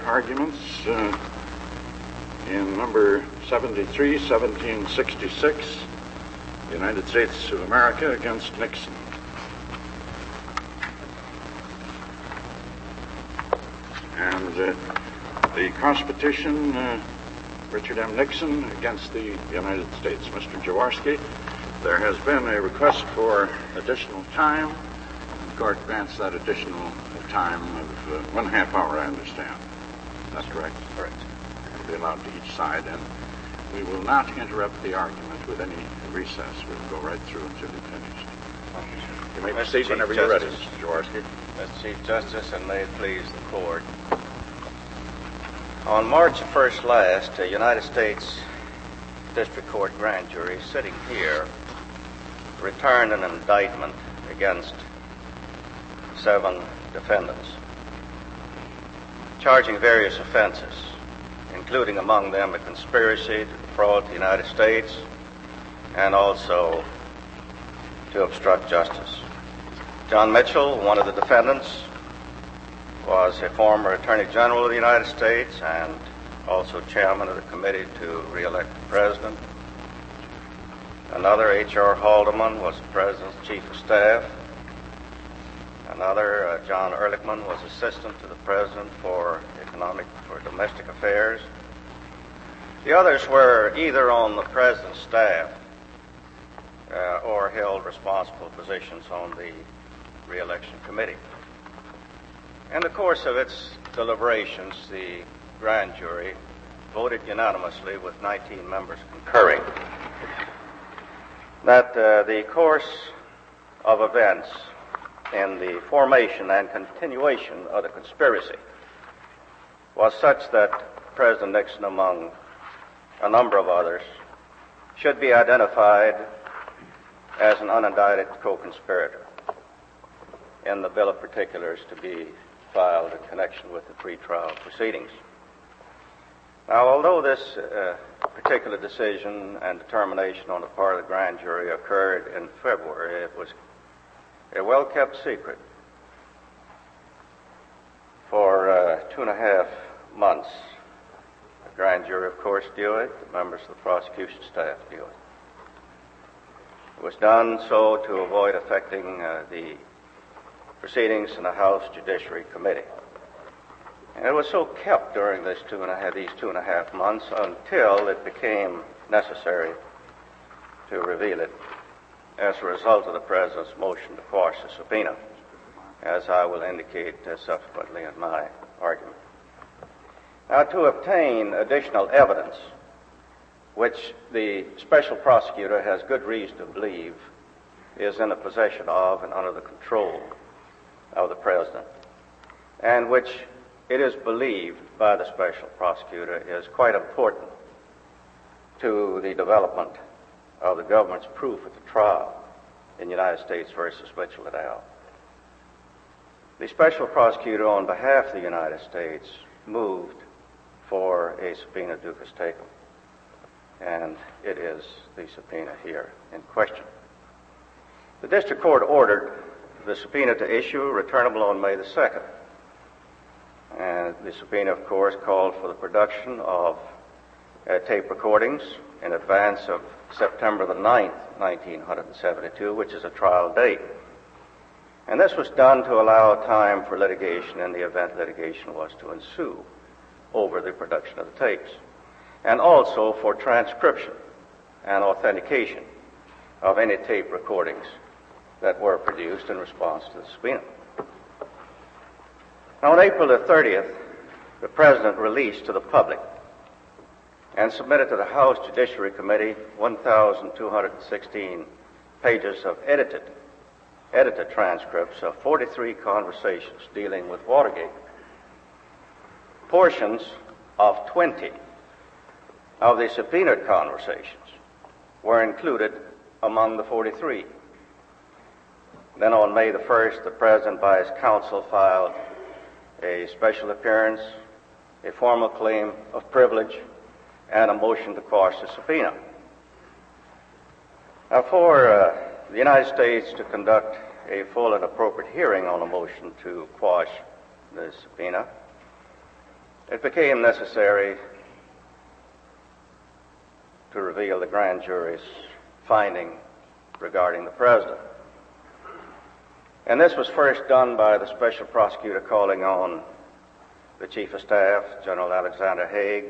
arguments in number 73, 1766, United States of America against Nixon. And the cross-petition, Richard M. Nixon against the United States. Mr. Jaworski, there has been a request for additional time. The court grants that additional time of 1/2 hour, I understand. That's correct? Correct. It will be allowed to each side, and we will not interrupt the argument with any recess. We'll go right through until you're finished. You may proceed whenever you're ready, Mr. Jaworski. Mr. Chief Justice, and may it please the court. On March 1st last, a United States District Court grand jury sitting here returned an indictment against 7 defendants, charging various offenses, including among them a conspiracy to defraud the United States and also to obstruct justice. John Mitchell, one of the defendants, was a former Attorney General of the United States and also chairman of the committee to re-elect the president. Another, H.R. Haldeman, was the president's chief of staff. Another, John Ehrlichman, was assistant to the president for domestic affairs. The others were either on the president's staff or held responsible positions on the re-election committee. In the course of its deliberations, the grand jury voted unanimously, with 19 members concurring, that the course of events in the formation and continuation of the conspiracy was such that President Nixon, among a number of others, should be identified as an unindicted co-conspirator in the bill of particulars to be filed in connection with the pretrial proceedings. Now, although this particular decision and determination on the part of the grand jury occurred in February, it was a well-kept secret for 2.5 months. The grand jury, of course, knew it. The members of the prosecution staff knew it. It was done so to avoid affecting the proceedings in the House Judiciary Committee. And it was so kept during these 2.5 months until it became necessary to reveal it as a result of the President's motion to quash the subpoena, as I will indicate subsequently in my argument. Now, to obtain additional evidence, which the special prosecutor has good reason to believe is in the possession of and under the control of the President, and which it is believed by the special prosecutor is quite important to the development of the government's proof at the trial in United States versus Mitchell et al. The special prosecutor, on behalf of the United States, moved for a subpoena ducis tecum, and it is the subpoena here in question. The district court ordered the subpoena to issue, returnable on May the 2nd. And the subpoena, of course, called for the production of tape recordings in advance of September the 9th, 1972, which is a trial date. And this was done to allow time for litigation in the event litigation was to ensue over the production of the tapes, and also for transcription and authentication of any tape recordings that were produced in response to the subpoena. Now, on April the 30th, the President released to the public and submitted to the House Judiciary Committee 1,216 pages of edited transcripts of 43 conversations dealing with Watergate. Portions of 20 of the subpoenaed conversations were included among the 43. Then on May the 1st, the President, by his counsel, filed a special appearance, a formal claim of privilege, and a motion to quash the subpoena. Now, for the United States to conduct a full and appropriate hearing on a motion to quash the subpoena, it became necessary to reveal the grand jury's finding regarding the President. And this was first done by the Special Prosecutor calling on the Chief of Staff, General Alexander Haig,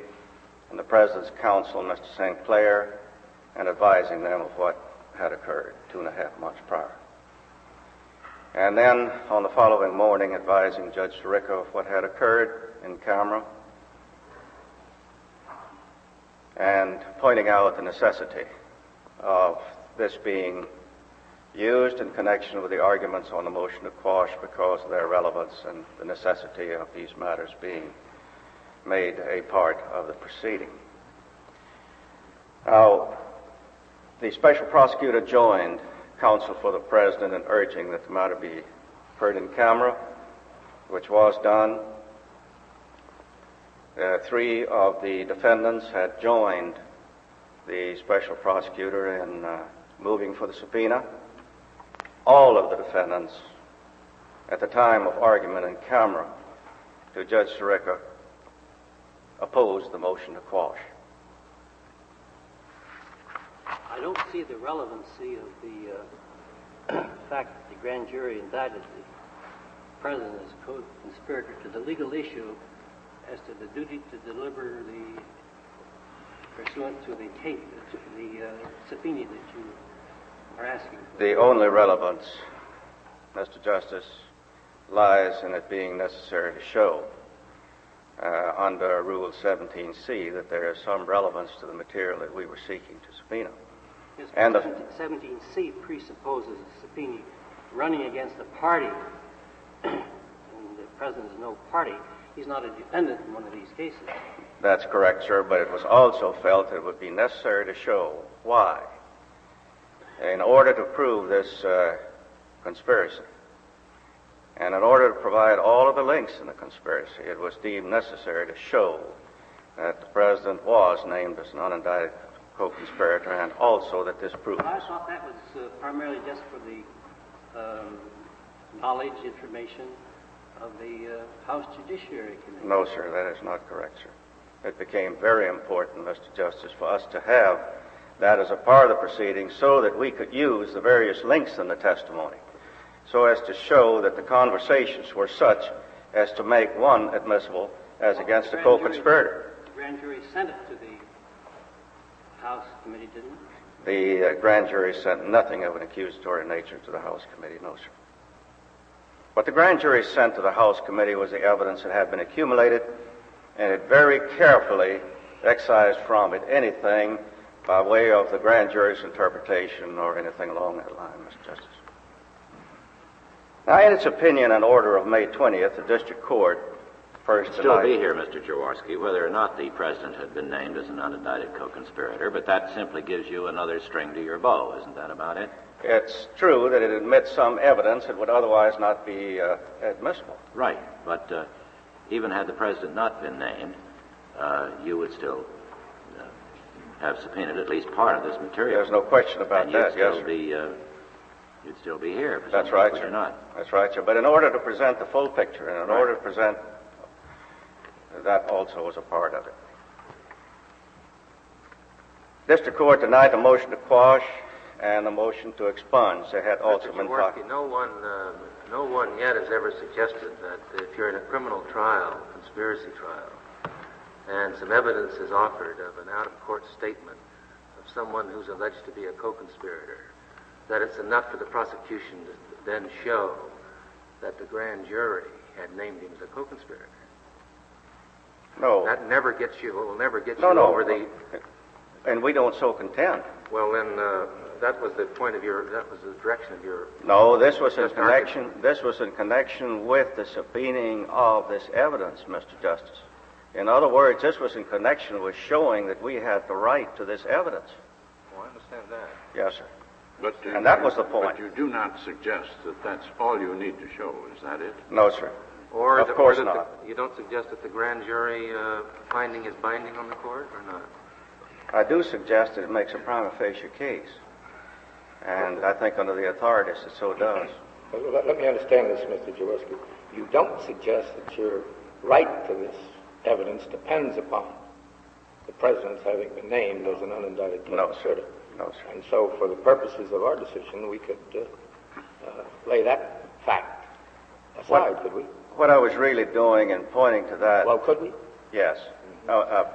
and the President's Counsel, Mr. St. Clair, and advising them of what had occurred 2.5 months prior. And then, on the following morning, advising Judge Sirica of what had occurred in camera, and pointing out the necessity of this being used in connection with the arguments on the motion to quash because of their relevance and the necessity of these matters being made a part of the proceeding. Now, the Special Prosecutor joined Counsel for the President in urging that the matter be heard in camera, which was done. 3 of the defendants had joined the Special Prosecutor in moving for the subpoena. All of the defendants, at the time of argument in camera to Judge Sirica, opposed the motion to quash. I don't see the relevancy of the fact that the grand jury indicted the President as co-conspirator to the legal issue as to the duty to deliver the pursuant to the subpoena that you are asking for. The only relevance, Mr. Justice, lies in it being necessary to show under Rule 17C that there is some relevance to the material that we were seeking to subpoena. Yes, and 17C presupposes a subpoena running against a party, and the President is no party. He's not a defendant in one of these cases. That's correct, sir, but it was also felt that it would be necessary to show why. In order to prove this conspiracy, and in order to provide all of the links in the conspiracy, it was deemed necessary to show that the President was named as an unindicted co-conspirator, and also that this proved. I thought that was primarily just for the knowledge, information of the House Judiciary Committee. No, sir, that is not correct, sir. It became very important, Mr. Justice, for us to have that as a part of the proceedings so that we could use the various links in the testimony so as to show that the conversations were such as to make one admissible as against a co-conspirator. The grand jury sent it to the House Committee, didn't it? The grand jury sent nothing of an accusatory nature to the House Committee, no, sir. What the grand jury sent to the House Committee was the evidence that had been accumulated, and it very carefully excised from it anything by way of the grand jury's interpretation or anything along that line, Mr. Justice. Now, in its opinion and order of May 20th, the District Court first still be here, Mr. Jaworski, whether or not the President had been named as an unindicted co-conspirator, but that simply gives you another string to your bow, isn't that about it? It's true that it admits some evidence that would otherwise not be admissible. Right, but even had the President not been named, you would still have subpoenaed at least part of this material. There's no question about and that, yes, sir. You'd still be here. That's right, sir. sir. Not. That's right, sir. But in order to present the full picture, and in order to present that also was a part of it. District Court denied the motion to quash and the motion to expunge. They had also been Jaworski, no one yet has ever suggested that if you're in a criminal trial, conspiracy trial, and some evidence is offered of an out-of-court statement of someone who's alleged to be a co-conspirator, that it's enough for the prosecution to then show that the grand jury had named him as a co-conspirator. No. That never gets you, will never get you No. over the... And we don't so contend. Well, then, that was the point of your, that was the direction of your... No, this was in connection with the subpoenaing of this evidence, Mr. Justice. In other words, this was in connection with showing that we had the right to this evidence. Oh, I understand that. Yes, sir. But, and that was the point. But you do not suggest that that's all you need to show, is that it? No, sir. Or of course not. You don't suggest that the grand jury finding is binding on the court, or not? I do suggest that it makes a prima facie case. And I think under the authorities it so does. Well, let me understand this, Mr. Jaworski. You don't suggest that your right to this evidence depends upon the President's having been named as an unindicted co-conspirator. No, sir. And so for the purposes of our decision, we could lay that fact aside, could we? What I was really doing in pointing to that... Well, could we? Yes.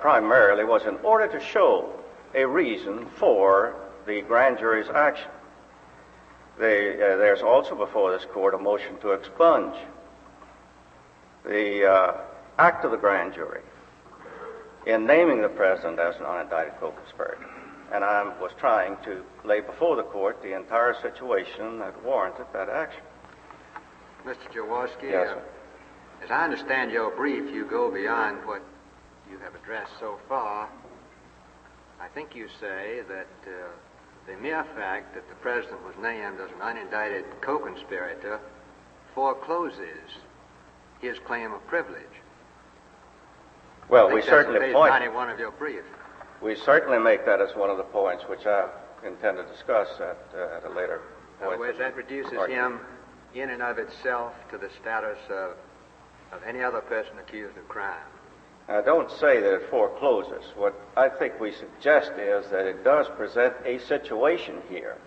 Primarily was in order to show a reason for the grand jury's action. There's also before this court a motion to expunge the act of the grand jury in naming the President as an unindicted co-conspirator. And I was trying to lay before the court the entire situation that warranted that action. Mr. Jaworski, Yes, sir. As I understand your brief, you go beyond what you have addressed so far. I think you say that the mere fact that the President was named as an unindicted co-conspirator forecloses his claim of privilege. Well, we certainly page point... 91 of your brief. We certainly make that as one of the points which I intend to discuss at a later point. In other words, that reduces him in and of itself to the status of any other person accused of crime. I don't say that it forecloses. What I think we suggest is that it does present a situation here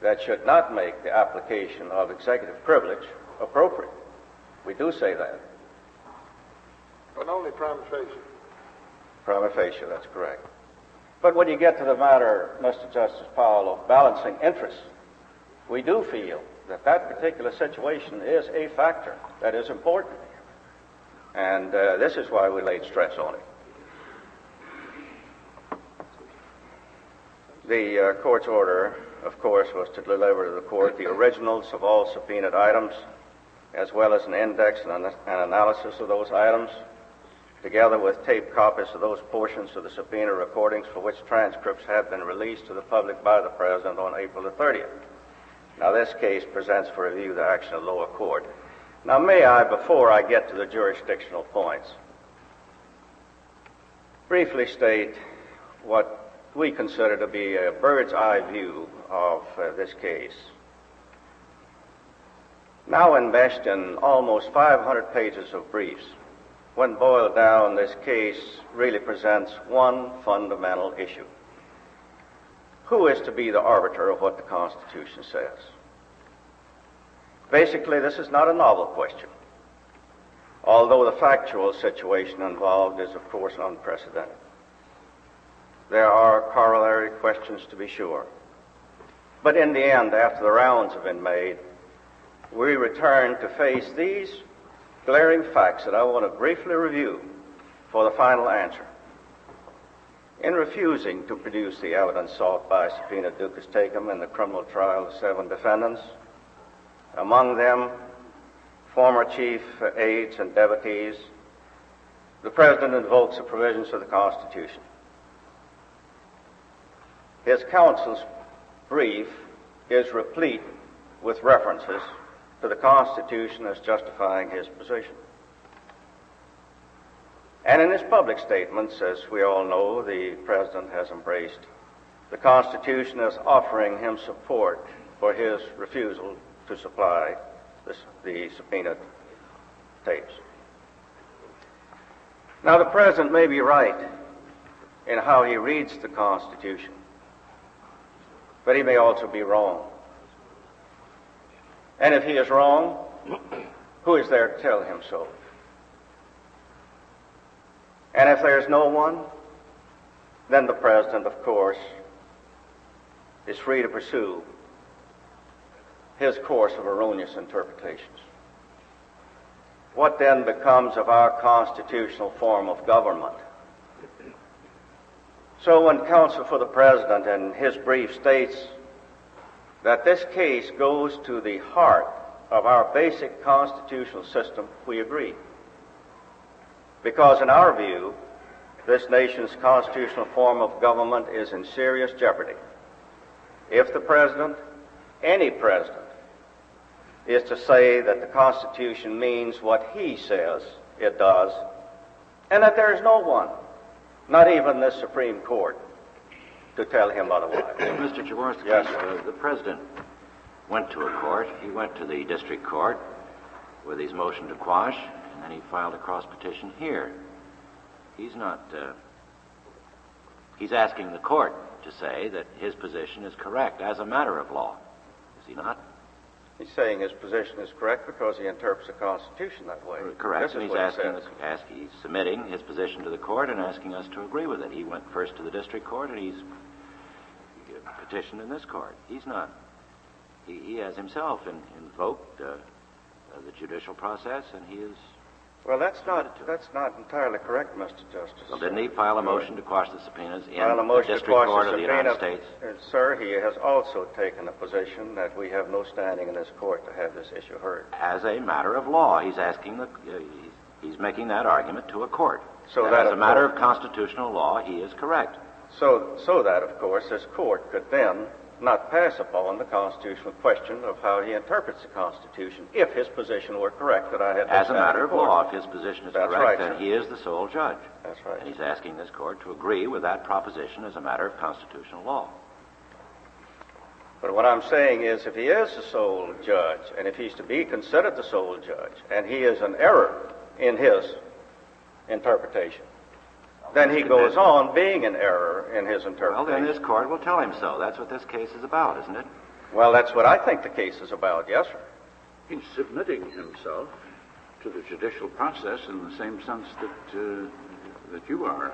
that should not make the application of executive privilege appropriate. We do say that. But only prima facie. Prima facie, that's correct. But when you get to the matter, Mr. Justice Powell, of balancing interests, we do feel that that particular situation is a factor that is important. And this is why we laid stress on it. The court's order, of course, was to deliver to the court the originals of all subpoenaed items, as well as an index and an analysis of those items, together with tape copies of those portions of the subpoena recordings for which transcripts had been released to the public by the President on April the 30th. Now, this case presents for review the action of the lower court. Now, may I, before I get to the jurisdictional points, briefly state what we consider to be a bird's eye view of this case. Now enmeshed in almost 500 pages of briefs, when boiled down, this case really presents one fundamental issue. Who is to be the arbiter of what the Constitution says? Basically, this is not a novel question, although the factual situation involved is, of course, unprecedented. There are corollary questions, to be sure. But in the end, after the rounds have been made, we return to face these glaring facts that I want to briefly review for the final answer. In refusing to produce the evidence sought by subpoena ducis tecum in the criminal trial of 7 defendants, among them former chief aides and devotees, the President invokes the provisions of the Constitution. His counsel's brief is replete with references to the Constitution as justifying his position. And in his public statements, as we all know, the President has embraced the Constitution as offering him support for his refusal to supply the subpoenaed tapes. Now, the President may be right in how he reads the Constitution, but he may also be wrong. And if he is wrong, who is there to tell him so? And if there is no one, then the President, of course, is free to pursue his course of erroneous interpretations. What then becomes of our constitutional form of government? So when counsel for the President in his brief states that this case goes to the heart of our basic constitutional system, we agree. Because in our view, this nation's constitutional form of government is in serious jeopardy if the President, any President, is to say that the Constitution means what he says it does, and that there is no one, not even this Supreme Court, to tell him otherwise. Mr. Jaworski, yes, the President went to a court. He went to the district court with his motion to quash, and then he filed a cross petition here. he's not, he's asking the court to say that his position is correct as a matter of law. Is he not? He's saying his position is correct because he interprets the Constitution that way. Correct. This And he's he's submitting his position to the court and asking us to agree with it. He went first to the district court, and he's petitioned in this court. He's not. He has himself invoked the judicial process, and he is. Well, that's not entirely correct, Mr. Justice. Well, didn't he file a motion to quash the subpoenas in File a the motion district to quash court the of the United subpoena. States? Sir, he has also taken a position that we have no standing in this court to have this issue heard. As a matter of law, he's asking he's making that argument to a court. So that that as a matter of constitutional law, he is correct. So that, of course, this court could then not pass upon the constitutional question of how he interprets the Constitution if his position were correct that I had. As a matter of law, if his position is That's correct, right, then sir. he is the sole judge. That's right. And he's asking this court to agree with that proposition as a matter of constitutional law. But what I'm saying is if he is the sole judge, and if he's to be considered the sole judge, and he is an error in his interpretation, then he goes on being an error in his interpretation. Well, then this court will tell him so. That's what this case is about, isn't it? Well, that's what I think the case is about, yes, sir. He's submitting himself to the judicial process in the same sense that you are.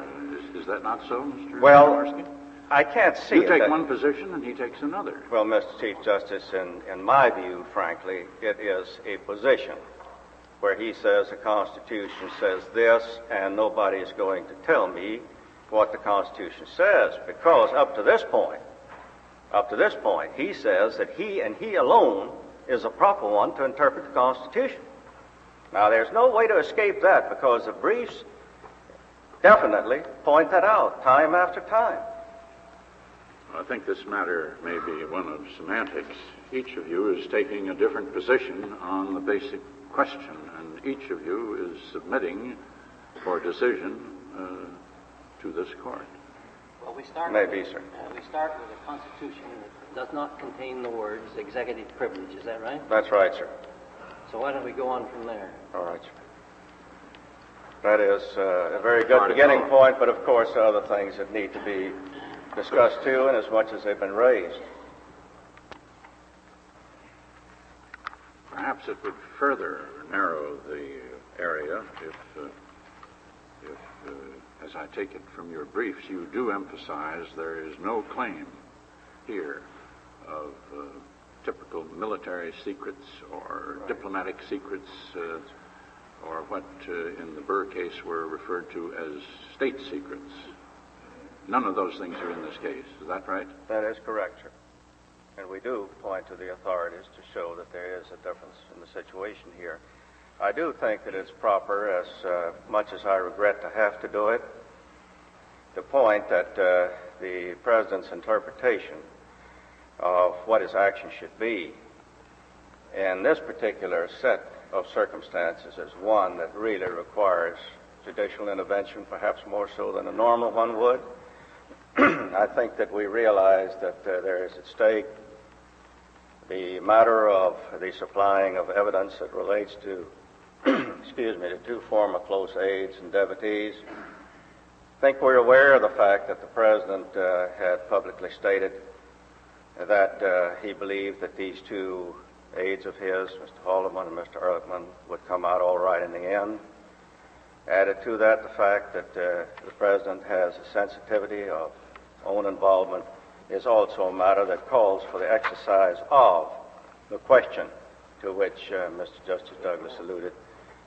Is that not so, Mr. Jaworski? I can't see You take one position and he takes another. Well, Mr. Chief Justice, in my view, frankly, it is a position where he says the Constitution says this, and nobody is going to tell me what the Constitution says, because up to this point, he says that he and he alone is the proper one to interpret the Constitution. Now, there's no way to escape that, because the briefs definitely point that out time after time. I think this matter may be one of semantics. Each of you is taking a different position on the basic question, and each of you is submitting for decision to this court. Well, we start Maybe, sir. We start with a Constitution that does not contain the words executive privilege. Is that right? That's right, sir. So why don't we go on from there? All right, sir. That is a very good beginning point, but of course there are other things that need to be discussed too, and as much as they've been raised. Perhaps it would further narrow the area if as I take it from your briefs, you do emphasize there is no claim here of typical military secrets or diplomatic secrets or what in the Burr case were referred to as state secrets. None of those things are in this case. Is that right? That is correct, sir. And we do point to the authorities to show that there is a difference in the situation here. I do think that it's proper, as much as I regret to have to do it, to point that the President's interpretation of what his action should be in this particular set of circumstances is one that really requires judicial intervention, perhaps more so than a normal one would. I think that we realize that there is at stake the matter of the supplying of evidence that relates to, the two former close aides and devotees. I think we're aware of the fact that the President had publicly stated that he believed that these two aides of his, Mr. Haldeman and Mr. Ehrlichman, would come out all right in the end. Added to that the fact that the President has a sensitivity of own involvement is also a matter that calls for the exercise of the question to which Mr. Justice Douglas alluded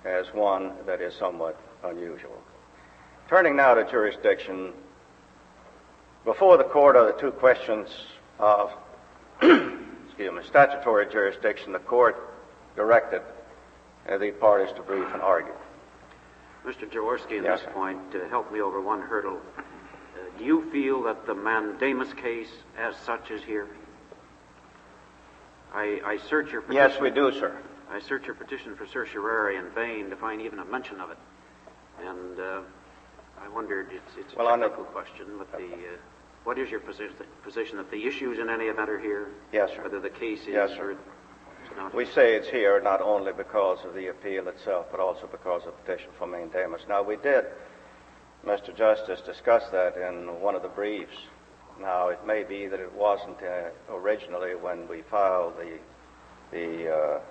as one that is somewhat unusual. Turning now to jurisdiction, before the court are the two questions of statutory jurisdiction. The court directed the parties to brief and argue. Mr. Jaworski, at Yes, this sir. point, help me over one hurdle. Do you feel that the mandamus case as such is here? I search your petition. Yes, we do, sir. I search your petition for certiorari in vain to find even a mention of it. And I wondered, it's a technical question, but what is your position that the issues in any event are here? Yes, sir. Whether the case is Yes, sir. or it's not? We say it's here not only because of the appeal itself, but also because of the petition for mandamus. Now, we did Mr. Justice discussed that in one of the briefs. Now, it may be that it wasn't originally when we filed the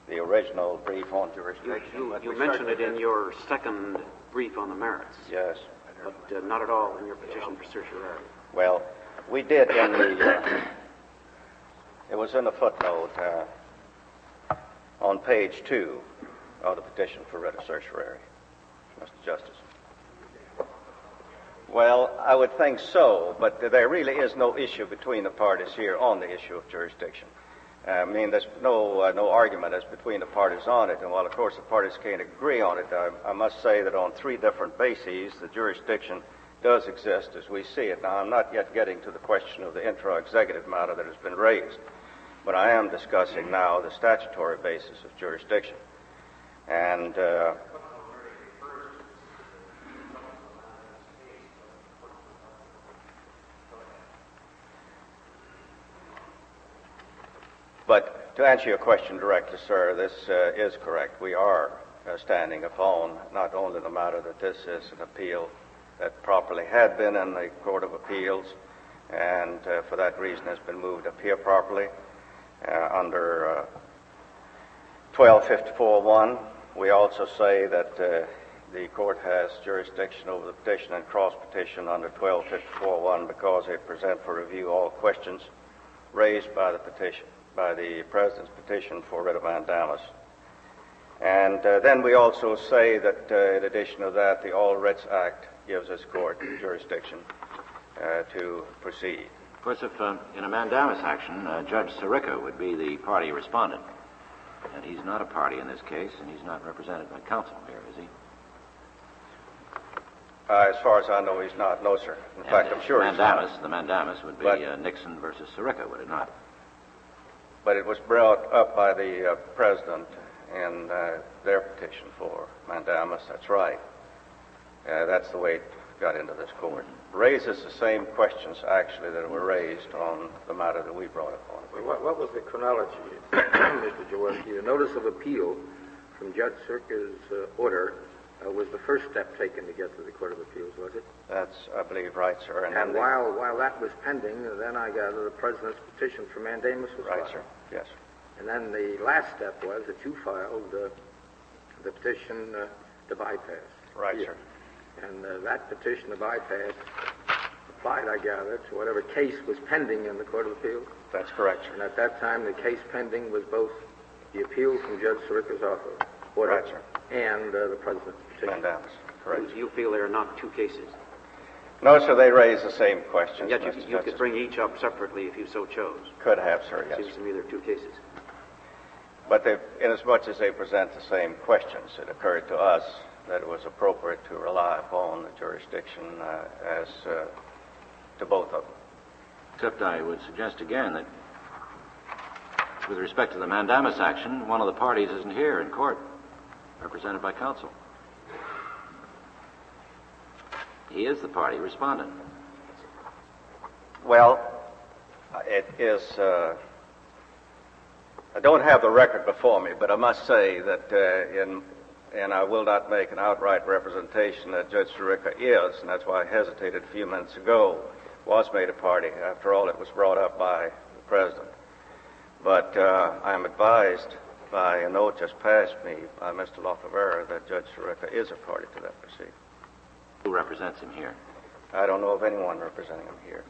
original brief on jurisdiction. You mentioned it in your second brief on the merits. Yes. But not at all in your petition for certiorari. Well, we did in the... it was in the footnote on page 2 of the petition for writ of certiorari, Mr. Justice. Well, I would think so, but there really is no issue between the parties here on the issue of jurisdiction. I mean, there's no argument as between the parties on it, and while, of course, the parties can't agree on it, I must say that on 3 different bases, the jurisdiction does exist as we see it. Now, I'm not yet getting to the question of the intra-executive matter that has been raised, but I am discussing now the statutory basis of jurisdiction. And but to answer your question directly, sir, this is correct. We are standing upon not only the matter that this is an appeal that properly had been in the Court of Appeals, and for that reason has been moved up here properly under 1254.1. We also say that the court has jurisdiction over the petition and cross-petition under 1254.1 because they present for review all questions raised by the petition, by the President's petition for writ of mandamus. And then we also say that in addition to that, the All Writs Act gives this court jurisdiction to proceed. Of course, if in a mandamus action, Judge Sirica would be the party respondent, and he's not a party in this case, and he's not represented by counsel here, is he? As far as I know, he's not. No, sir. In fact, I'm sure he's not. The mandamus would be Nixon versus Sirica, would it not? But it was brought up by the President in their petition for mandamus. That's right. That's the way it got into this court. Raises the same questions, actually, that were raised on the matter that we brought up on it. What was the chronology, Mr. Jaworski? The notice of appeal from Judge Sirica's order was the first step taken to get to the Court of Appeals, was it? That's, I believe, right, sir. And while that was pending, then I gather the President's petition for mandamus was filed. Right, sir. Yes. And then the last step was that you filed the petition to bypass. Right, sir. And that petition to bypass applied, I gather, to whatever case was pending in the Court of Appeals. That's correct, sir. And at that time, the case pending was both the appeal from Judge Sirica's order Right, sir. and the President's petition. Mandamus. Correct. Do you feel there are not 2 cases? No, sir, they raise the same questions. And yet you could bring each up separately if you so chose. Could have, sir, yes. Seems to me there are 2 cases. But inasmuch as they present the same questions, it occurred to us that it was appropriate to rely upon the jurisdiction as to both of them. Except I would suggest again that with respect to the mandamus action, one of the parties isn't here in court, represented by counsel. He is the party respondent. Well, it is... I don't have the record before me, but I must say that and I will not make an outright representation that Judge Sirica is, and that's why I hesitated a few minutes ago, was made a party. After all, it was brought up by the President. But I am advised by a note just passed me by Mr. Lacovara that Judge Sirica is a party to that proceeding. Who represents him here? I don't know of anyone representing him here,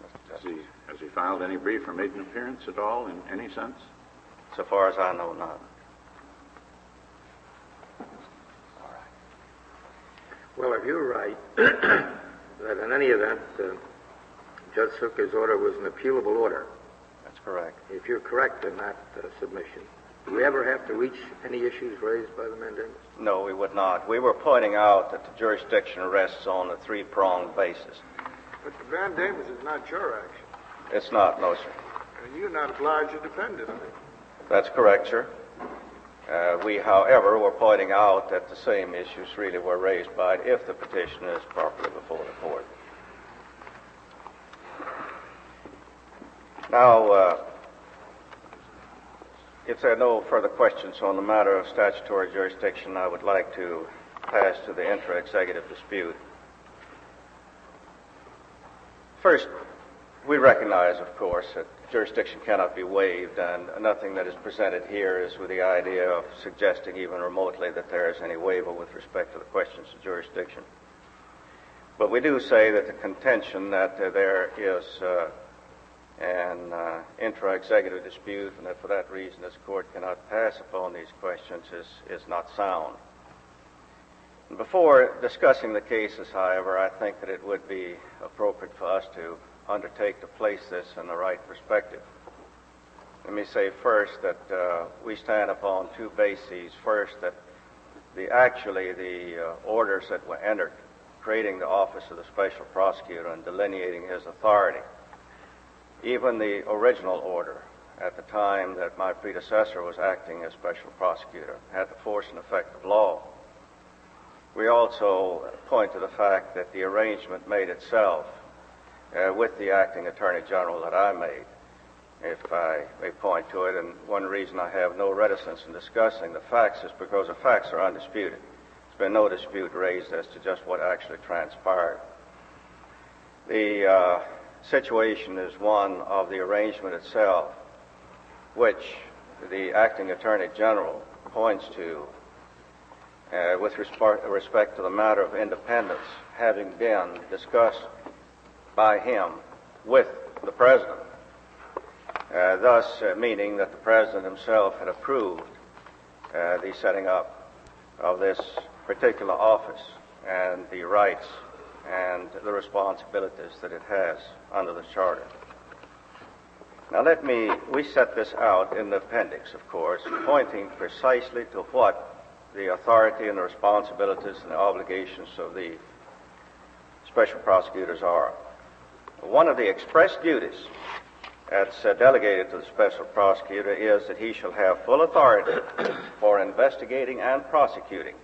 Mr. Justice. Has he filed any brief or made an appearance at all in any sense? So far as I know, not. Well, if you're right, that in any event, Judge Sirica's order was an appealable order. That's correct. If you're correct in that submission, do we ever have to reach any issues raised by the mandamus? No, we would not. We were pointing out that the jurisdiction rests on a 3-pronged basis. But the mandamus is not your action. It's not, no, sir. And you're not obliged to defend it. That's correct, sir. We, however, were pointing out that the same issues really were raised by it if the petition is properly before the court. Now, if there are no further questions on the matter of statutory jurisdiction, I would like to pass to the intra-executive dispute. First, we recognize, of course, that jurisdiction cannot be waived, and nothing that is presented here is with the idea of suggesting even remotely that there is any waiver with respect to the questions of jurisdiction. But we do say that the contention that there is an intra-executive dispute and that for that reason this court cannot pass upon these questions is not sound. Before discussing the cases, however, I think that it would be appropriate for us to undertake to place this in the right perspective. Let me say first that we stand upon two bases. First, that the orders that were entered creating the office of the special prosecutor and delineating his authority, even the original order at the time that my predecessor was acting as special prosecutor, had the force and effect of law. We also point to the fact that the arrangement made itself with the acting Attorney General that I made, if I may point to it, and one reason I have no reticence in discussing the facts is because the facts are undisputed. There's been no dispute raised as to just what actually transpired. The situation is one of the arrangement itself, which the acting Attorney General points to with respect to the matter of independence having been discussed by him with the President, thus meaning that the President himself had approved the setting up of this particular office and the rights and the responsibilities that it has under the Charter. Now we set this out in the appendix, of course, pointing precisely to what the authority and the responsibilities and the obligations of the special prosecutors are. One of the express duties that's delegated to the special prosecutor is that he shall have full authority for investigating and prosecuting,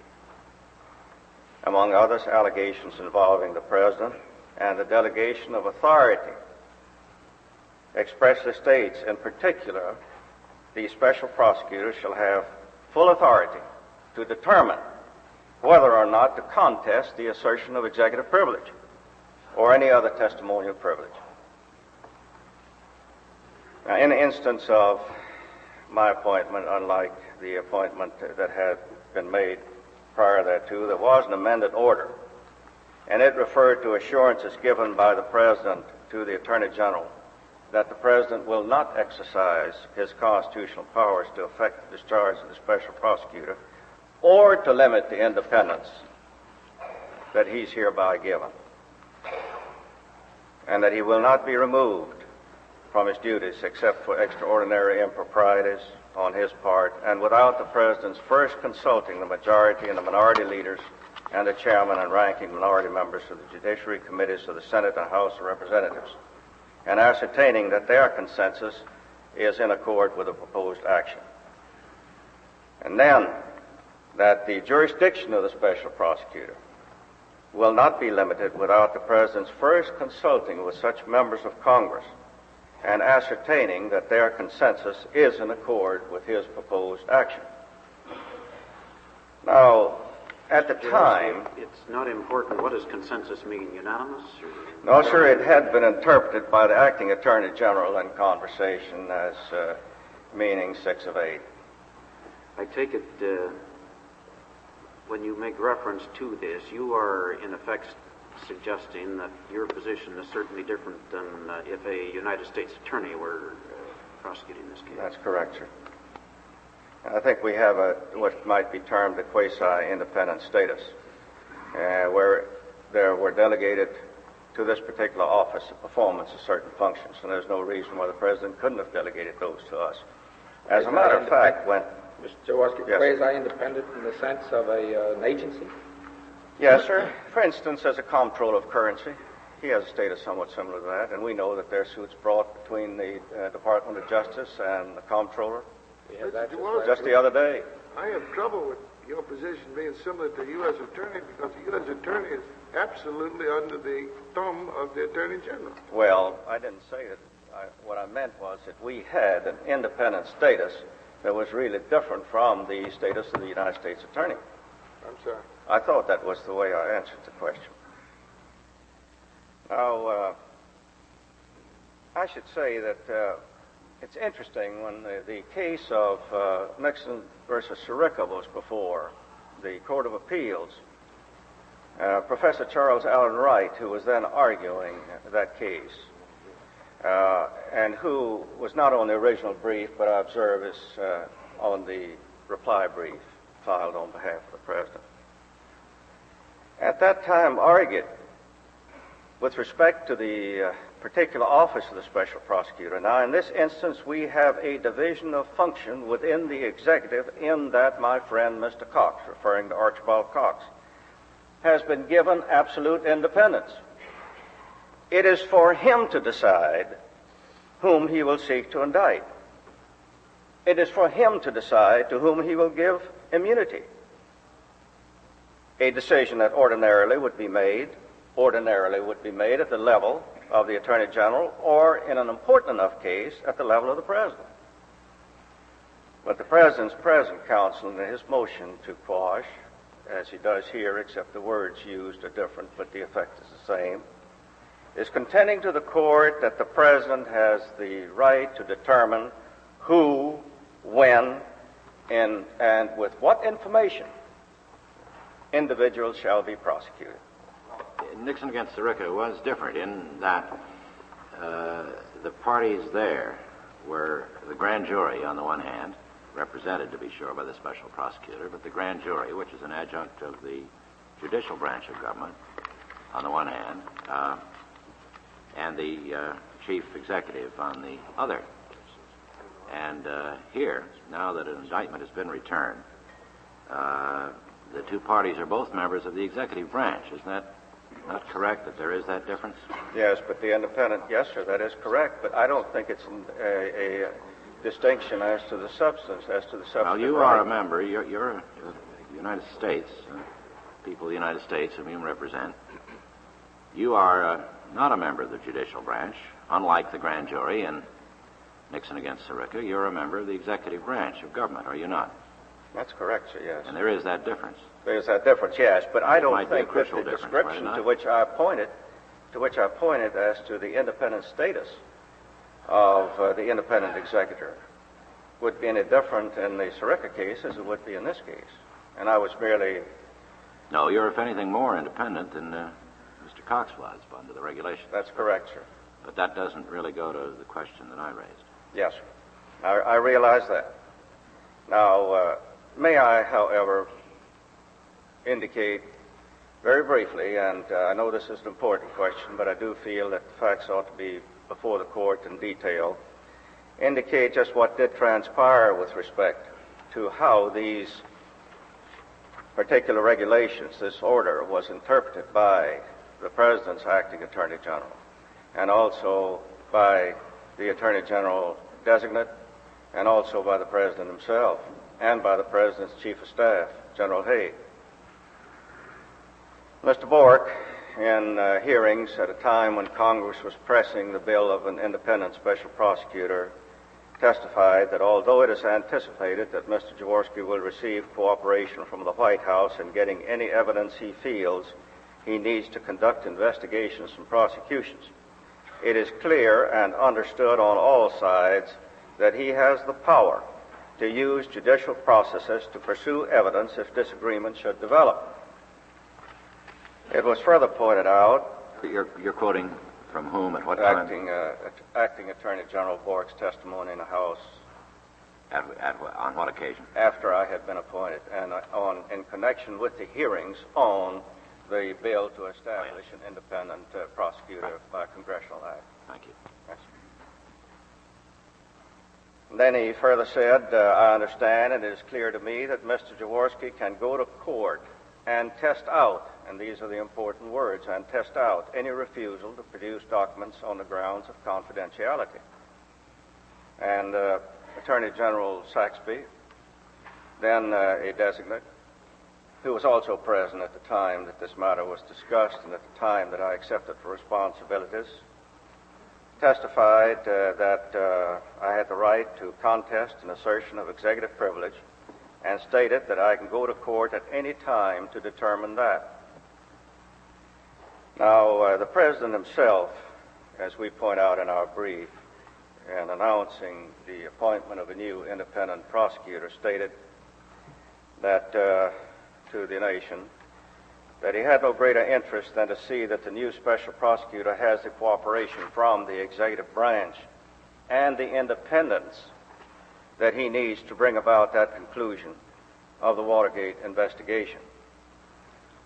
among others, allegations involving the President, and the delegation of authority expressly states, in particular, the special prosecutor shall have full authority to determine whether or not to contest the assertion of executive privilege or any other testimonial privilege. Now, in the instance of my appointment, unlike the appointment that had been made prior thereto, there was an amended order, and it referred to assurances given by the President to the Attorney General that the President will not exercise his constitutional powers to effect the discharge of the special prosecutor or to limit the independence that he's hereby given, and that he will not be removed from his duties except for extraordinary improprieties on his part and without the President's first consulting the majority and the minority leaders and the chairman and ranking minority members of the judiciary committees of the Senate and House of Representatives, and ascertaining that their consensus is in accord with the proposed action. And then that the jurisdiction of the special prosecutor will not be limited without the President's first consulting with such members of Congress and ascertaining that their consensus is in accord with his proposed action. Now, at the time... It's not important. What does consensus mean? Unanimous? No, sir. It had been interpreted by the acting Attorney General in conversation as meaning 6 of 8. I take it when you make reference to this, you are in effect suggesting that your position is certainly different than if a United States attorney were prosecuting this case. That's correct, sir. I think we have what might be termed a quasi-independent status, where there were delegated to this particular office the performance of certain functions, and there's no reason why the President couldn't have delegated those to us. As a matter of fact, when... Mr. Jaworski, yes, quasi-independent in the sense of an agency? Yes, sir. For instance, as a comptroller of currency, he has a status somewhat similar to that, and we know that there are suits brought between the Department of Justice and the comptroller just the other day. I have trouble with your position being similar to U.S. attorney because the U.S. attorney is absolutely under the thumb of the Attorney General. Well, I didn't say that. What I meant was that we had an independent status that was really different from the status of the United States attorney. I'm sorry. I thought that was the way I answered the question. Now, I should say that it's interesting when the case of Nixon versus Sirica was before the Court of Appeals. Professor Charles Allen Wright, who was then arguing that case, and who was not on the original brief, but I observe is on the reply brief filed on behalf of the President, at that time argued with respect to the particular office of the Special Prosecutor. Now, in this instance, we have a division of function within the executive in that my friend Mr. Cox, referring to Archibald Cox, has been given absolute independence. It is for him to decide whom he will seek to indict. It is for him to decide to whom he will give immunity. A decision that ordinarily would be made at the level of the Attorney General, or in an important enough case, at the level of the President. But the President's present counsel, in his motion to quash, as he does here, except the words used are different, but the effect is the same, is contending to the court that the President has the right to determine who, when, and with what information individuals shall be prosecuted. Nixon against Sirica was different in that the parties there were the grand jury on the one hand, represented to be sure by the special prosecutor, but the grand jury, which is an adjunct of the judicial branch of government on the one hand, and the chief executive on the other. And here, now that an indictment has been returned, the two parties are both members of the executive branch. Isn't that not correct, that there is that difference? Yes, but the independent, yes, sir, that is correct, but I don't think it's a distinction as to the substance, Well, you are a member, you're United States, people of the United States whom you represent. You are not a member of the judicial branch, unlike the grand jury in Nixon against Sirica. You're a member of the executive branch of government, are you not? That's correct, sir, yes. And there is that difference. There is that difference, yes, but I don't think that the difference, description to which I pointed as to the independent status of the independent executor would be any different in the Sirica case as it would be in this case. And I was merely... No, you're, if anything, more independent than Mr. Cox was under the regulations. That's correct, sir. But that doesn't really go to the question that I raised. Yes, sir. I realize that. Now, may I, however, indicate very briefly, and I know this is an important question, but I do feel that the facts ought to be before the court in detail, indicate just what did transpire with respect to how these particular regulations, this order, was interpreted by the President's acting Attorney General, and also by the Attorney General designate, and also by the President himself, and by the President's Chief of Staff, General Hay. Mr. Bork, in hearings at a time when Congress was pressing the bill of an independent special prosecutor, testified that although it is anticipated that Mr. Jaworski will receive cooperation from the White House in getting any evidence he feels he needs to conduct investigations and prosecutions, it is clear and understood on all sides that he has the power to use judicial processes to pursue evidence if disagreement should develop. It was further pointed out... You're quoting from whom at what time? Acting Attorney General Bork's testimony in the House. On what occasion? After I had been appointed, and in connection with the hearings on the bill to establish an independent prosecutor by congressional act. Thank you. Yes. Then he further said, I understand and it is clear to me that Mr. Jaworski can go to court and test out, and these are the important words, and test out any refusal to produce documents on the grounds of confidentiality. And Attorney General Saxby, then a designate, who was also present at the time that this matter was discussed and at the time that I accepted the responsibilities, testified that I had the right to contest an assertion of executive privilege and stated that I can go to court at any time to determine that. Now, the President himself, as we point out in our brief, in announcing the appointment of a new independent prosecutor, stated that to the nation that he had no greater interest than to see that the new special prosecutor has the cooperation from the executive branch and the independence that he needs to bring about that conclusion of the Watergate investigation.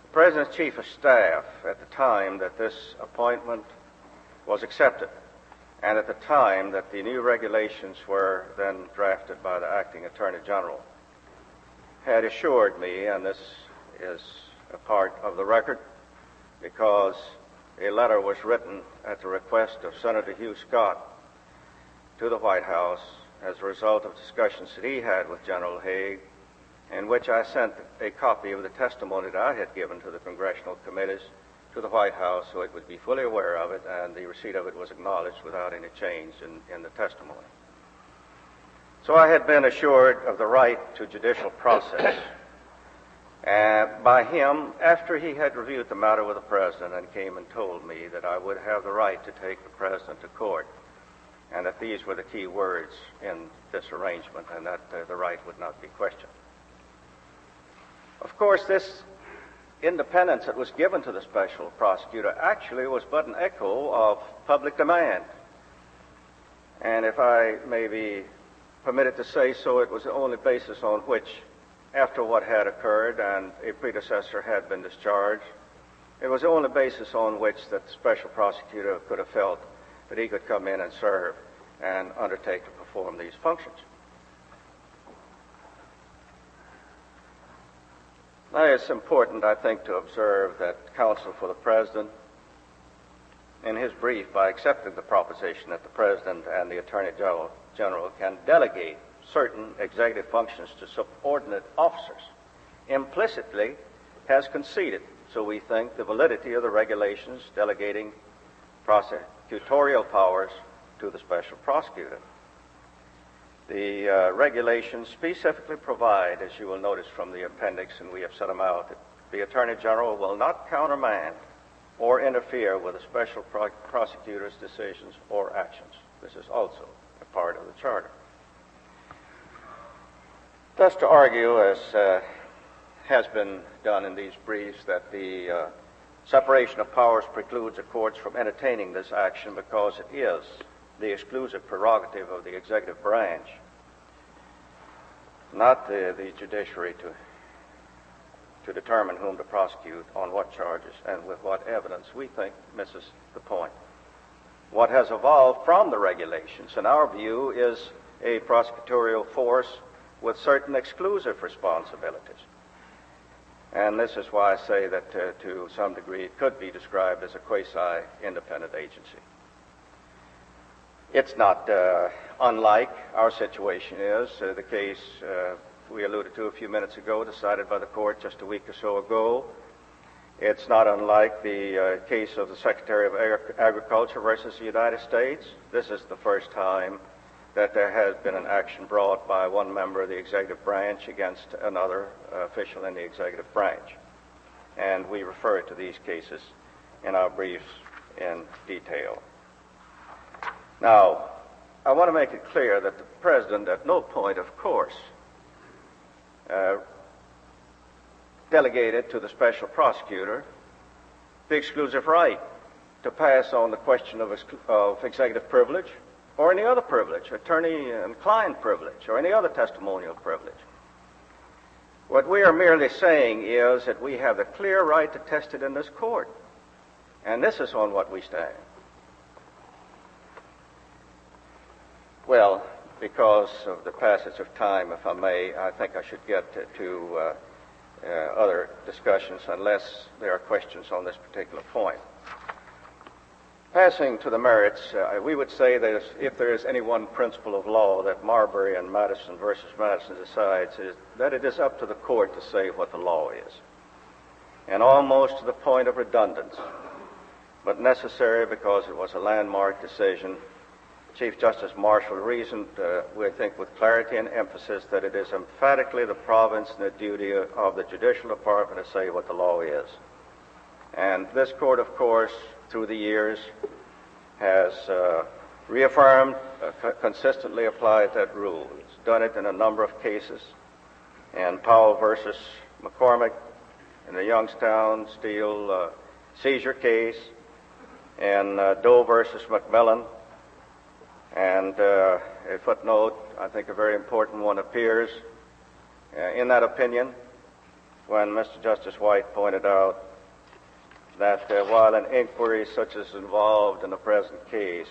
The President's Chief of Staff, at the time that this appointment was accepted, and at the time that the new regulations were then drafted by the Acting Attorney General, had assured me, and this is a part of the record, because a letter was written at the request of Senator Hugh Scott to the White House as a result of discussions that he had with General Haig, in which I sent a copy of the testimony that I had given to the congressional committees to the White House so it would be fully aware of it, and the receipt of it was acknowledged without any change in the testimony. So I had been assured of the right to judicial process by him after he had reviewed the matter with the President and came and told me that I would have the right to take the President to court, and that these were the key words in this arrangement, and that the right would not be questioned. Of course, this independence that was given to the special prosecutor actually was but an echo of public demand. And if I may be permitted to say so, it was the only basis on which, after what had occurred and a predecessor had been discharged, it was the only basis on which that the special prosecutor could have felt that he could come in and serve and undertake to perform these functions. Now, it's important, I think, to observe that Counsel for the President, in his brief, by accepting the proposition that the President and the Attorney General can delegate certain executive functions to subordinate officers, implicitly has conceded, so we think, the validity of the regulations delegating prosecutorial powers to the special prosecutor. The regulations specifically provide, as you will notice from the appendix, and we have set them out, that the Attorney General will not countermand or interfere with a special prosecutor's decisions or actions. This is also a part of the Charter. Thus, to argue, as has been done in these briefs, that the separation of powers precludes the courts from entertaining this action because it is the exclusive prerogative of the executive branch, not the judiciary, to determine whom to prosecute, on what charges, and with what evidence, we think misses the point. What has evolved from the regulations, in our view, is a prosecutorial force with certain exclusive responsibilities. And this is why I say that to some degree it could be described as a quasi-independent agency. It's not unlike our situation is. The case we alluded to a few minutes ago, decided by the court just a week or so ago. It's not unlike the case of the Secretary of Agriculture versus the United States. This is the first time that there has been an action brought by one member of the executive branch against another official in the executive branch. And we refer to these cases in our briefs in detail. Now, I want to make it clear that the President at no point, of course, delegated to the special prosecutor the exclusive right to pass on the question of executive privilege or any other privilege, attorney and client privilege, or any other testimonial privilege. What we are merely saying is that we have the clear right to test it in this court, and this is on what we stand. Well, because of the passage of time, if I may, I think I should get to other discussions unless there are questions on this particular point. Passing to the merits, we would say that if there is any one principle of law that Marbury and Madison versus Madison decides, is that it is up to the court to say what the law is. And almost to the point of redundance, but necessary because it was a landmark decision, Chief Justice Marshall reasoned, we think with clarity and emphasis, that it is emphatically the province and the duty of the judicial department to say what the law is. And this court, of course, through the years, has reaffirmed, consistently applied that rule. It's done it in a number of cases. And Powell versus McCormick in the Youngstown Steel seizure case, and Doe versus McMillan. And a footnote, I think a very important one, appears in that opinion when Mr. Justice White pointed out that while an inquiry such as involved in the present case,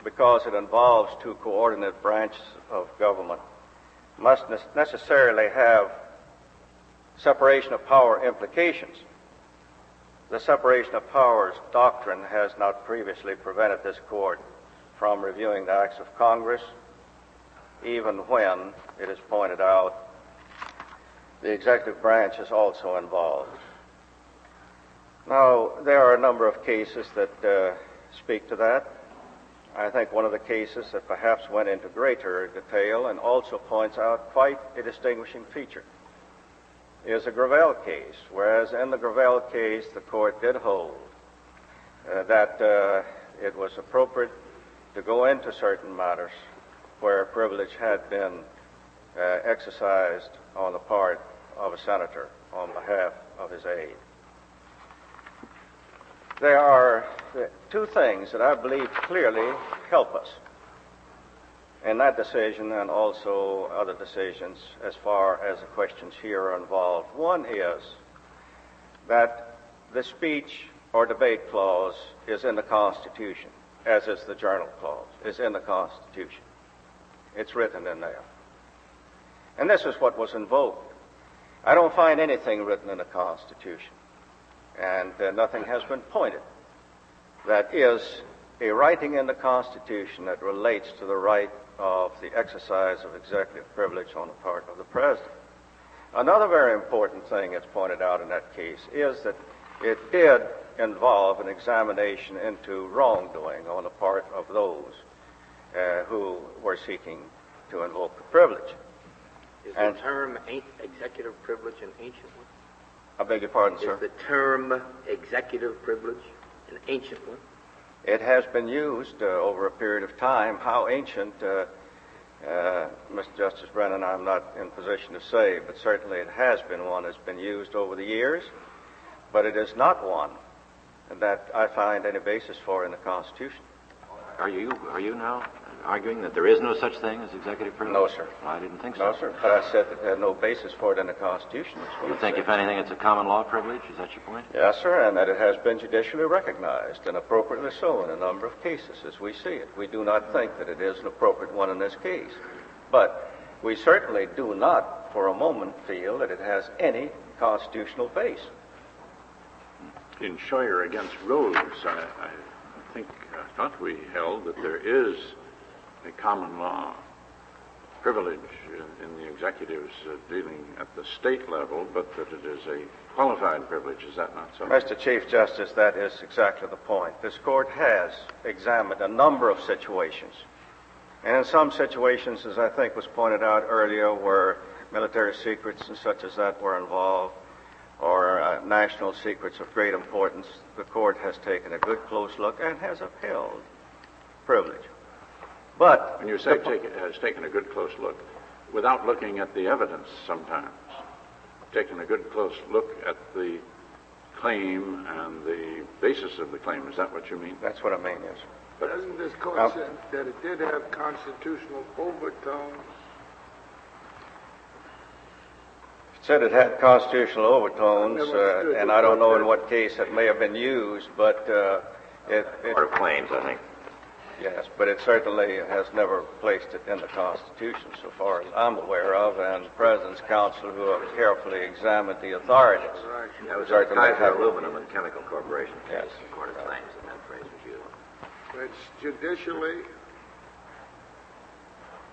because it involves two coordinate branches of government, must necessarily have separation of power implications, the separation of powers doctrine has not previously prevented this court from reviewing the acts of Congress, even when it is pointed out the executive branch is also involved. Now, there are a number of cases that speak to that. I think one of the cases that perhaps went into greater detail and also points out quite a distinguishing feature is the Gravel case, whereas in the Gravel case the court did hold that it was appropriate to go into certain matters where privilege had been exercised on the part of a senator on behalf of his aide. There are two things that I believe clearly help us in that decision and also other decisions as far as the questions here are involved. One is that the speech or debate clause is in the Constitution, as is the journal clause, is in the Constitution. It's written in there. And this is what was invoked. I don't find anything written in the Constitution, and nothing has been pointed that is a writing in the Constitution that relates to the right of the exercise of executive privilege on the part of the President. Another very important thing that's pointed out in that case is that it did involve an examination into wrongdoing on the part of those who were seeking to invoke the privilege. Is the term executive privilege an ancient one? I beg your pardon, sir? Is the term executive privilege an ancient one? It has been used over a period of time. How ancient, Mr. Justice Brennan, I'm not in position to say, but certainly it has been one that's been used over the years, but it is not one that I find any basis for in the Constitution. Are you now arguing that there is no such thing as executive privilege? No, sir. Well, I didn't think so. No, sir. But I said that there had no basis for it in the Constitution. You think, if anything, it's a common law privilege? Is that your point? Yes, sir, and that it has been judicially recognized, and appropriately so in a number of cases as we see it. We do not think that it is an appropriate one in this case. But we certainly do not, for a moment, feel that it has any constitutional base. In Scheuer against Rhodes, I thought we held that there is a common law privilege in the executives dealing at the state level, but that it is a qualified privilege. Is that not so? Mr. Chief Justice, that is exactly the point. This court has examined a number of situations. And in some situations, as I think was pointed out earlier, where military secrets and such as that were involved, or national secrets of great importance, the court has taken a good close look and has upheld privilege. But when you say has taken a good close look, without looking at the evidence sometimes, taken a good close look at the claim and the basis of the claim, is that what you mean? That's what I mean, yes. But doesn't this court say that it did have constitutional overtones? Said it had constitutional overtones, and I don't know in what case it may have been used, but it part of claims, I think. Yes, but it certainly has never placed it in the Constitution, so far as I'm aware of, and the President's counsel, who have carefully examined the authorities. Right. That was Kaiser Aluminum and Chemical Corporation. Yes. The Court of Claims, and that phrase was used. It's judicially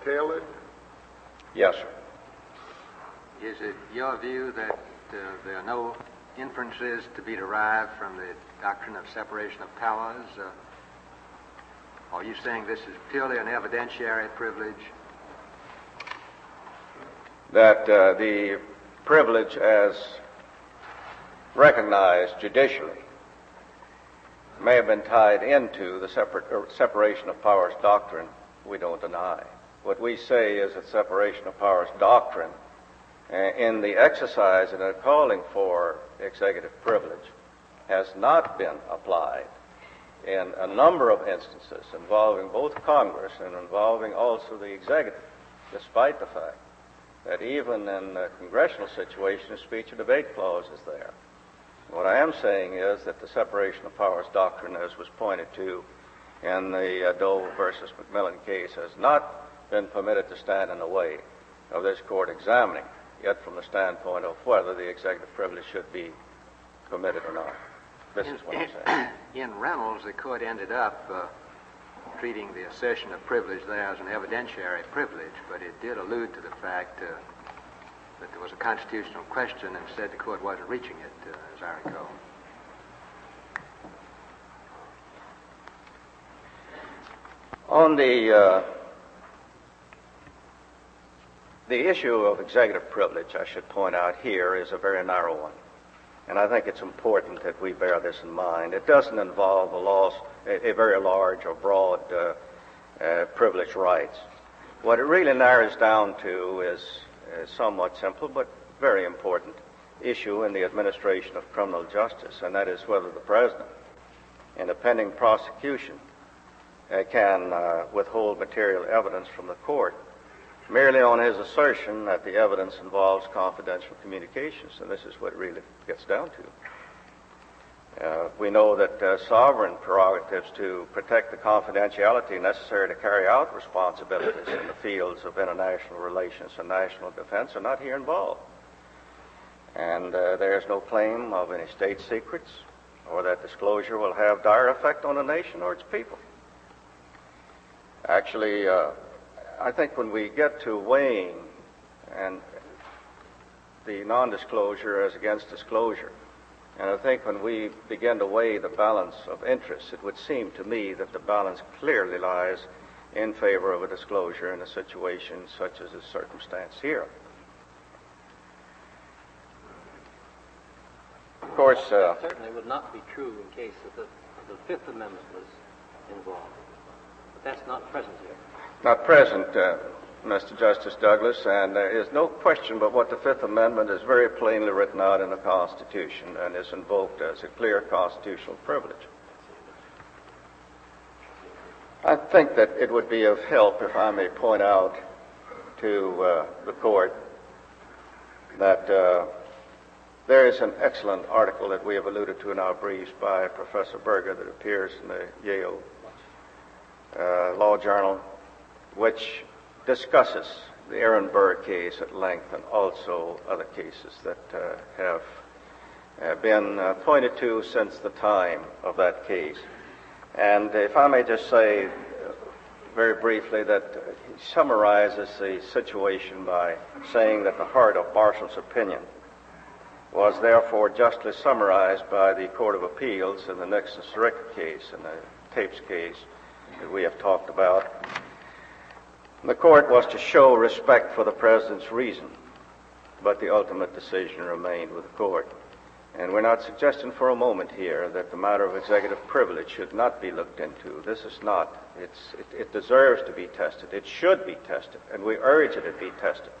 tailored? Yes, sir. Is it your view that there are no inferences to be derived from the doctrine of separation of powers? Are you saying this is purely an evidentiary privilege? That the privilege as recognized judicially may have been tied into the separation of powers doctrine, we don't deny. What we say is that separation of powers doctrine, in the exercise and the calling for executive privilege, has not been applied in a number of instances involving both Congress and involving also the executive, despite the fact that even in a congressional situation, a speech and debate clause is there. What I am saying is that the separation of powers doctrine, as was pointed to in the Doe versus McMillan case, has not been permitted to stand in the way of this court examining, yet from the standpoint of whether the executive privilege should be permitted or not. This is what I'm saying. In Reynolds, the court ended up treating the assertion of privilege there as an evidentiary privilege, but it did allude to the fact that there was a constitutional question and said the court wasn't reaching it, as I recall. On the issue of executive privilege, I should point out here, is a very narrow one. And I think it's important that we bear this in mind. It doesn't involve a very large or broad privilege rights. What it really narrows down to is a somewhat simple but very important issue in the administration of criminal justice, and that is whether the president, in a pending prosecution, can withhold material evidence from the court merely on his assertion that the evidence involves confidential communications, and this is what it really gets down to. We know that sovereign prerogatives to protect the confidentiality necessary to carry out responsibilities in the fields of international relations and national defense are not here involved. And there is no claim of any state secrets or that disclosure will have dire effect on a nation or its people. Actually, I think when we get to weighing and the non-disclosure as against disclosure, and I think when we begin to weigh the balance of interests, it would seem to me that the balance clearly lies in favor of a disclosure in a situation such as this circumstance here. Of course, it certainly would not be true in case the Fifth Amendment was involved. But that's not present here. Not present, Mr. Justice Douglas, and there is no question but what the Fifth Amendment is very plainly written out in the Constitution and is invoked as a clear constitutional privilege. I think that it would be of help if I may point out to the court that there is an excellent article that we have alluded to in our briefs by Professor Berger that appears in the Yale Law Journal, which discusses the Aaron Burr case at length and also other cases that have been pointed to since the time of that case. And if I may just say very briefly that he summarizes the situation by saying that the heart of Marshall's opinion was therefore justly summarized by the Court of Appeals in the Nixon-Sirica case and the Tapes case that we have talked about. The court was to show respect for the president's reason, but the ultimate decision remained with the court. And we're not suggesting for a moment here that the matter of executive privilege should not be looked into. This is not. It deserves to be tested. It should be tested, and we urge it to be tested.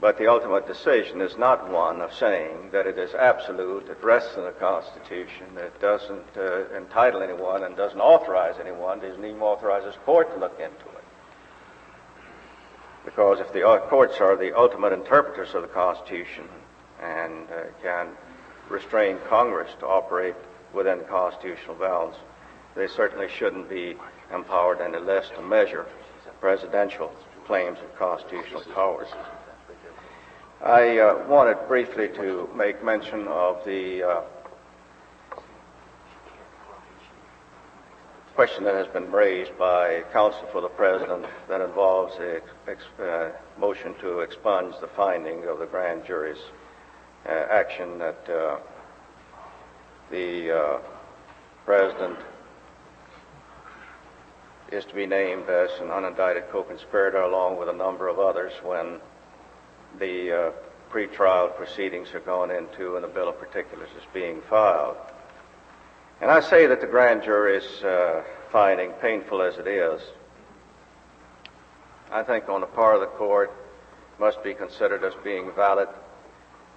But the ultimate decision is not one of saying that it is absolute, it rests in the Constitution, that doesn't entitle anyone and doesn't authorize anyone, doesn't even authorize this court to look into it. Because if the courts are the ultimate interpreters of the Constitution and can restrain Congress to operate within constitutional bounds, they certainly shouldn't be empowered any less to measure presidential claims of constitutional powers. I wanted briefly to make mention of the question that has been raised by counsel for the president that involves a motion to expunge the finding of the grand jury's action that the president is to be named as an unindicted co-conspirator along with a number of others when the pretrial proceedings are gone into and the bill of particulars is being filed. And I say that the grand jury's finding, painful as it is, I think on the part of the court must be considered as being valid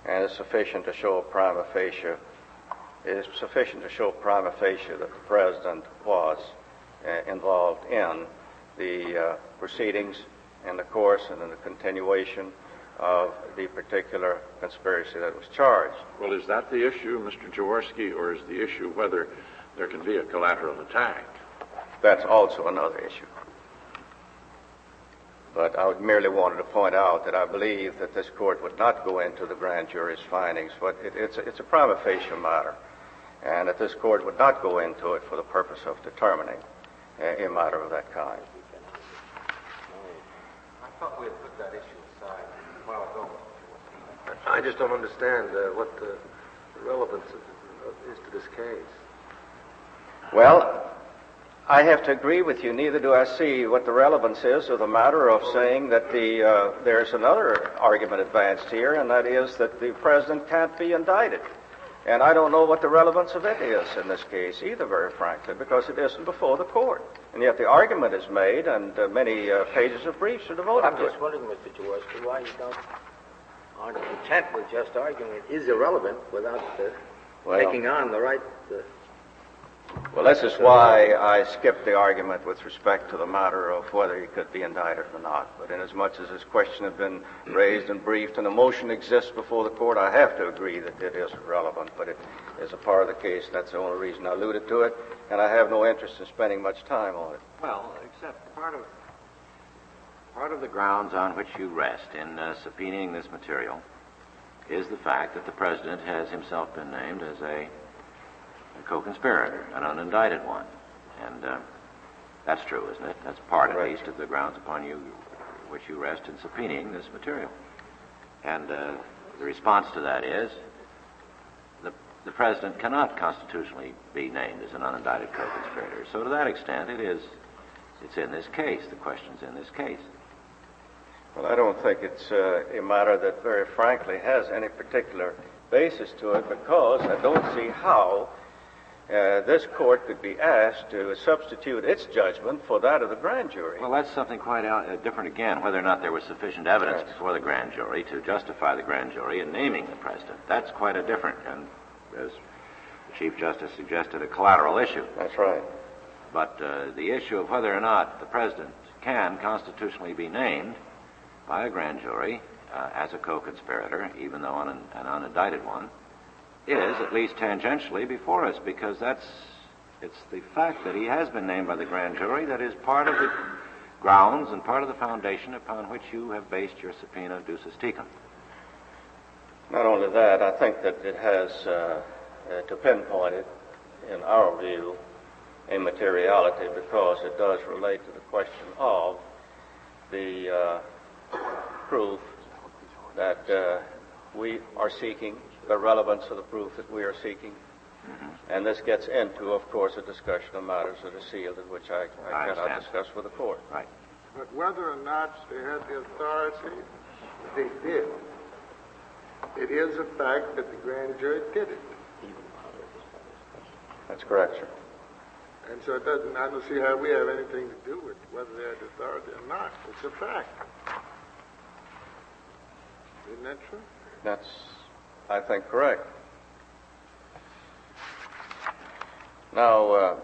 and is sufficient to show prima facie. It is sufficient to show prima facie that the President was involved in the proceedings in the course and in the continuation of the particular conspiracy that was charged. Well, is that the issue, Mr. Jaworski, or is the issue whether there can be a collateral attack? That's also another issue. But I merely wanted to point out that I believe that this court would not go into the grand jury's findings, but it's a prima facie matter, and that this court would not go into it for the purpose of determining a matter of that kind. I thought we had put that issue aside a while ago. I just don't understand what the relevance is to this case. Well, I have to agree with you. Neither do I see what the relevance is of the matter of saying that there's another argument advanced here, and that is that the President can't be indicted. And I don't know what the relevance of it is in this case either, very frankly, because it isn't before the court. And yet the argument is made, and many pages of briefs are devoted to it. I'm just wondering, Mr. Jaworski, why you aren't content with just arguing it is irrelevant without taking on the right... Well, this is why I skipped the argument with respect to the matter of whether he could be indicted or not. But inasmuch as this question has been raised and briefed and a motion exists before the court, I have to agree that it is relevant. But it is a part of the case. That's the only reason I alluded to it. And I have no interest in spending much time on it. Well, except part of the grounds on which you rest in subpoenaing this material is the fact that the President has himself been named as a co-conspirator, an unindicted one. And that's true, isn't it? That's part, at least, of the grounds upon which you rest in subpoenaing this material. And the response to that is the President cannot constitutionally be named as an unindicted co-conspirator. So to that extent, it's in this case. The question's in this case. Well, I don't think it's a matter that, very frankly, has any particular basis to it, because I don't see how this court could be asked to substitute its judgment for that of the grand jury. Well, that's something quite different again, whether or not there was sufficient evidence before the grand jury to justify the grand jury in naming the President. That's quite a different, and as the Chief Justice suggested, a collateral issue. That's right. But the issue of whether or not the President can constitutionally be named by a grand jury as a co-conspirator, even though an unindicted one, is at least tangentially before us, because it's the fact that he has been named by the grand jury that is part of the grounds and part of the foundation upon which you have based your subpoena ducis tecum. Not only that, I think that it has, to pinpoint it, in our view, a materiality, because it does relate to the question of the proof that we are seeking, the relevance of the proof that we are seeking. Mm-hmm. And this gets into, of course, a discussion of matters that are sealed, in which I cannot discuss with the court. Right. But whether or not they had the authority, they did. It is a fact that the grand jury did it. That's correct, sir. And so I don't see how we have anything to do with whether they had the authority or not. It's a fact. Isn't that true? That's, I think, correct. Now,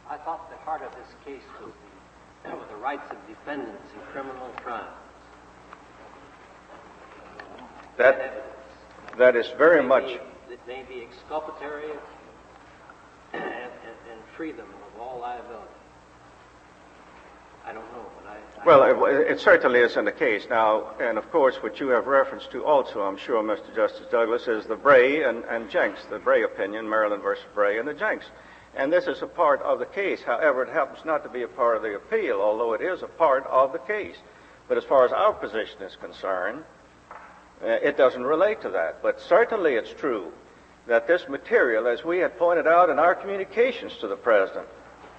I thought the heart of this case was the rights of defendants in criminal trials. That is very much... That may be exculpatory and free them of all liability. I don't know, but Well, it certainly is in the case. Now, and of course, what you have reference to also, I'm sure, Mr. Justice Douglas, is the Bray and Jenks, the Bray opinion, Maryland versus Bray, and the Jenks. And this is a part of the case. However, it happens not to be a part of the appeal, although it is a part of the case. But as far as our position is concerned, it doesn't relate to that. But certainly it's true that this material, as we had pointed out in our communications to the President,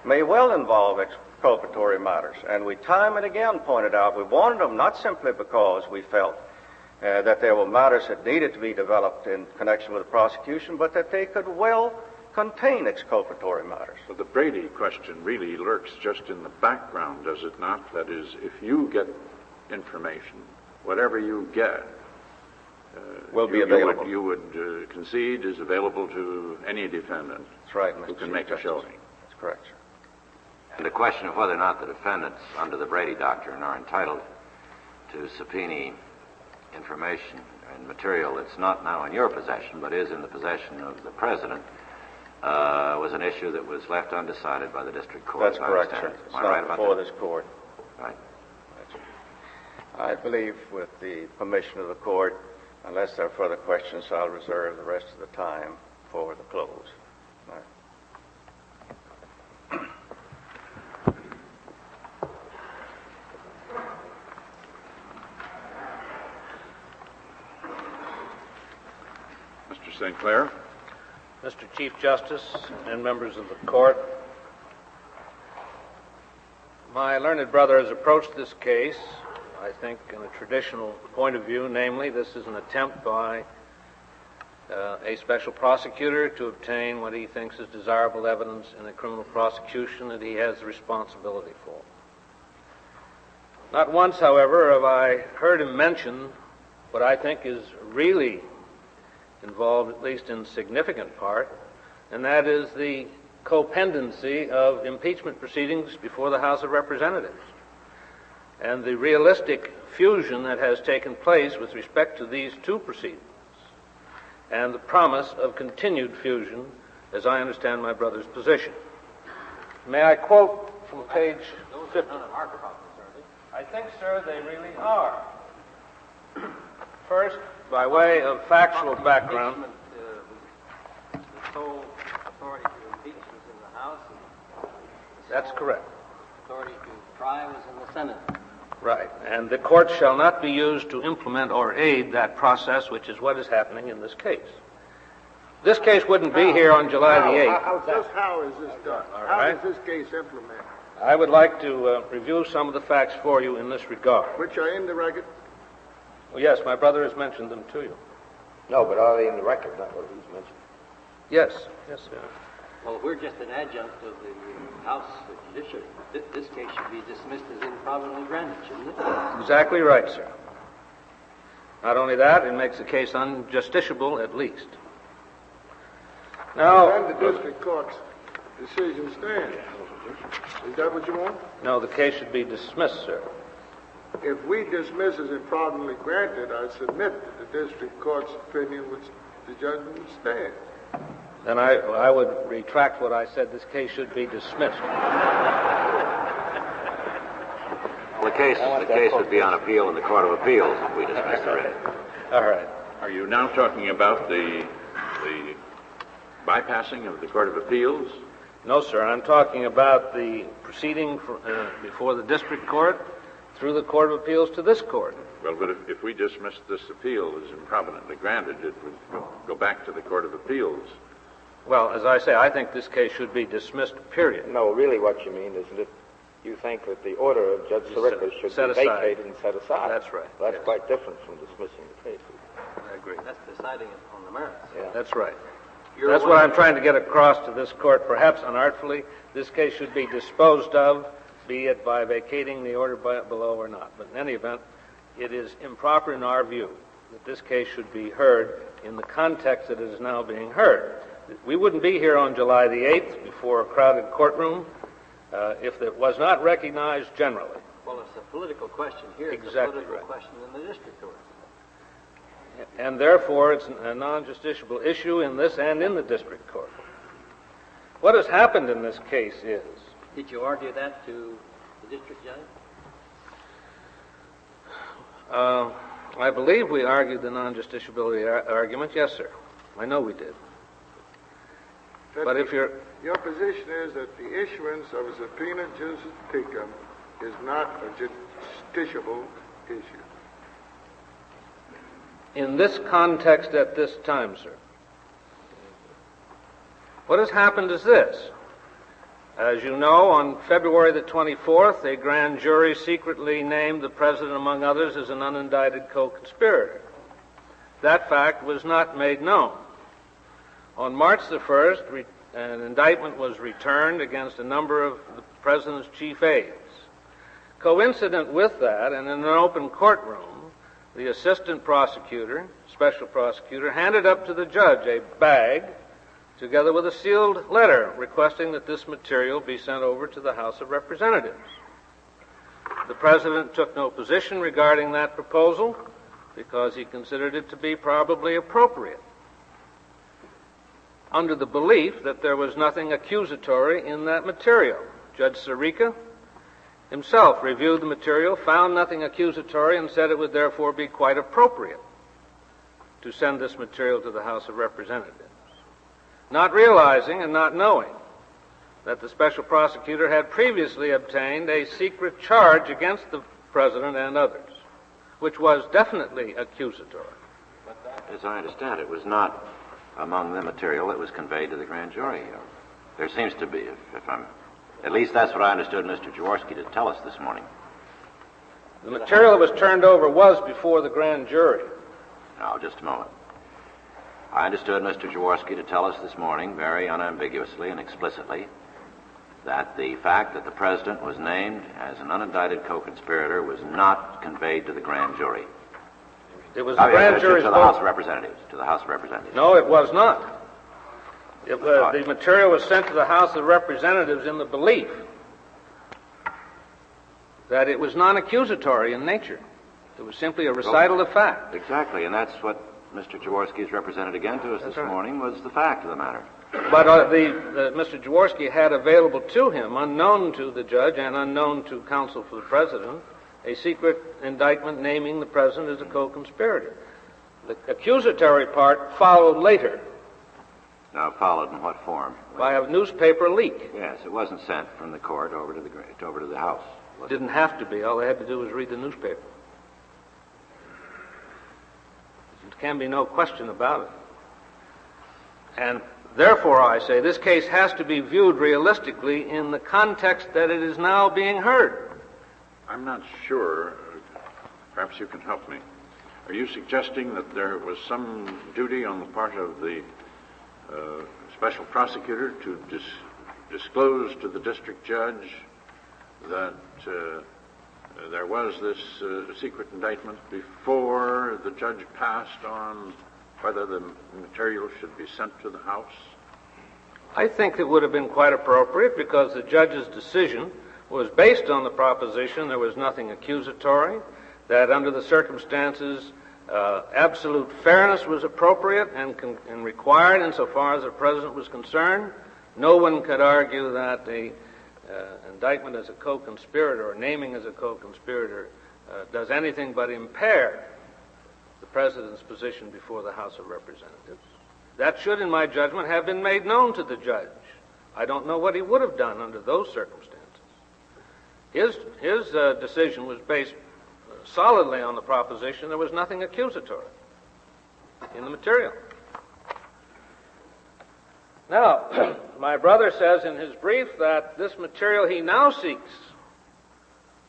may well involve exculpatory matters. And we time and again pointed out we wanted them not simply because we felt that there were matters that needed to be developed in connection with the prosecution, but that they could well contain exculpatory matters. So the Brady question really lurks just in the background, does it not? That is, if you get information, whatever you get will be available. You would concede is available to any defendant. That's right, who can make a showing. That's correct, sir. And the question of whether or not the defendants under the Brady Doctrine are entitled to subpoena information and material that's not now in your possession but is in the possession of the President was an issue that was left undecided by the district court. That's correct, sir. It's Am I not right about before that? this court. Right. I believe, with the permission of the court, unless there are further questions, I'll reserve the rest of the time for the close. All right. Mr. St. Clair. Mr. Chief Justice and members of the court, my learned brother has approached this case, I think, in a traditional point of view, namely, this is an attempt by a special prosecutor to obtain what he thinks is desirable evidence in a criminal prosecution that he has the responsibility for. Not once, however, have I heard him mention what I think is really involved, at least in significant part, and that is the co-pendency of impeachment proceedings before the House of Representatives and the realistic fusion that has taken place with respect to these two proceedings and the promise of continued fusion, as I understand my brother's position. May I quote from page 50? I think, sir, they really are. First, by way of factual background, The sole authority to impeach was in the House. That's correct. Authority to try was in the Senate. Right. And the court shall not be used to implement or aid that process, which is what is happening in this case. This case wouldn't be here on July the 8th. How is this done? All How right. is this case implemented? I would like to review some of the facts for you in this regard. Which are in the record? Well, yes, my brother has mentioned them to you. No, but are they in the record, not what he's mentioned? Yes, yes, sir. Well, we're just an adjunct of the House Judiciary. This case should be dismissed as improvidently granted, shouldn't it? Exactly right, sir. Not only that, it makes the case unjusticiable at least. Now, And the district court's decision stands. Is that what you want? no, the case should be dismissed, sir. If we dismiss as improvidently granted, I submit that the district court's opinion, which the judgment would stand. Then I would retract what I said. This case should be dismissed. Well, the case would be on appeal in the Court of Appeals if we dismiss the writ. All right. Are you now talking about the bypassing of the Court of Appeals? No, sir. I'm talking about the proceeding before the district court through the Court of Appeals to this court. Well, but if we dismissed this appeal as improvidently granted, it would go back to the Court of Appeals. Well, as I say, I think this case should be dismissed, period. No, really what you mean is that you think that the order of Judge Sirica should set be aside. vacated and set aside. That's right. Well, that's Yes. quite different from dismissing the case. I agree. That's deciding it on the merits. Yeah. That's right. That's what I'm trying to get across to this court, perhaps unartfully. This case should be disposed of, be it by vacating the order below or not. But in any event, it is improper in our view that this case should be heard in the context that it is now being heard. We wouldn't be here on July the 8th before a crowded courtroom if it was not recognized generally. Well, it's a political question here. Exactly It's a political right. question in the district court. And therefore, it's a non-justiciable issue in this and in the district court. What has happened in this case is... Did you argue that to the district judge? I believe we argued the non-justiciability argument. Yes, sir. I know we did. But if you're... Your position is that the issuance of a subpoena jus tecum is not a justiciable issue. In this context at this time, sir, what has happened is this. As you know, on February the 24th, a grand jury secretly named the president, among others, as an unindicted co-conspirator. that fact was not made known. On March the 1st, an indictment was returned against a number of the President's chief aides. Coincident with that, and in an open courtroom, the assistant prosecutor, special prosecutor, handed up to the judge a bag together with a sealed letter requesting that this material be sent over to the House of Representatives. The President took no position regarding that proposal because he considered it to be probably appropriate, under the belief that there was nothing accusatory in that material. Judge Sirica himself reviewed the material, found nothing accusatory, and said it would therefore be quite appropriate to send this material to the House of Representatives, not realizing and not knowing that the special prosecutor had previously obtained a secret charge against the President and others, which was definitely accusatory. As I understand it, was not among the material that was conveyed to the grand jury. There seems to be, if I'm... At least that's what I understood Mr. Jaworski to tell us this morning. The material that was turned over was before the grand jury. Now, just a moment. I understood Mr. Jaworski to tell us this morning, very unambiguously and explicitly, that the fact that the President was named as an unindicted co-conspirator was not conveyed to the grand jury. It was the grand jury's to the House of Representatives. To the House of Representatives. No, it was not. The material was sent to the House of Representatives in the belief that it was non-accusatory in nature. It was simply a recital of fact. Exactly, and that's what Mr. Jaworski has represented again to us this morning, was the fact of the matter. But Mr. Jaworski had available to him, unknown to the judge and unknown to counsel for the President, a secret indictment naming the President as a co-conspirator. The accusatory part followed later. Now, followed in what form? By a newspaper leak. Yes, it wasn't sent from the court over to the House. It didn't have to be. All they had to do was read the newspaper. There can be no question about it. And therefore, I say, this case has to be viewed realistically in the context that it is now being heard. I'm not sure. Perhaps you can help me. Are you suggesting that there was some duty on the part of the special prosecutor to disclose to the district judge that there was this secret indictment before the judge passed on whether the material should be sent to the House? I think it would have been quite appropriate because the judge's decision was based on the proposition there was nothing accusatory, that under the circumstances absolute fairness was appropriate and required insofar as the President was concerned. No one could argue that the indictment as a co-conspirator or naming as a co-conspirator does anything but impair the President's position before the House of Representatives. That should, in my judgment, have been made known to the judge. I don't know what he would have done under those circumstances. His decision was based solidly on the proposition there was nothing accusatory in the material. Now, my brother says in his brief that this material he now seeks,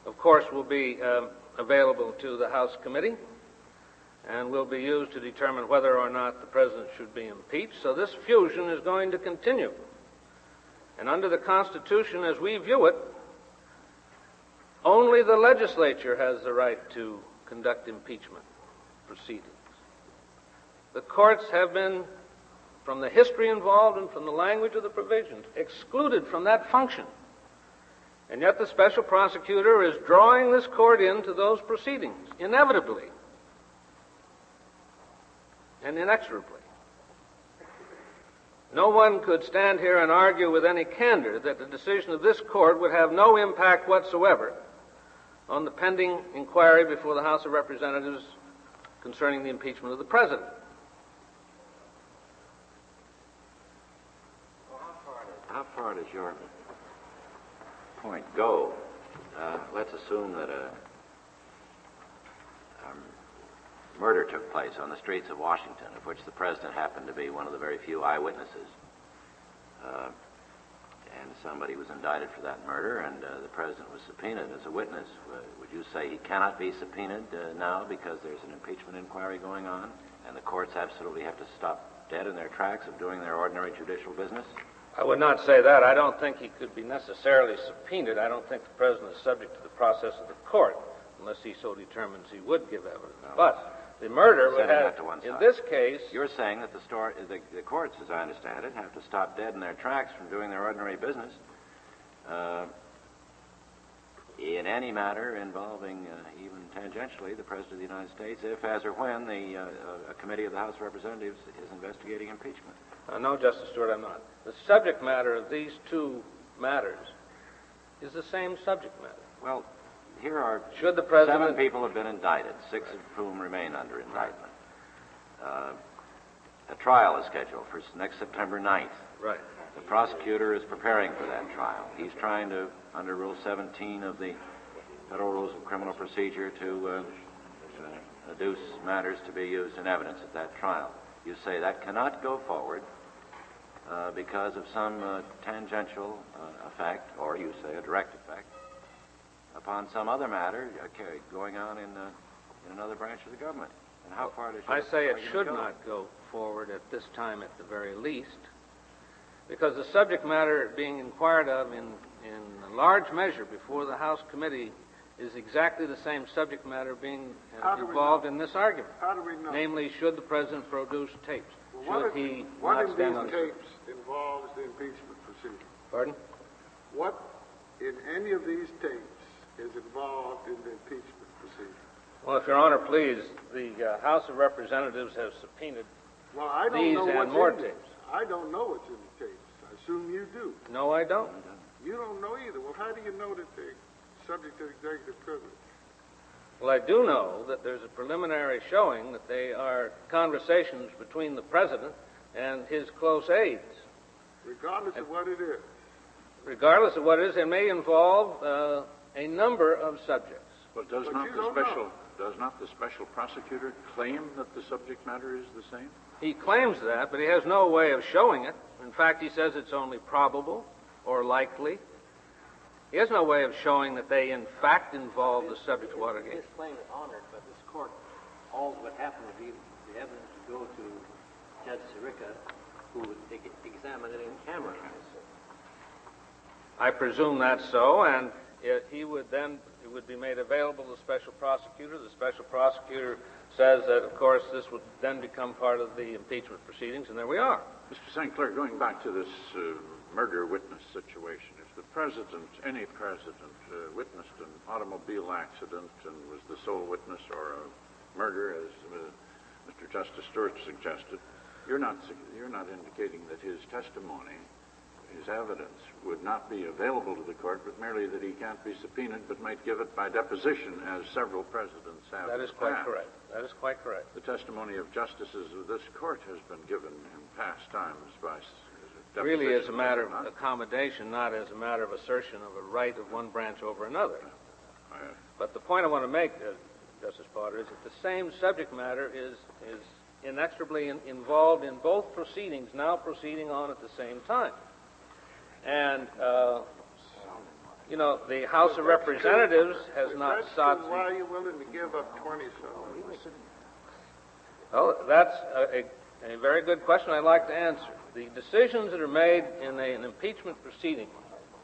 of course, will be available to the House committee and will be used to determine whether or not the President should be impeached. So this fusion is going to continue. And under the Constitution as we view it, only the legislature has the right to conduct impeachment proceedings. The courts have been, from the history involved and from the language of the provisions, excluded from that function. And yet the special prosecutor is drawing this court into those proceedings, inevitably and inexorably. No one could stand here and argue with any candor that the decision of this court would have no impact whatsoever on the pending inquiry before the House of Representatives concerning the impeachment of the President. How far does your point go? Let's assume that a murder took place on the streets of Washington, of which the President happened to be one of the very few eyewitnesses. And somebody was indicted for that murder, and the President was subpoenaed as a witness. Would you say he cannot be subpoenaed now because there's an impeachment inquiry going on? and the courts absolutely have to stop dead in their tracks of doing their ordinary judicial business? I would not say that. I don't think he could be necessarily subpoenaed. I don't think the president is subject to the process of the court unless he so determines he would give evidence. No. But the murder would Setting have, that to one in side. this case... You're saying that the courts, as I understand it, have to stop dead in their tracks from doing their ordinary business in any matter involving, even tangentially, the President of the United States, if, as or when, a committee of the House of Representatives is investigating impeachment. No, Justice Stewart, I'm not. The subject matter of these two matters is the same subject matter. Well, here are Should the president... 7 people have been indicted, 6 of whom remain under indictment. A trial is scheduled for next September 9th. Right. The prosecutor is preparing for that trial. He's trying to, under Rule 17 of the Federal Rules of Criminal Procedure, to adduce matters to be used in evidence at that trial. You say that cannot go forward because of some tangential effect, or you say a direct effect, upon some other matter going on in another branch of the government. And how far does I say it should go? not go forward at this time at the very least, because the subject matter being inquired of in large measure before the House committee is exactly the same subject matter being involved in this argument. How do we know? Namely, should the president produce tapes? Well, Should he what not in stand on these tapes involves the impeachment proceeding? Pardon? What in any of these tapes is involved in the impeachment proceeding? Well, if Your Honor please, the House of Representatives has subpoenaed Well, I don't these know and what's more in them. tapes. I don't know what's in the tapes. I assume you do. No, I don't. You don't know either. Well, how do you know that they're subject to executive privilege? Well, I do know that there's a preliminary showing that they are conversations between the president and his close aides. Regardless of what it is. Regardless of what it is, it may involve a number of subjects. But does not the special prosecutor claim that the subject matter is the same? He claims that, but he has no way of showing it. In fact, he says it's only probable or likely. He has no way of showing that they, in fact, involve the subject of Watergate. His claim is honored by this court. All that would happen would be the evidence would go to Judge Sirica, who would examine it in camera. I presume that's so, and it would be made available to the special prosecutor. The special prosecutor says that, of course, this would then become part of the impeachment proceedings, and there we are. Mr. St. Clair, going back to this murder witness situation, if the president, any president, witnessed an automobile accident and was the sole witness or a murder, as Mr. Justice Stewart suggested, you're not indicating that his testimony, his evidence, would not be available to the court, but merely that he can't be subpoenaed but might give it by deposition, as several presidents have. That is quite correct. That is quite correct. The testimony of justices of this court has been given in past times by deposition. Really as a matter of accommodation, not as a matter of assertion of a right of one branch over another. But the point I want to make, Justice Potter, is that the same subject matter is inextricably involved in both proceedings, now proceeding on at the same time. And, the House of Representatives has not sought... Why are you willing to give up 20-something? Well, that's a very good question I'd like to answer. The decisions that are made in an impeachment proceeding,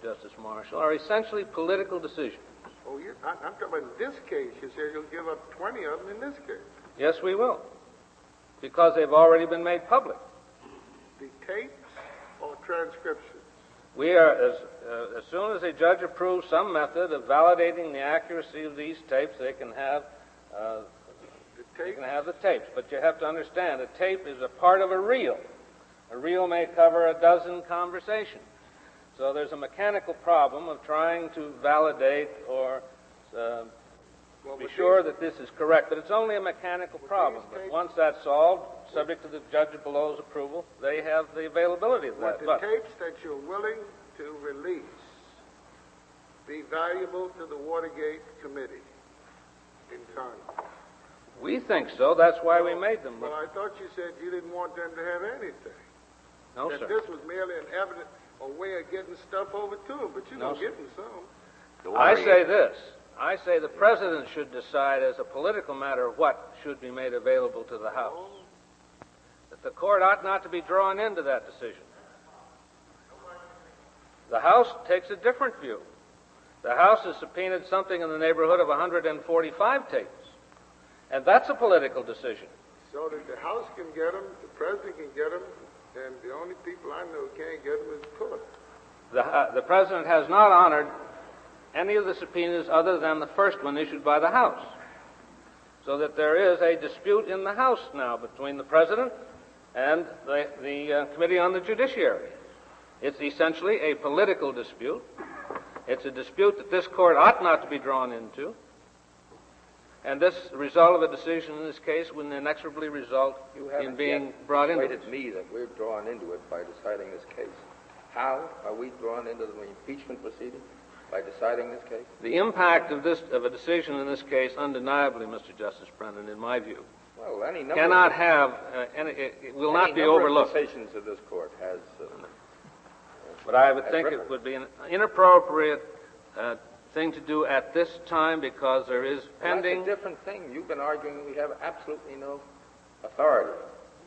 Justice Marshall, are essentially political decisions. Oh, I'm talking about in this case. You say you'll give up 20 of them in this case. Yes, we will, because they've already been made public. The tapes or transcriptions? We are, as soon as a judge approves some method of validating the accuracy of these tapes, they can have the tapes. But you have to understand, a tape is a part of a reel. A reel may cover a dozen conversations. So there's a mechanical problem of trying to validate or be sure that this is correct. But it's only a mechanical problem. But once that's solved, subject to the judge below's approval, they have the availability of that. Would the tapes that you're willing to release be valuable to the Watergate Committee in Congress? We think so. That's why we made them. Well, I thought you said you didn't want them to have anything. No, that sir. This was merely an evidence, a way of getting stuff over to them, but you're going to get them some. I say this. I say the president should decide as a political matter what should be made available to the House. that the court ought not to be drawn into that decision. The House takes a different view. The House has subpoenaed something in the neighborhood of 145 tapes, and that's a political decision. So that the House can get them, the President can get them, and the only people I know who can't get them is the court. The President has not honored any of the subpoenas other than the first one issued by the House. So that there is a dispute in the House now between the President and the Committee on the Judiciary. It's essentially a political dispute. It's a dispute that this court ought not to be drawn into. And this result of a decision in this case would inexorably result in being brought into it. You haven't yet persuaded me that we're drawn into it by deciding this case. How are we drawn into the impeachment proceeding? By deciding this case? The impact of a decision in this case, undeniably, Mr. Justice Brennan, in my view, well, any number cannot have, it will not be overlooked. Any number of decisions of this court has... but I would think it would be an inappropriate thing to do at this time because there is pending... Well, that's a different thing. You've been arguing we have absolutely no authority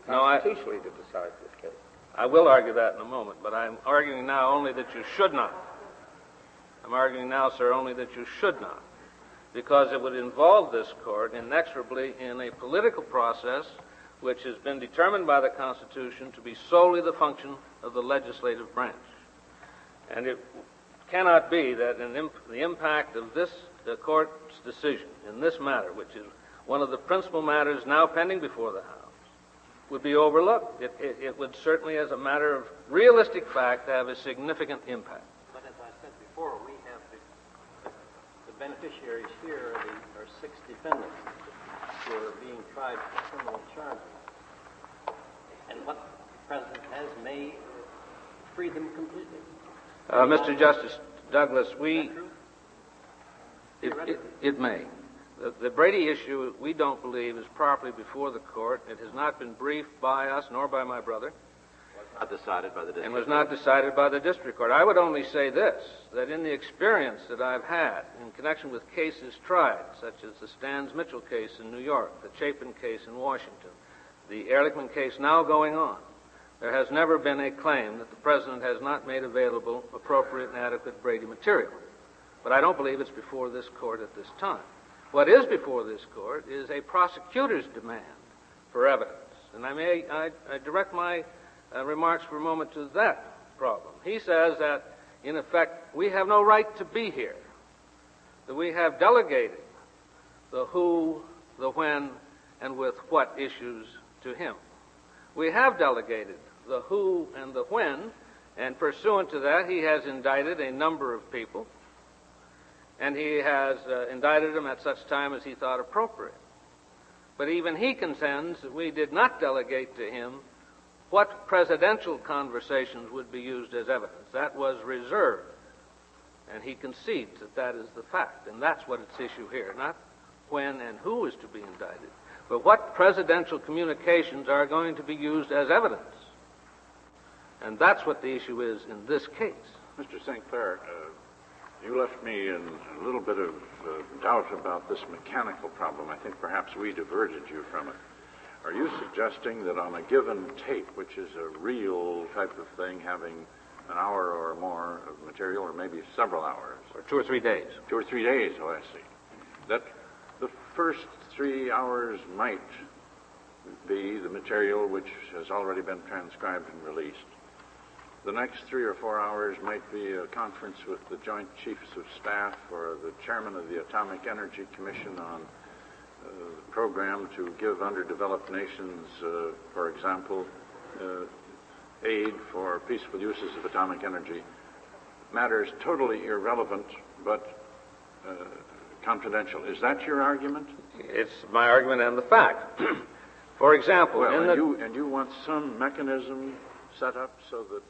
constitutionally to decide this case. I will argue that in a moment, but I'm arguing now only that you should not. I'm arguing now, sir, only that you should not, because it would involve this court inexorably in a political process which has been determined by the Constitution to be solely the function of the legislative branch. And it cannot be that the impact of this court's decision in this matter, which is one of the principal matters now pending before the House, would be overlooked. It would certainly, as a matter of realistic fact, have a significant impact. But as I said before, we have the beneficiaries here are 6 defendants who are being tried for criminal charges. And what the President has may free them completely. Mr. Justice Douglas, it may. The Brady issue, we don't believe, is properly before the court. It has not been briefed by us, nor by my brother. Not decided by the district and was not decided by the district court. I would only say this, that in the experience that I've had in connection with cases tried, such as the Stans-Mitchell case in New York, the Chapin case in Washington, the Ehrlichman case now going on, there has never been a claim that the President has not made available appropriate and adequate Brady material. But I don't believe it's before this court at this time. What is before this court is a prosecutor's demand for evidence. And I direct my remarks for a moment to that problem. He says that, in effect, we have no right to be here, that we have delegated the who, the when, and with what issues to him. We have delegated the who and the when, and pursuant to that, he has indicted a number of people, and he has indicted them at such time as he thought appropriate. But even he contends that we did not delegate to him what presidential conversations would be used as evidence. That was reserved. And he concedes that that is the fact. And that's what it's issue here. Not when and who is to be indicted, but what presidential communications are going to be used as evidence. And that's what the issue is in this case. Mr. St. Clair, you left me in a little bit of doubt about this mechanical problem. I think perhaps we diverted you from it. Are you suggesting that on a given tape, which is a real type of thing, having an hour or more of material, or maybe several hours? Or 2 or 3 days. 2 or 3 days, oh, I see. That the first 3 hours might be the material which has already been transcribed and released. The next 3 or 4 hours might be a conference with the Joint Chiefs of Staff or the Chairman of the Atomic Energy Commission on the program to give underdeveloped nations, for example, aid for peaceful uses of atomic energy. Matters totally irrelevant, but confidential. Is that your argument? It's my argument and the fact. For example, well, and you want some mechanism set up so that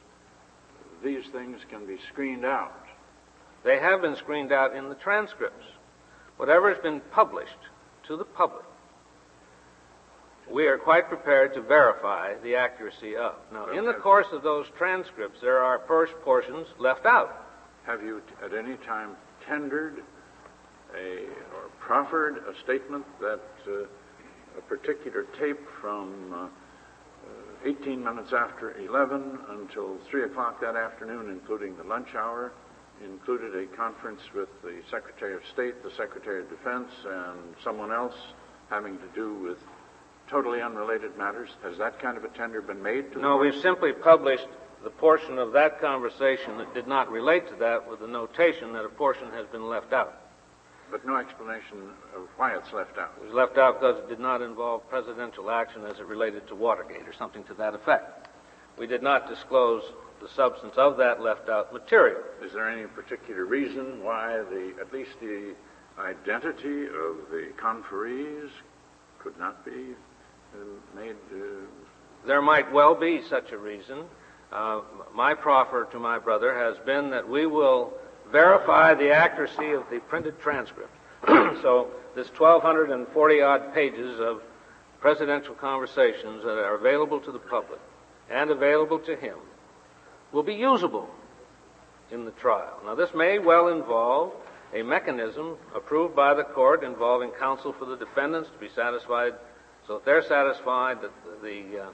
these things can be screened out. They have been screened out in the transcripts. Whatever has been published to the public, we are quite prepared to verify the accuracy of. Now, in the course of those transcripts, there are first portions left out. Have you at any time tendered or proffered a statement that a particular tape from 18 minutes after 11 until 3 o'clock that afternoon, including the lunch hour, included a conference with the Secretary of State, the Secretary of Defense, and someone else having to do with totally unrelated matters. Has that kind of a tender been made to No, we've simply published the portion of that conversation that did not relate to that with the notation that a portion has been left out. But no explanation of why it's left out. It was left out because it did not involve presidential action as it related to Watergate or something to that effect. We did not disclose the substance of that left out material. Is there any particular reason why at least the identity of the conferees could not be made? There might well be such a reason. My proffer to my brother has been that we will verify the accuracy of the printed transcript. So this 1,240-odd pages of presidential conversations that are available to the public and available to him will be usable in the trial. Now, this may well involve a mechanism approved by the court involving counsel for the defendants to be satisfied, so that they're satisfied that the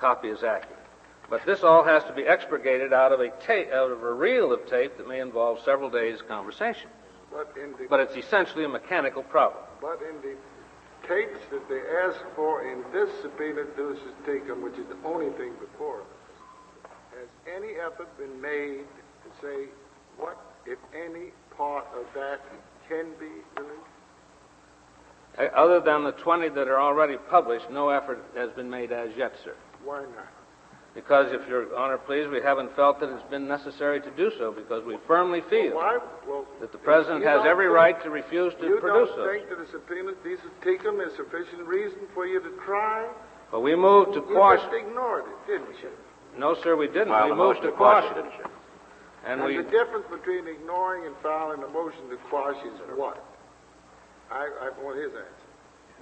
copy is accurate. But this all has to be expurgated out of a reel of tape that may involve several days' conversation. But it's essentially a mechanical problem. But in the tapes that they asked for in this subpoena notice taken, which is the only thing before us, has any effort been made to say what, if any, part of that can be released? Other than the 20 that are already published, no effort has been made as yet, sir. Why not? Because, if Your Honor please, we haven't felt that it's been necessary to do so, because we firmly feel that the President has every right to refuse to produce those. You don't think that a subpoena these are taken is sufficient reason for you to try? Well, we moved to quash... You just ignored it, didn't you? No, sir, we didn't. We moved to quash it. And the difference between ignoring and filing a motion to quash is what? I want his answer.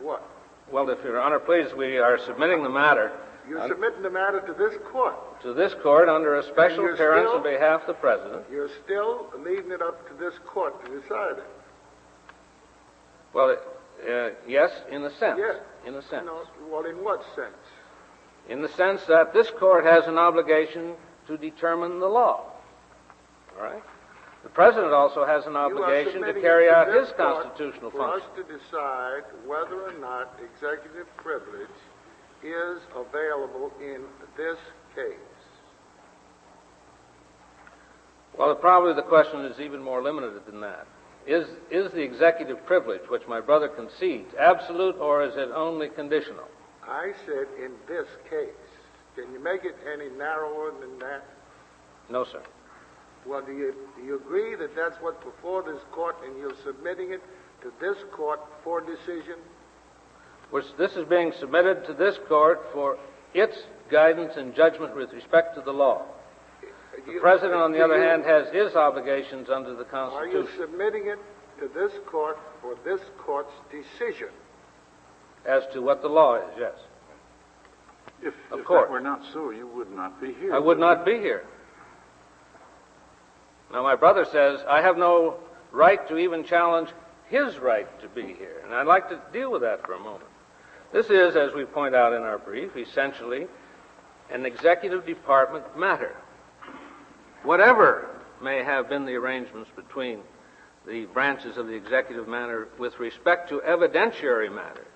What? Well, if Your Honor please, we are submitting the matter... You're submitting the matter to this court. To this court under a special appearance on behalf of the President. You're still leaving it up to this court to decide it. Well, yes, in a sense. Yes. In a sense. No, well, in what sense? In the sense that this court has an obligation to determine the law. All right? The President also has an obligation to carry out his constitutional function. For us to decide whether or not executive privilege is available in this case. Well, probably the question is even more limited than that. Is the executive privilege, which my brother concedes, absolute, or is it only conditional? I said in this case. Can you make it any narrower than that? No, sir. Well, do you agree that that's what's before this court and you're submitting it to this court for decision? This is being submitted to this court for its guidance and judgment with respect to the law. The President, on the other hand, has his obligations under the Constitution. Are you submitting it to this court for this court's decision? As to what the law is, yes. If that were not so, you would not be here. I would not be here. Now, my brother says, I have no right to even challenge his right to be here. And I'd like to deal with that for a moment. This is, as we point out in our brief, essentially an executive department matter. Whatever may have been the arrangements between the branches of the executive matter with respect to evidentiary matters,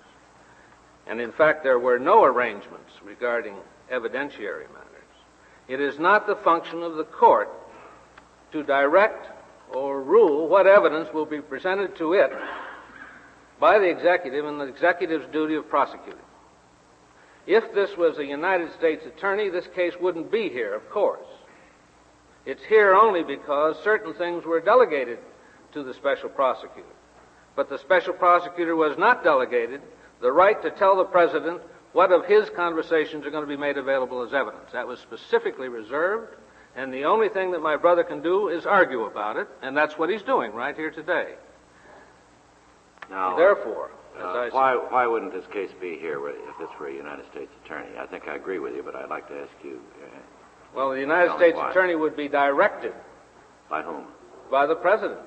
and in fact there were no arrangements regarding evidentiary matters, it is not the function of the court to direct or rule what evidence will be presented to it by the executive and the executive's duty of prosecuting. If this was a United States attorney, this case wouldn't be here, of course. It's here only because certain things were delegated to the special prosecutor. But the special prosecutor was not delegated the right to tell the President what of his conversations are going to be made available as evidence. That was specifically reserved, and the only thing that my brother can do is argue about it, and that's what he's doing right here today. Now, therefore, why wouldn't this case be here if it's for a United States attorney? I think I agree with you, but I'd like to ask you. Well, the United States attorney would be directed. By whom? By the President.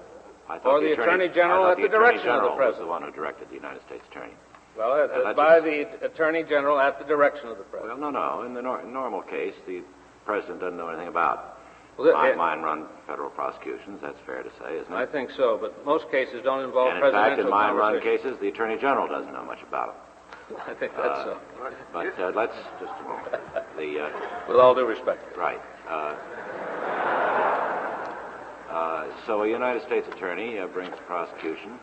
Or the Attorney General at the direction of the President. Was the one who directed the United States attorney. Well, by the Attorney General at the direction of the President. Well, no. In the normal case, the President doesn't know anything about mine-run federal prosecutions. That's fair to say, isn't it? I think so, but most cases don't involve presidential presidential in fact, in mine-run cases, the Attorney General doesn't know much about them. I think that's so. But let's just a moment. With all due respect. Right. So a United States attorney brings a prosecution,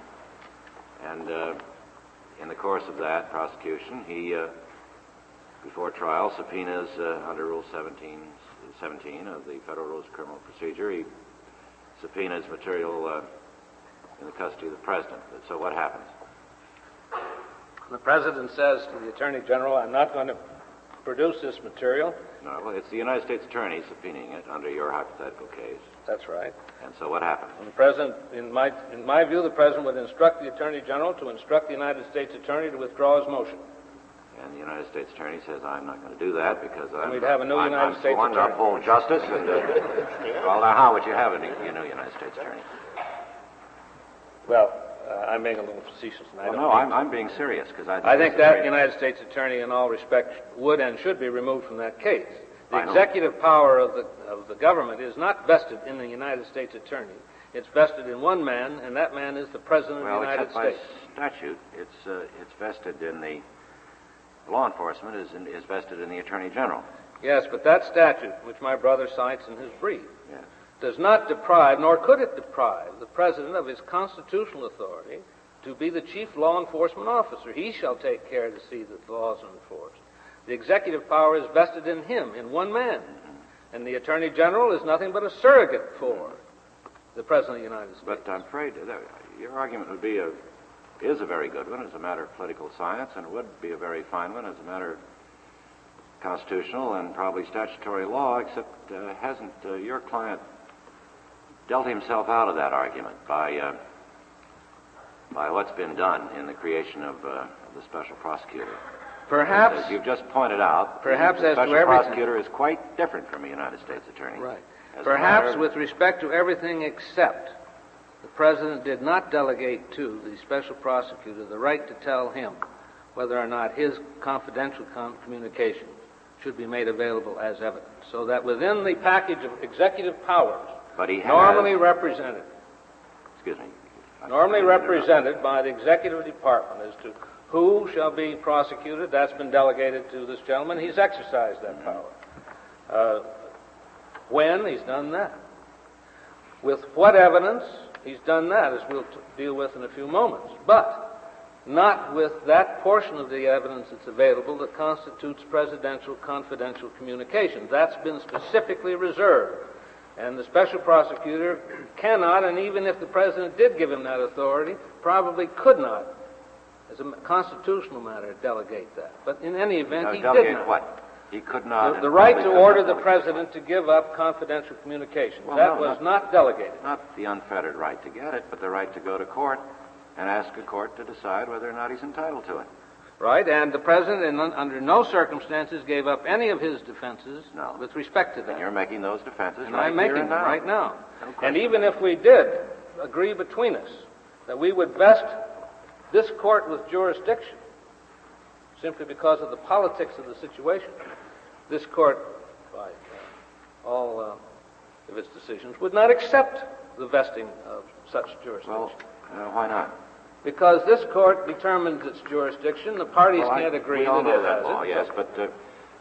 and in the course of that prosecution, he, before trial, subpoenas under Rule 17 of the Federal Rules of Criminal Procedure. He subpoenas material in the custody of the President. So what happens? The President says to the Attorney General, I'm not going to produce this material. No, well, it's the United States attorney subpoenaing it under your hypothetical case. That's right. And so what happens? And the President, in my view, the President would instruct the Attorney General to instruct the United States Attorney to withdraw his motion. And the United States Attorney says, I'm not going to do that because we'd have a new United States Attorney. I'm sworn to uphold justice. And, well, now, how would you have a new United States Attorney? Well, I'm being a little facetious. And I'm being serious because I think that United States Attorney, in all respects, would and should be removed from that case. The executive power of the government is not vested in the United States Attorney. It's vested in one man, and that man is the President of the United States. By statute, it's vested in the law enforcement is vested in the Attorney General. Yes, but that statute, which my brother cites in his brief, does not deprive, nor could it deprive, the President of his constitutional authority to be the chief law enforcement officer. He shall take care to see that the laws are enforced. The executive power is vested in him, in one man. And the Attorney General is nothing but a surrogate for the President of the United States. But I'm afraid that your argument would be is a very good one as a matter of political science, and it would be a very fine one as a matter of constitutional and probably statutory law, except hasn't your client dealt himself out of that argument by what's been done in the creation of the special prosecutor? Perhaps, as you've just pointed out, perhaps the as special to everything, prosecutor is quite different from a United States attorney. Right. Perhaps with respect to everything except the President did not delegate to the special prosecutor the right to tell him whether or not his confidential communications should be made available as evidence. So that within the package of executive powers, normally represented by the executive department as to who shall be prosecuted, that's been delegated to this gentleman. He's exercised that power. When? He's done that. With what evidence? He's done that, as we'll deal with in a few moments. But not with that portion of the evidence that's available that constitutes presidential confidential communication. That's been specifically reserved. And the special prosecutor cannot, and even if the President did give him that authority, probably could not, as a constitutional matter, delegate that. But in any event, he did not. What? He could not. The right to order the President to give up confidential communications. Well, was not delegated. Not the unfettered right to get it, but the right to go to court and ask a court to decide whether or not he's entitled to it. Right, and the President, under no circumstances, gave up any of his defenses with respect to that. And you're making those defenses and I'm making them right now. And even if we did agree between us that we would vest this court with jurisdiction, simply because of the politics of the situation, this court, by all of its decisions, would not accept the vesting of such jurisdiction. Well, why not? Because this court determines its jurisdiction. The parties can't agree that it has it. Yes, but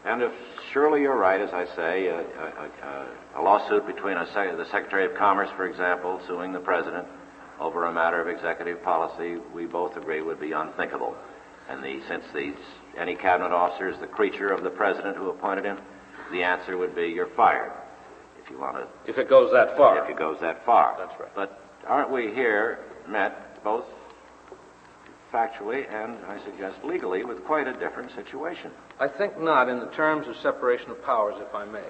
and if surely you're right, as I say, a lawsuit between the Secretary of Commerce, for example, suing the President over a matter of executive policy, we both agree would be unthinkable. And since any cabinet officer is the creature of the President who appointed him, the answer would be you're fired. If you want to. If it goes that far. If it goes that far. That's right. But aren't we here met both factually and, I suggest, legally with quite a different situation? I think not in the terms of separation of powers, if I may.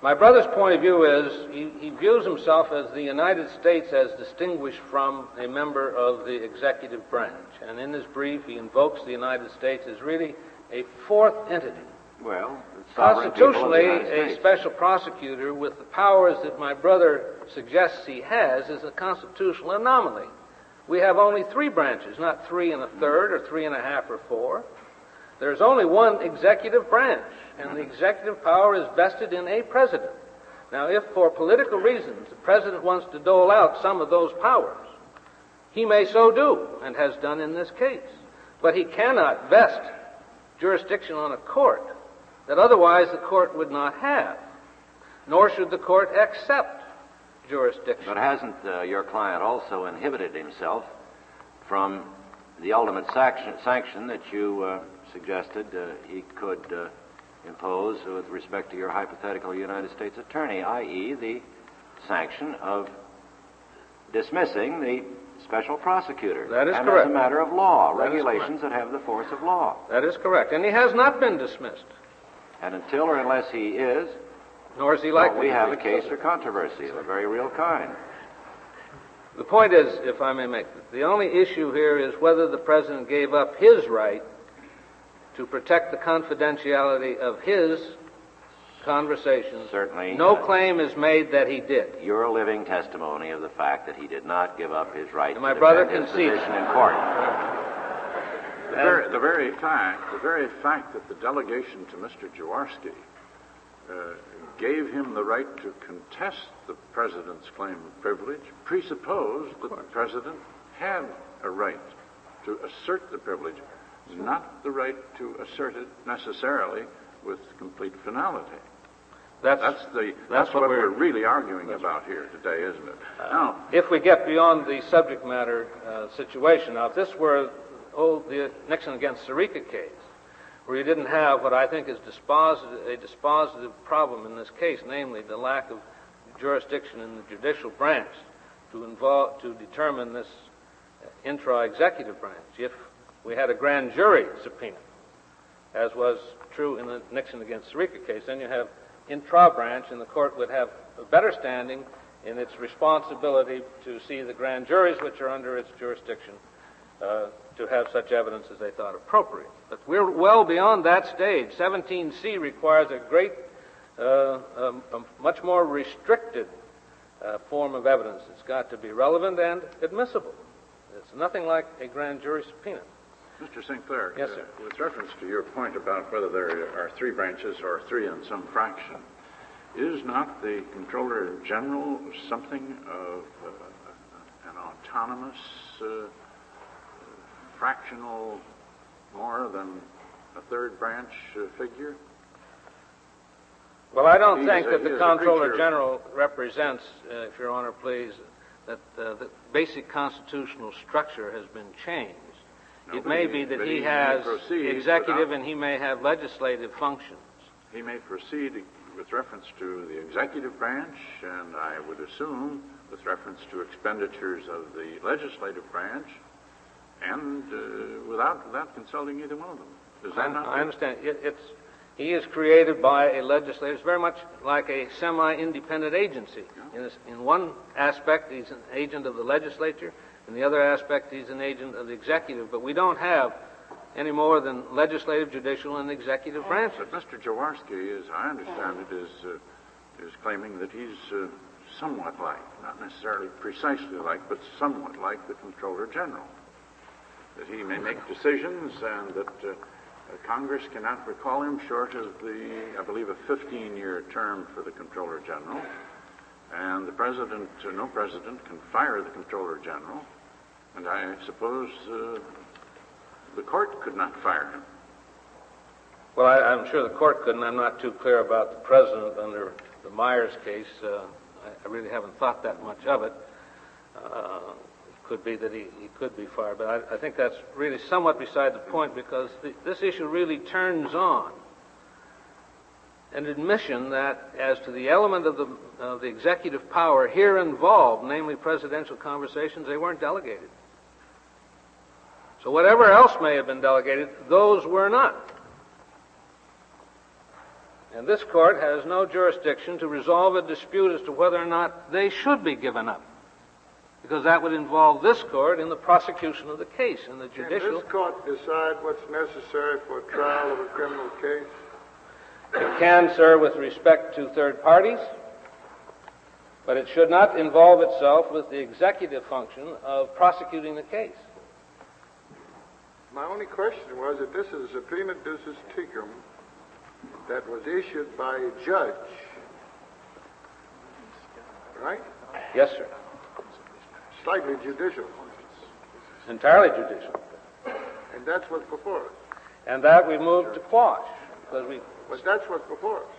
My brother's point of view is he views himself as the United States as distinguished from a member of the executive branch. And in his brief, he invokes the United States as really a fourth entity. Well, constitutionally, a special prosecutor with the powers that my brother suggests he has is a constitutional anomaly. we have only 3 branches, not 3 1/3 or 3 1/2 or 4. There's only one executive branch, and the executive power is vested in a president. Now, if for political reasons the president wants to dole out some of those powers, he may so do, and has done in this case. But he cannot vest jurisdiction on a court that otherwise the court would not have, nor should the court accept jurisdiction. But hasn't your client also inhibited himself from the ultimate sanction that you suggested he could impose with respect to your hypothetical United States attorney, i.e. the sanction of dismissing the special prosecutor? That is and correct. As a matter of law, That is regulations that have the force of law. That is correct. And he has not been dismissed. And until or unless he is, Nor is he likely we to have be. a case or controversy of a very real kind. The point is, if I may make it, the only issue here is whether the president gave up his right to protect the confidentiality of his conversations. Certainly. No claim is made that he did. You're a living testimony of the fact that he did not give up his right And my to brother defend his concedes. position in court. The very fact that the delegation to Mr. Jaworski gave him the right to contest the president's claim of privilege presupposed that the president had a right to assert the privilege, not the right to assert it necessarily with complete finality. That's what we're really arguing about here today, isn't it? Now, if we get beyond the subject matter situation, now if this were the Nixon against Sirica case, where you didn't have what I think is a dispositive problem in this case, namely the lack of jurisdiction in the judicial branch to determine this intra-executive branch. If we had a grand jury subpoena, as was true in the Nixon against Sirica case, then you have intra-branch, and the court would have a better standing in its responsibility to see the grand juries which are under its jurisdiction to have such evidence as they thought appropriate. But we're well beyond that stage. 17C requires a great, a much more restricted form of evidence. It's got to be relevant and admissible. It's nothing like a grand jury subpoena. Mr. St. Clair, Yes, sir. With reference to your point about whether there are 3 branches or 3 in some fraction, is not the Comptroller General something of an autonomous, fractional, more than a 3rd branch figure? Well, I don't think that the Comptroller General represents, if Your Honor please, that the basic constitutional structure has been changed. No, it may be that he has executive and he may have legislative functions. He may proceed with reference to the executive branch, and I would assume with reference to expenditures of the legislative branch, and without consulting either one of them. Is that not? I understand. He is created by a legislature. It's very much like a semi-independent agency. Yeah. In one aspect, he's an agent of the legislature. In the other aspect, he's an agent of the executive. But we don't have any more than legislative, judicial, and executive branches. But Mr. Jaworski, as I understand it, is claiming that he's somewhat like, not necessarily precisely like, but somewhat like the Comptroller General. That he may make decisions and that Congress cannot recall him short of I believe, a 15-year term for the Comptroller General. And the President, no President can fire the Comptroller General. And I suppose the court could not fire him. Well, I'm sure the court couldn't. I'm not too clear about the President under the Myers case. I really haven't thought that much of it. It could be that he could be fired, but I think that's really somewhat beside the point, because this issue really turns on an admission that as to the element of the executive power here involved, namely presidential conversations, they weren't delegated. So whatever else may have been delegated, those were not. And this court has no jurisdiction to resolve a dispute as to whether or not they should be given up, because that would involve this court in the prosecution of the case, and the judicial... Can this court decide what's necessary for a trial of a criminal case? It can, sir, with respect to third parties. But it should not involve itself with the executive function of prosecuting the case. My only question was that this is a subpoena ducis tecum that was issued by a judge, right? Yes, sir. Slightly judicial. Entirely judicial. And that's what's before us. And that we moved to quash, because But that's what's before us.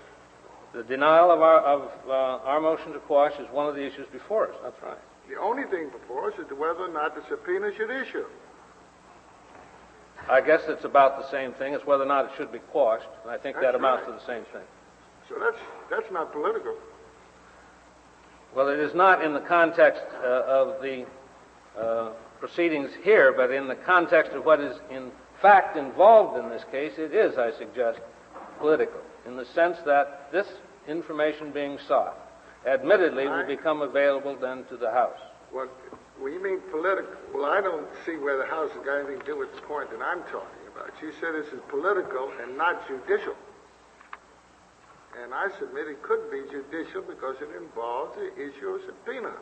the denial of our motion to quash is one of the issues before us. That's right. The only thing before us is whether or not the subpoena should issue. I guess it's about the same thing. It's whether or not it should be quashed, and I think That's that amounts right. to the same thing. So that's not political. Well, it is not in the context of the proceedings here, but in the context of what is in fact involved in this case, it is, I suggest, political, in the sense that this information being sought, admittedly, will become available then to the House. What you mean political? Well, I don't see where the House has got anything to do with the point that I'm talking about. You said this is political and not judicial. And I submit it could be judicial because it involves the issue of subpoena.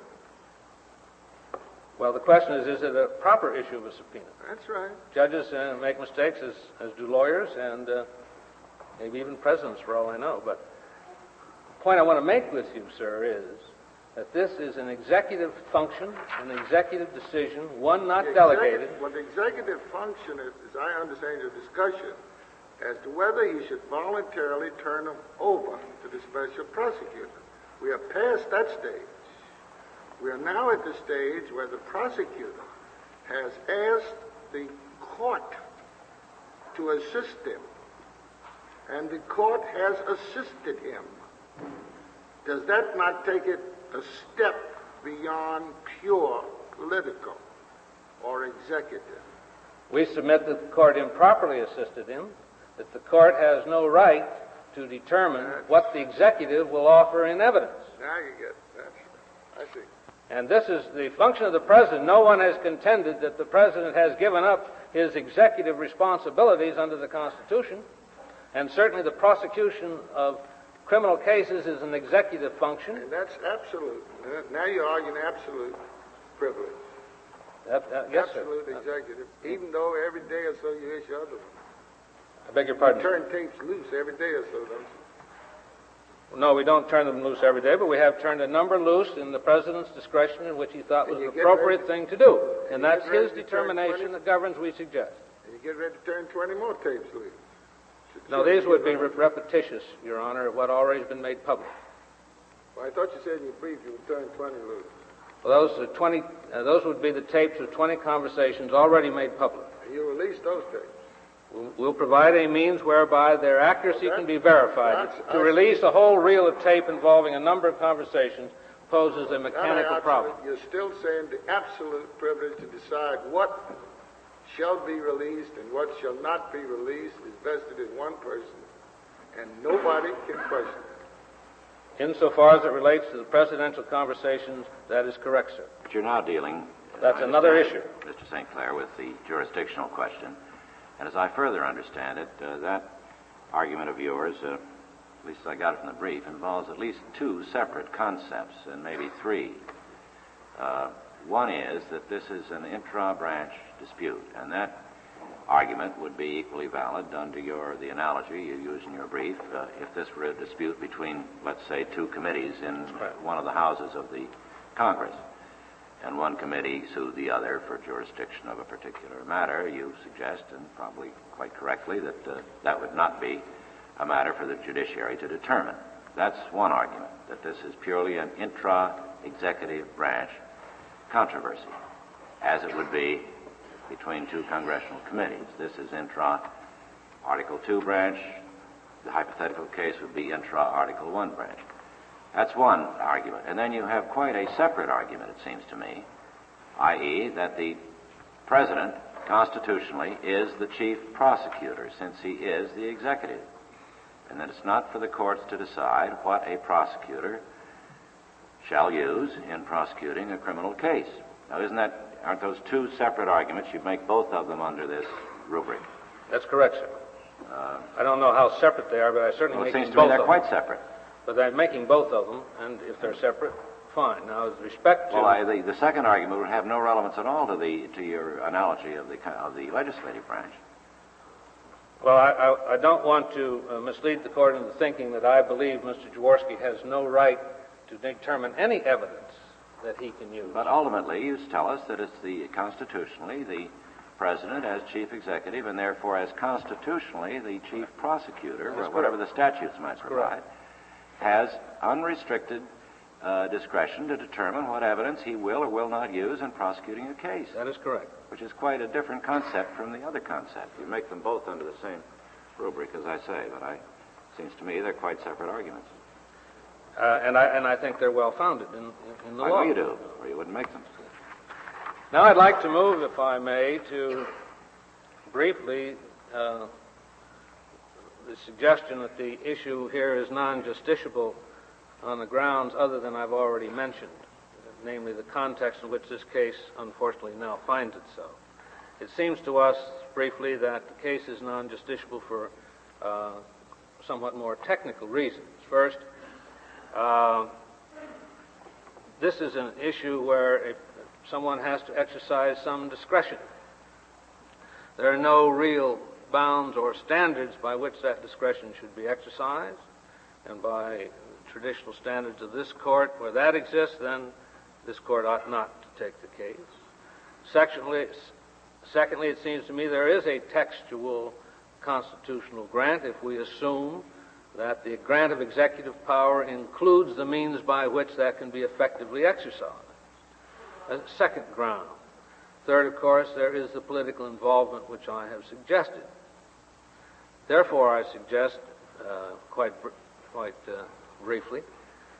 Well, the question is it a proper issue of a subpoena? That's right. Judges make mistakes, as do lawyers, and maybe even presidents, for all I know. But the point I want to make with you, sir, is that this is an executive function, an executive decision, one not delegated. Well, the executive function is, as I understand your discussion, as to whether he should voluntarily turn them over to the special prosecutor. We are past that stage. We are now at the stage where the prosecutor has asked the court to assist him, and the court has assisted him. Does that not take it a step beyond pure political or executive? We submit that the court improperly assisted him, that the court has no right to determine what the executive will offer in evidence. Now you get that. I see. And this is the function of the president. No one has contended that the president has given up his executive responsibilities under the Constitution, and certainly the prosecution of criminal cases is an executive function. And that's absolute. Now you're arguing absolute privilege. Yes, absolute sir. Executive, even though every day or so you issue other ones. I beg your pardon? You turn tapes loose every day or so, don't you? No, we don't turn them loose every day, but we have turned a number loose in the president's discretion in which he thought was the appropriate thing to do. And that's his determination that governs, we suggest. And you get ready to turn 20 more tapes loose. No, these would be repetitious, Your Honor, of what already has been made public. Well, I thought you said in your brief you would turn 20 loose. Well, those would be the tapes of 20 conversations already made public. And you release those tapes. We'll provide a means whereby their accuracy can be verified. To release a whole reel of tape involving a number of conversations poses a mechanical problem. You're still saying the absolute privilege to decide what shall be released and what shall not be released is vested in one person, and nobody can question it. Insofar as it relates to the presidential conversations, that is correct, sir. But you're now dealing, that's another issue, Mr. St. Clair, with the jurisdictional question. And as I further understand it, that argument of yours, at least I got it from the brief, involves at least two separate concepts, and maybe three. One is that this is an intra-branch dispute, and that argument would be equally valid under the analogy you use in your brief if this were a dispute between, let's say, two committees in one of the houses of the Congress, and one committee sued the other for jurisdiction of a particular matter. You suggest, and probably quite correctly, that that would not be a matter for the judiciary to determine. That's one argument, that this is purely an intra-executive branch controversy, as it would be between two congressional committees. This is intra-Article 2 branch. The hypothetical case would be intra-Article 1 branch. That's one argument. And then you have quite a separate argument, it seems to me, i.e. that the president, constitutionally, is the chief prosecutor, since he is the executive, and that it's not for the courts to decide what a prosecutor shall use in prosecuting a criminal case. Now, aren't those two separate arguments? You make both of them under this rubric. That's correct, sir. I don't know how separate they are, but I certainly well, make it seems them to me both they're of quite them. separate. But I'm making both of them, and if they're separate, fine. Now, with respect to... Well, the second argument would have no relevance at all to your analogy of the legislative branch. Well, I don't want to mislead the court into thinking that I believe Mr. Jaworski has no right to determine any evidence that he can use. But ultimately, you tell us that it's constitutionally the President as chief executive, and therefore as constitutionally the chief prosecutor, or whatever the statutes might provide, has unrestricted discretion to determine what evidence he will or will not use in prosecuting a case. That is correct. Which is quite a different concept from the other concept. You make them both under the same rubric, as I say, but it seems to me they're quite separate arguments. And I think they're well-founded in the law. I know you do, or you wouldn't make them. Now I'd like to move, if I may, to briefly the suggestion that the issue here is non-justiciable on the grounds other than I've already mentioned, namely the context in which this case unfortunately now finds itself. It seems to us, briefly, that the case is non-justiciable for somewhat more technical reasons. First, this is an issue where someone has to exercise some discretion. There are no real bounds or standards by which that discretion should be exercised, and by traditional standards of this court, where that exists, then this court ought not to take the case. Secondly, it seems to me there is a textual constitutional grant if we assume that the grant of executive power includes the means by which that can be effectively exercised. A second ground. Third, of course, there is the political involvement which I have suggested. Therefore, I suggest, quite briefly,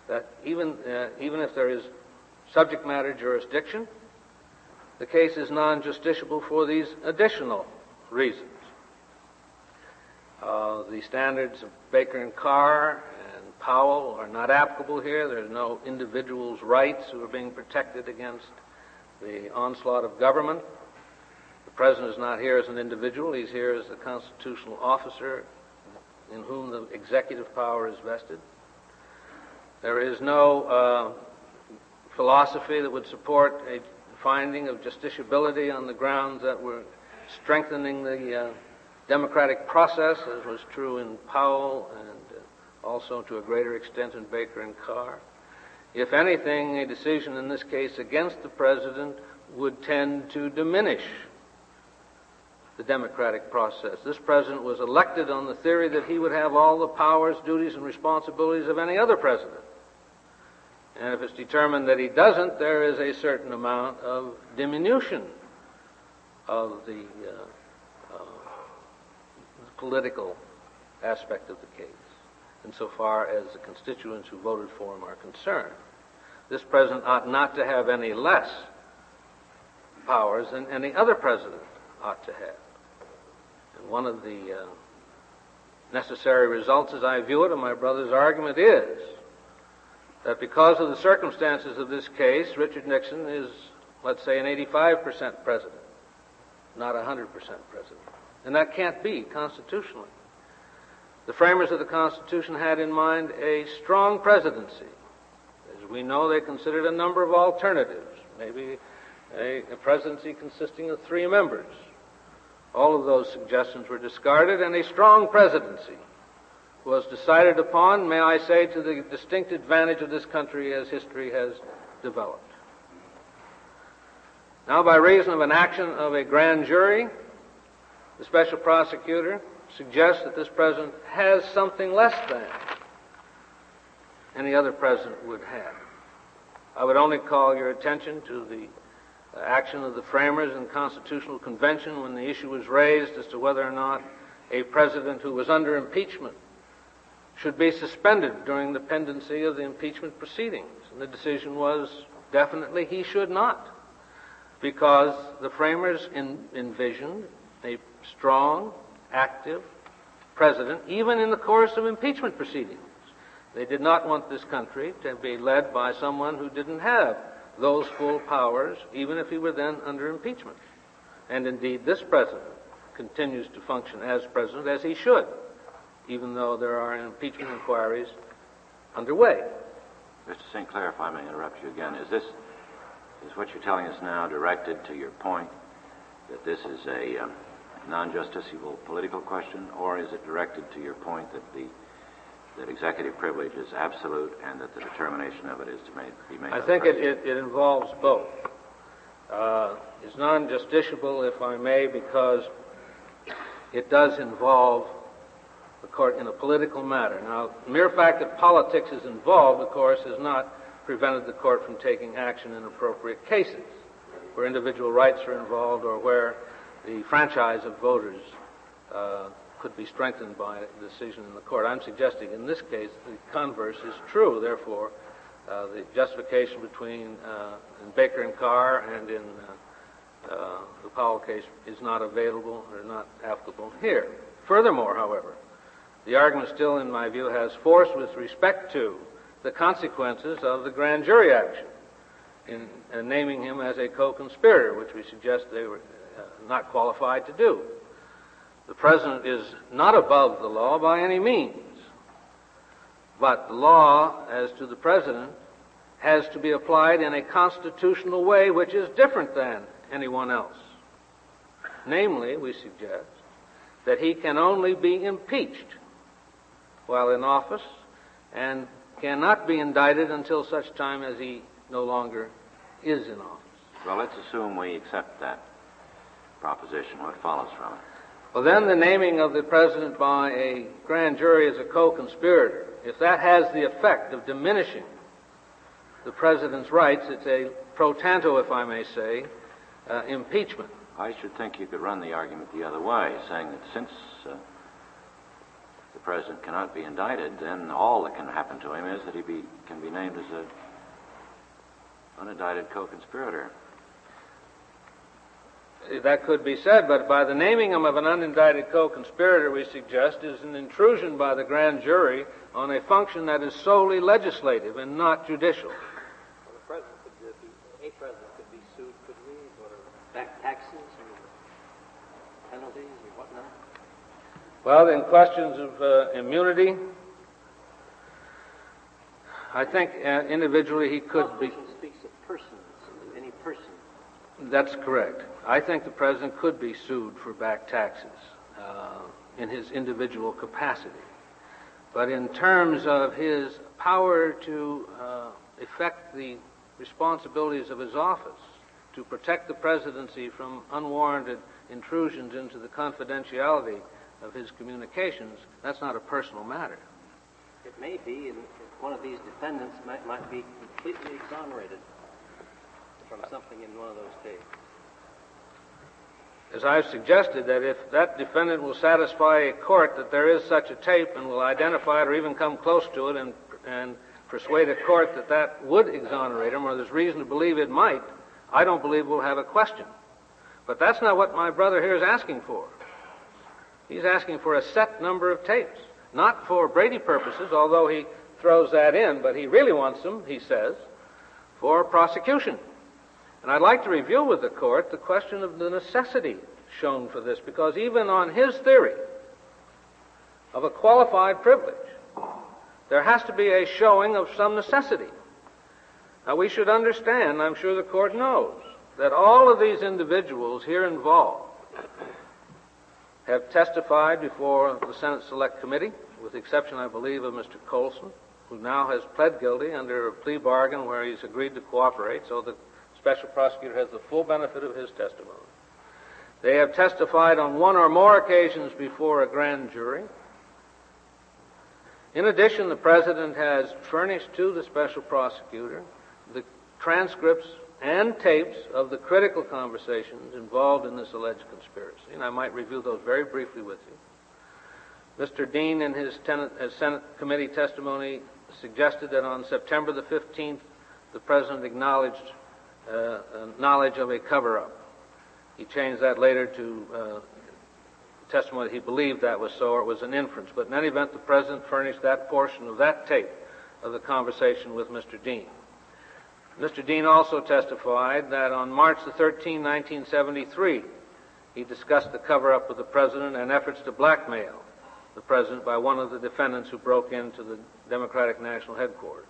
that even if there is subject matter jurisdiction, the case is non-justiciable for these additional reasons. The standards of Baker and Carr and Powell are not applicable here. There's no individual's rights who are being protected against the onslaught of government. The President is not here as an individual. He's here as a constitutional officer in whom the executive power is vested. There is no philosophy that would support a finding of justiciability on the grounds that we're strengthening the democratic process, as was true in Powell and also to a greater extent in Baker and Carr. If anything, a decision in this case against the President would tend to diminish the democratic process. This President was elected on the theory that he would have all the powers, duties, and responsibilities of any other president. And if it's determined that he doesn't, there is a certain amount of diminution of the political aspect of the case, insofar as the constituents who voted for him are concerned. This president ought not to have any less powers than any other president ought to have. And one of the necessary results, as I view it, of my brother's argument is that because of the circumstances of this case, Richard Nixon is, let's say, an 85% president, not 100% president. And that can't be constitutionally. The framers of the Constitution had in mind a strong presidency. As we know, they considered a number of alternatives, maybe a presidency consisting of 3 members. All of those suggestions were discarded, and a strong presidency was decided upon, may I say, to the distinct advantage of this country as history has developed. Now, by reason of an action of a grand jury, the special prosecutor suggests that this president has something less than any other president would have. I would only call your attention to the action of the framers in the Constitutional Convention when the issue was raised as to whether or not a president who was under impeachment should be suspended during the pendency of the impeachment proceedings. And the decision was definitely he should not, because the framers envisioned a strong, active president, even in the course of impeachment proceedings. They did not want this country to be led by someone who didn't have those full powers, even if he were then under impeachment. And indeed, this president continues to function as president, as he should, even though there are impeachment inquiries underway. Mr. St. Clair, if I may interrupt you again, is what you're telling us now directed to your point that this is a non-justiciable political question, or is it directed to your point that that executive privilege is absolute and that the determination of it is to be made? I think it involves both. It's non-justiciable, if I may, because it does involve the court in a political matter. Now, the mere fact that politics is involved, of course, has not prevented the court from taking action in appropriate cases where individual rights are involved or where the franchise of voters could be strengthened by a decision in the court. I'm suggesting in this case the converse is true. Therefore, the justification between in Baker and Carr and in the Powell case is not available or not applicable here. Furthermore, however, the argument still, in my view, has force with respect to the consequences of the grand jury action in naming him as a co-conspirator, which we suggest they were not qualified to do. The President is not above the law by any means, but the law as to the President has to be applied in a constitutional way which is different than anyone else. Namely, we suggest that he can only be impeached while in office and cannot be indicted until such time as he no longer is in office. Well, let's assume we accept that proposition. What follows from it? Well, then the naming of the President by a grand jury as a co-conspirator, if that has the effect of diminishing the President's rights, it's a pro tanto, if I may say, impeachment. I should think you could run the argument the other way, saying that since the President cannot be indicted, then all that can happen to him is that he can be named as an unindicted co-conspirator. That could be said, but by the naming him of an unindicted co-conspirator, we suggest, is an intrusion by the grand jury on a function that is solely legislative and not judicial. Well, a president could be sued, could we, for back taxes or penalties or whatnot? Well, in questions of immunity, I think individually he could be. The Constitution speaks of persons, any person. That's correct. I think the President could be sued for back taxes in his individual capacity. But in terms of his power to effect the responsibilities of his office, to protect the presidency from unwarranted intrusions into the confidentiality of his communications, that's not a personal matter. It may be, and one of these defendants might be completely exonerated from something in one of those tapes. As I've suggested, that if that defendant will satisfy a court that there is such a tape and will identify it or even come close to it and persuade a court that that would exonerate him, or there's reason to believe it might, I don't believe we'll have a question. But that's not what my brother here is asking for. He's asking for a set number of tapes, not for Brady purposes, although he throws that in, but he really wants them, he says, for prosecution. And I'd like to review with the court the question of the necessity shown for this, because even on his theory of a qualified privilege, there has to be a showing of some necessity. Now, we should understand, I'm sure the court knows, that all of these individuals here involved have testified before the Senate Select Committee, with the exception, I believe, of Mr. Colson, who now has pled guilty under a plea bargain where he's agreed to cooperate, so the special prosecutor has the full benefit of his testimony. They have testified on one or more occasions before a grand jury. In addition, the President has furnished to the special prosecutor the transcripts and tapes of the critical conversations involved in this alleged conspiracy, and I might review those very briefly with you. Mr. Dean, in his Senate committee testimony, suggested that on September the 15th, the President acknowledged knowledge of a cover-up. He changed that later to testimony that he believed that was so, or it was an inference. But in any event, the President furnished that portion of that tape of the conversation with Mr. Dean. Mr. Dean also testified that on March the 13th, 1973, he discussed the cover-up with the President and efforts to blackmail the President by one of the defendants who broke into the Democratic National Headquarters.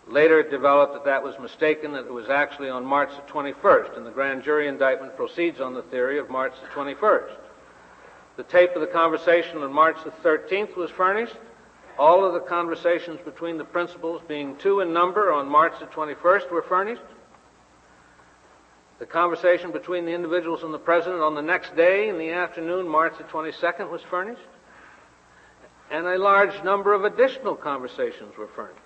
Later it developed that that was mistaken, that it was actually on March the 21st, and the grand jury indictment proceeds on the theory of March the 21st. The tape of the conversation on March the 13th was furnished. All of the conversations between the principals, being 2 in number, on March the 21st were furnished. The conversation between the individuals and the President on the next day in the afternoon, March the 22nd, was furnished. And a large number of additional conversations were furnished.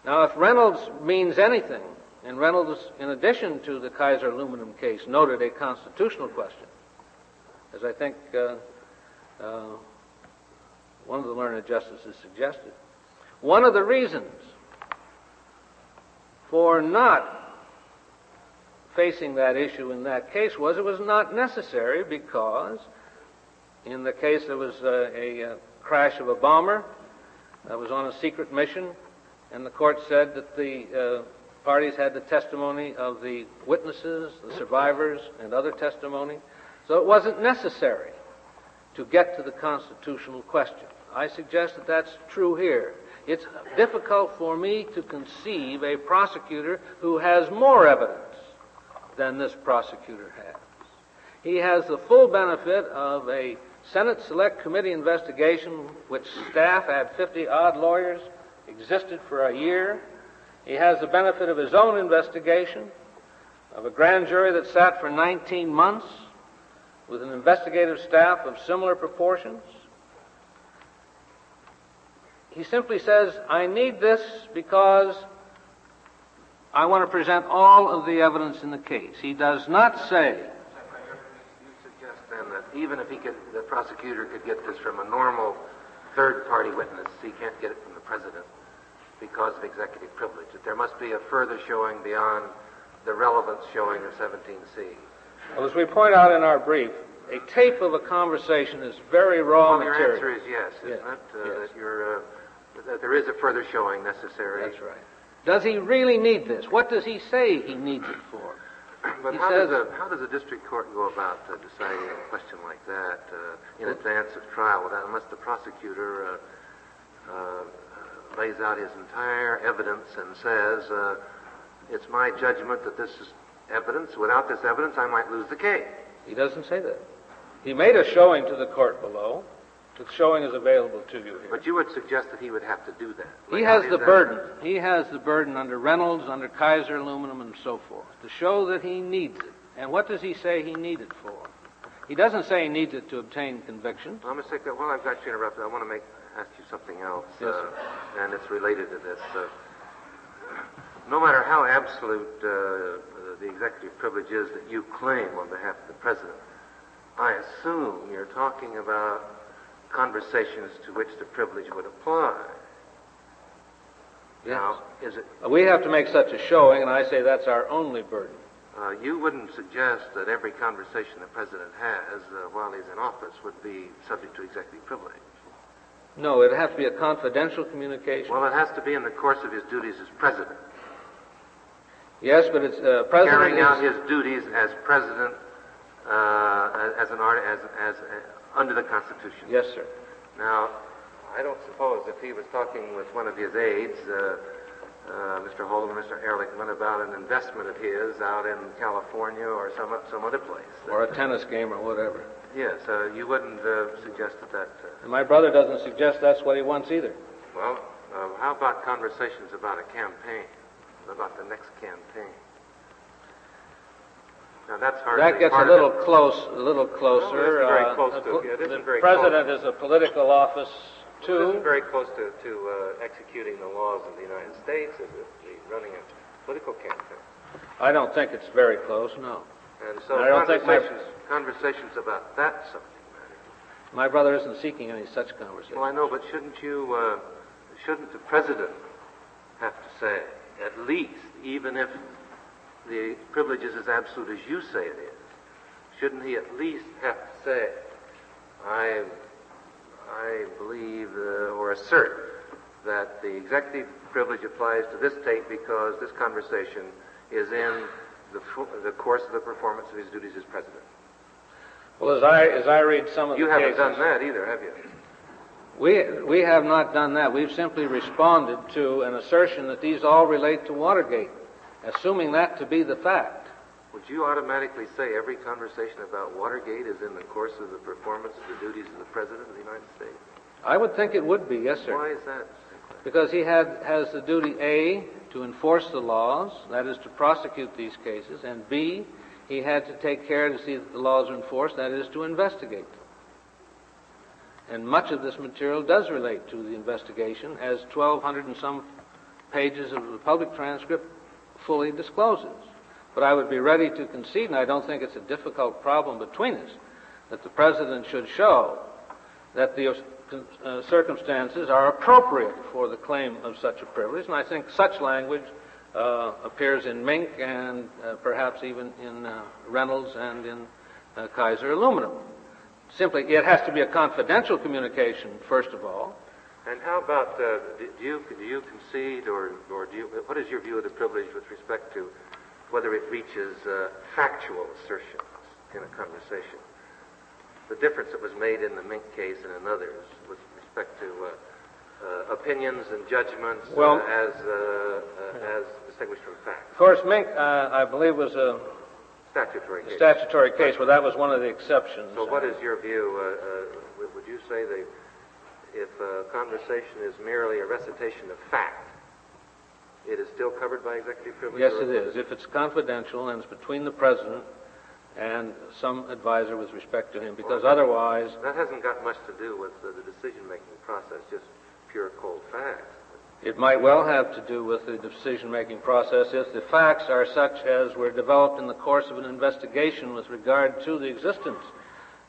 Now, if Reynolds means anything, and Reynolds, in addition to the Kaiser aluminum case, noted a constitutional question, as I think one of the learned justices suggested, one of the reasons for not facing that issue in that case was it was not necessary, because in the case there was a crash of a bomber that was on a secret mission, and the court said that the parties had the testimony of the witnesses, the survivors, and other testimony. So it wasn't necessary to get to the constitutional question. I suggest that that's true here. It's difficult for me to conceive a prosecutor who has more evidence than this prosecutor has. He has the full benefit of a Senate Select Committee investigation, which staff had 50-odd lawyers, existed for a year. He has the benefit of his own investigation, of a grand jury that sat for 19 months, with an investigative staff of similar proportions. He simply says, I need this because I want to present all of the evidence in the case. He does not say... You suggest then that even if the prosecutor could get this from a normal third-party witness, he can't get it from the President because of executive privilege, that there must be a further showing beyond the relevance showing of 17C. Well, as we point out in our brief, a tape of a conversation is very raw material. Your answer is yes, isn't it? Yes. That there is a further showing necessary. That's right. Does he really need this? What does he say he needs it for? But how does a district court go about deciding a question like that in advance of trial, unless the prosecutor lays out his entire evidence and says, it's my judgment that this is evidence. Without this evidence, I might lose the case. He doesn't say that. He made a showing to the court below. The showing is available to you here. But you would suggest that he would have to do that. He has the burden. He has the burden under Reynolds, under Kaiser aluminum, and so forth, to show that he needs it. And what does he say he needs it for? He doesn't say he needs it to obtain conviction. Well, Mr. Clair, while I've got you interrupted, I want to ask you something else. Yes, sir. And it's related to this. No matter how absolute the executive privilege is that you claim on behalf of the President, I assume you're talking about conversations to which the privilege would apply. Yes. Now, is it... We have to make such a showing, and I say that's our only burden. You wouldn't suggest that every conversation the President has while he's in office would be subject to executive privilege. No, it has to be a confidential communication. Well, it has to be in the course of his duties as President. Yes, but it's President carrying out his duties as President under the Constitution. Yes, sir. Now, I don't suppose if he was talking with one of his aides, Mr. Holden or Mr. Ehrlichman, about an investment of his out in California or some other place. Or a tennis game or whatever. Yes, you wouldn't suggest that... And my brother doesn't suggest that's what he wants either. Well, how about conversations about a campaign, about the next campaign? Now, that's hardly that gets a little closer. Well, the President is a political office, too. It isn't very close to executing the laws of the United States, is it? He's running a political campaign. I don't think it's very close, no. And so conversations about that subject matter. My brother isn't seeking any such conversation. Well, I know, but shouldn't the President have to say, at least, even if the privilege is as absolute as you say it is, shouldn't he at least have to say, I believe or assert that the executive privilege applies to this tape because this conversation is in the course of the performance of his duties as President? Well, as I read some of the cases... You haven't done that either, have you? We have not done that. We've simply responded to an assertion that these all relate to Watergate, assuming that to be the fact. Would you automatically say every conversation about Watergate is in the course of the performance of the duties of the President of the United States? I would think it would be, yes, sir. Why is that? Because he has the duty, A, to enforce the laws, that is to prosecute these cases, and B, he had to take care to see that the laws are enforced, that is to investigate them. And much of this material does relate to the investigation, as 1,200 and some pages of the public transcript fully discloses. But I would be ready to concede, and I don't think it's a difficult problem between us, that the President should show that the circumstances are appropriate for the claim of such a privilege, and I think such language appears in Mink and perhaps even in Reynolds and in Kaiser Aluminum. Simply, it has to be a confidential communication, first of all. And how about, do you concede, or what is your view of the privilege with respect to whether it reaches factual assertions in a conversation? The difference that was made in the Mink case and in others with respect to opinions and judgments as distinguished from facts. Of course, Mink, I believe, was a statutory case, where that was one of the exceptions. So what is your view? Would you say that if a conversation is merely a recitation of fact, it is still covered by executive privilege? Yes, it is. If it's confidential and it's between the President and some advisor with respect to him, because otherwise... That hasn't got much to do with the decision-making process, just pure cold facts. It might well have to do with the decision-making process if the facts are such as were developed in the course of an investigation with regard to the existence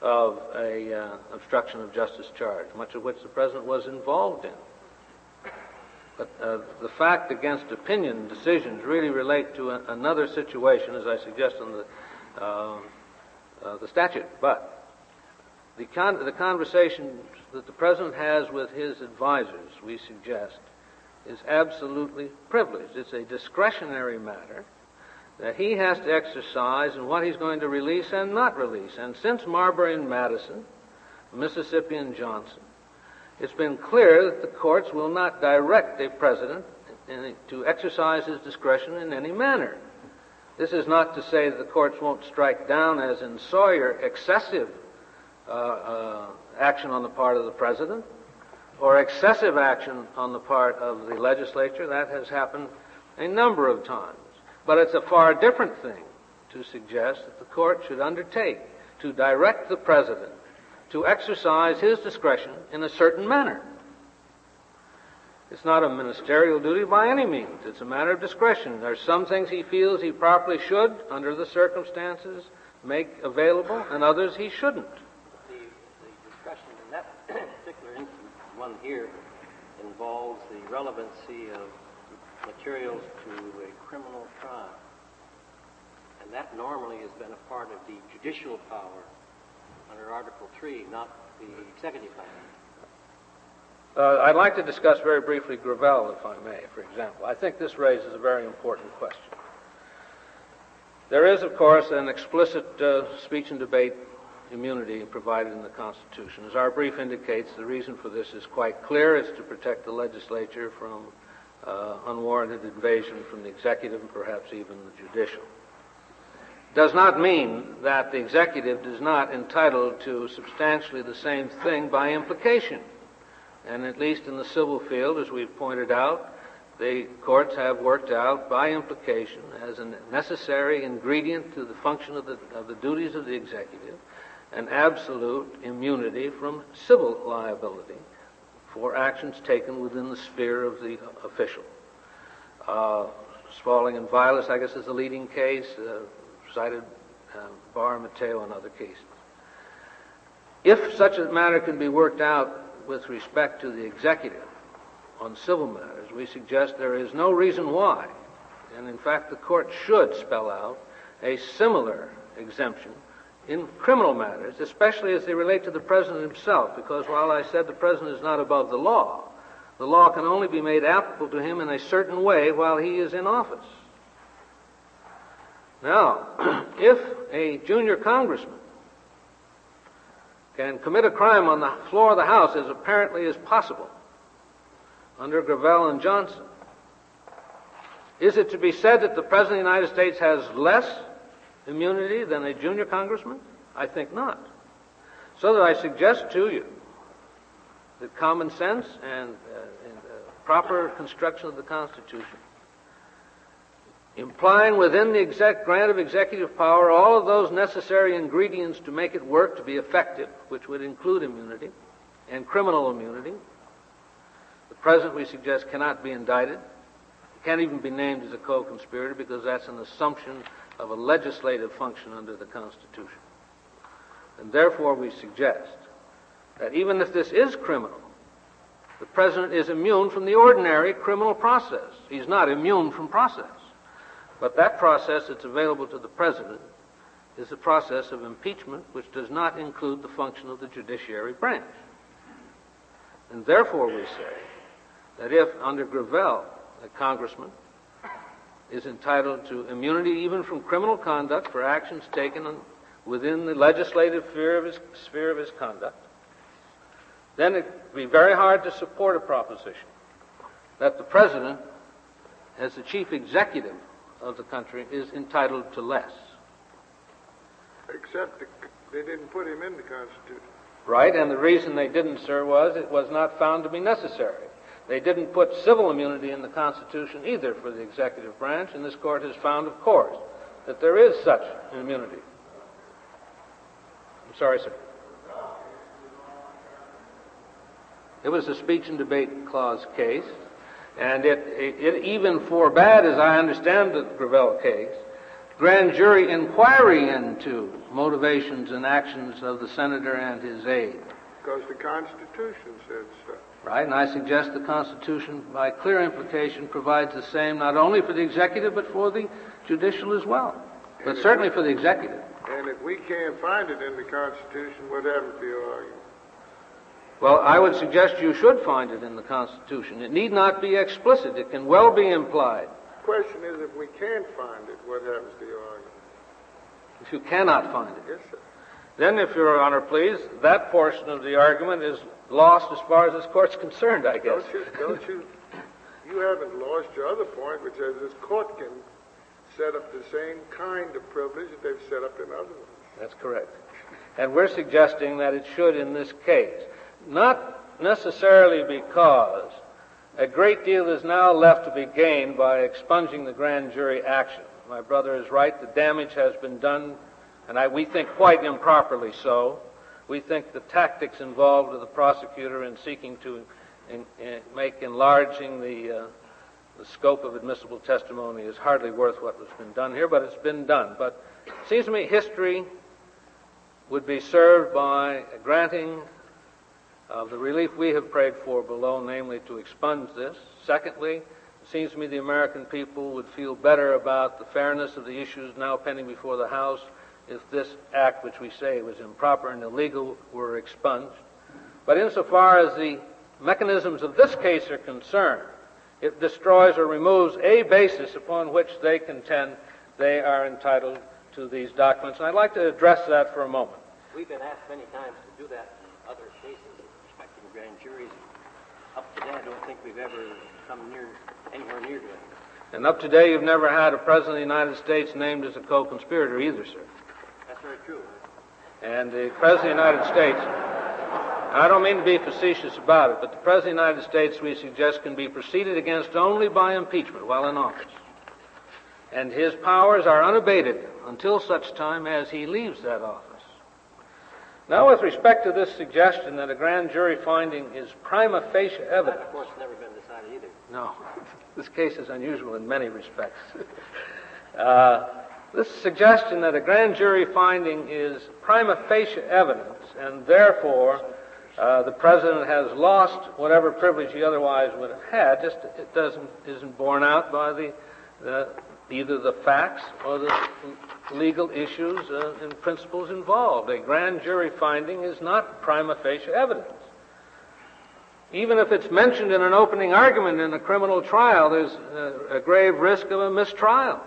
of a obstruction of justice charge, much of which the President was involved in. But the fact against opinion decisions really relate to another situation, as I suggest in the statute. But the conversation that the President has with his advisors, we suggest, is absolutely privileged. It's a discretionary matter that he has to exercise in what he's going to release and not release. And since Marbury and Madison, Mississippi and Johnson, it's been clear that the courts will not direct a president to exercise his discretion in any manner. This is not to say that the courts won't strike down, as in Sawyer, excessive action on the part of the president, or excessive action on the part of the legislature. That has happened a number of times. But it's a far different thing to suggest that the court should undertake to direct the president to exercise his discretion in a certain manner. It's not a ministerial duty by any means. It's a matter of discretion. There's some things he feels he properly should, under the circumstances, make available, and others he shouldn't. The discretion in that particular instance, one here, involves the relevancy of materials to a criminal trial. And that normally has been a part of the judicial power under Article 3, not the executive power. I'd like to discuss very briefly Gravel, if I may, for example. I think this raises a very important question. There is, of course, an explicit speech and debate immunity provided in the Constitution. As our brief indicates, the reason for this is quite clear. It's to protect the legislature from unwarranted invasion from the executive and perhaps even the judicial. Does not mean that the executive is not entitled to substantially the same thing by implication. And at least in the civil field, as we've pointed out, the courts have worked out by implication as a necessary ingredient to the function of the duties of the executive an absolute immunity from civil liability for actions taken within the sphere of the official. Spaulding and Vilas, I guess, is the leading case, cited Barr, Mateo, and other cases. If such a matter can be worked out with respect to the executive on civil matters, we suggest there is no reason why, and in fact the court should spell out a similar exemption in criminal matters, especially as they relate to the President himself, because while I said the President is not above the law can only be made applicable to him in a certain way while he is in office. Now, if a junior congressman can commit a crime on the floor of the House as apparently as possible under Gravel and Johnson, is it to be said that the President of the United States has less immunity than a junior congressman? I think not. So that I suggest to you that common sense and proper construction of the Constitution, implying within the grant of executive power all of those necessary ingredients to make it work to be effective, which would include immunity and criminal immunity. The President, we suggest, cannot be indicted. He can't even be named as a co-conspirator because that's an assumption of a legislative function under the Constitution. And therefore we suggest that even if this is criminal, the President is immune from the ordinary criminal process. He's not immune from process. But that process that's available to the President is the process of impeachment, which does not include the function of the judiciary branch. And therefore we say that if, under Gravel, a congressman is entitled to immunity even from criminal conduct for actions taken within the legislative sphere of his conduct, then it would be very hard to support a proposition that the President, as the chief executive of the country, is entitled to less. Except they didn't put him in the Constitution. Right, and the reason they didn't, sir, was it was not found to be necessary. They didn't put civil immunity in the Constitution either for the executive branch, and this Court has found, of course, that there is such immunity. I'm sorry, sir. It was a speech and debate clause case, and it even forbade, as I understand the Gravel case, grand jury inquiry into motivations and actions of the senator and his aide. Because the Constitution says so. Right, and I suggest the Constitution, by clear implication, provides the same not only for the executive but for the judicial as well, but certainly for the executive. And if we can't find it in the Constitution, what happens to your argument? Well, I would suggest you should find it in the Constitution. It need not be explicit. It can well be implied. The question is, if we can't find it, what happens to your argument? If you cannot find it. Yes, sir. Then, if Your Honor please, that portion of the argument is lost as far as this Court's concerned, I guess. You haven't lost your other point, which is this Court can set up the same kind of privilege that they've set up in other ones. That's correct. And we're suggesting that it should in this case. Not necessarily because a great deal is now left to be gained by expunging the grand jury action. My brother is right. The damage has been done, and we think quite improperly so. We think the tactics involved with the prosecutor in seeking to make enlarging the scope of admissible testimony is hardly worth what has been done here, but it's been done. But it seems to me history would be served by granting the relief we have prayed for below, namely to expunge this. Secondly, it seems to me the American people would feel better about the fairness of the issues now pending before the House if this act, which we say was improper and illegal, were expunged. But insofar as the mechanisms of this case are concerned, it destroys or removes a basis upon which they contend they are entitled to these documents. And I'd like to address that for a moment. We've been asked many times to do that in other cases respecting grand juries. Up to date, I don't think we've ever come anywhere near doing it. And up to date, you've never had a President of the United States named as a co-conspirator either, sir. That's very true. And the President of the United States, I don't mean to be facetious about it, but the President of the United States, we suggest, can be proceeded against only by impeachment while in office. And his powers are unabated until such time as he leaves that office. Now, with respect to this suggestion that a grand jury finding is prima facie evidence... That, of course, has never been decided either. No. This case is unusual in many respects. This suggestion that a grand jury finding is prima facie evidence, and therefore the President has lost whatever privilege he otherwise would have had, isn't borne out by either the facts or the legal issues and principles involved. A grand jury finding is not prima facie evidence. Even if it's mentioned in an opening argument in a criminal trial, there's a grave risk of a mistrial.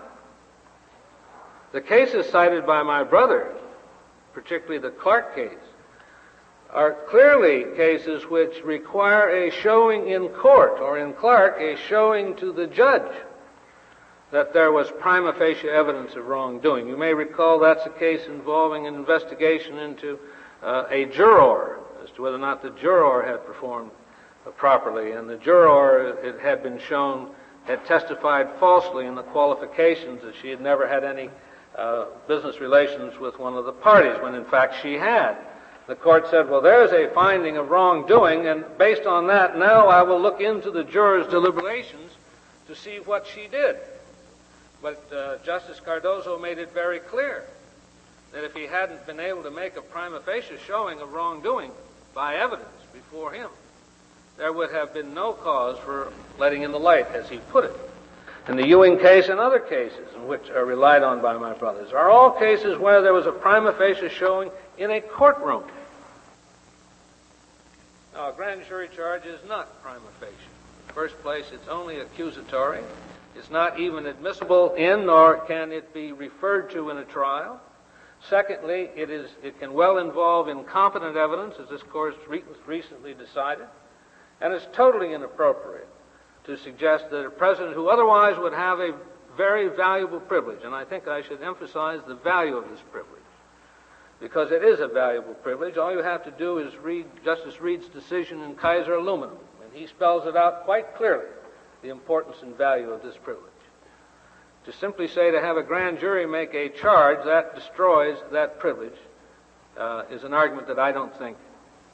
The cases cited by my brother, particularly the Clark case, are clearly cases which require a showing in court, or in Clark, a showing to the judge that there was prima facie evidence of wrongdoing. You may recall that's a case involving an investigation into a juror, as to whether or not the juror had performed properly. And the juror, it had been shown, had testified falsely in the qualifications that she had never had any business relations with one of the parties, when in fact she had. The court said, well, there's a finding of wrongdoing, and based on that, now I will look into the juror's deliberations to see what she did. But Justice Cardozo made it very clear that if he hadn't been able to make a prima facie showing of wrongdoing by evidence before him, there would have been no cause for letting in the light, as he put it. And the Ewing case and other cases, which are relied on by my brothers, are all cases where there was a prima facie showing in a courtroom. Now, a grand jury charge is not prima facie. In the first place, it's only accusatory. It's not even admissible in, nor can it be referred to in a trial. Secondly, it can well involve incompetent evidence, as this court recently decided, and it's totally inappropriate to suggest that a president who otherwise would have a very valuable privilege, and I think I should emphasize the value of this privilege, because it is a valuable privilege. All you have to do is read Justice Reed's decision in Kaiser Aluminum, and he spells it out quite clearly, the importance and value of this privilege. To simply say to have a grand jury make a charge that destroys that privilege is an argument that I don't think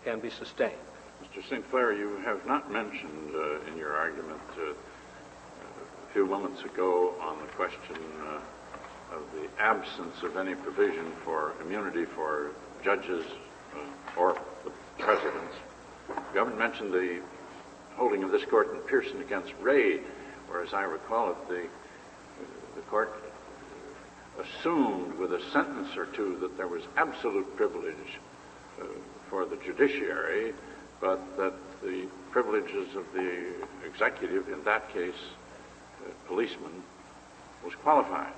can be sustained. Mr. St. Clair, you have not mentioned in your argument a few moments ago on the question of the absence of any provision for immunity for judges or the presidents. You haven't mentioned the holding of this court in Pearson against Reid, where, as I recall it, the court assumed with a sentence or two that there was absolute privilege for the judiciary, but that the privileges of the executive, in that case, policeman, was qualified.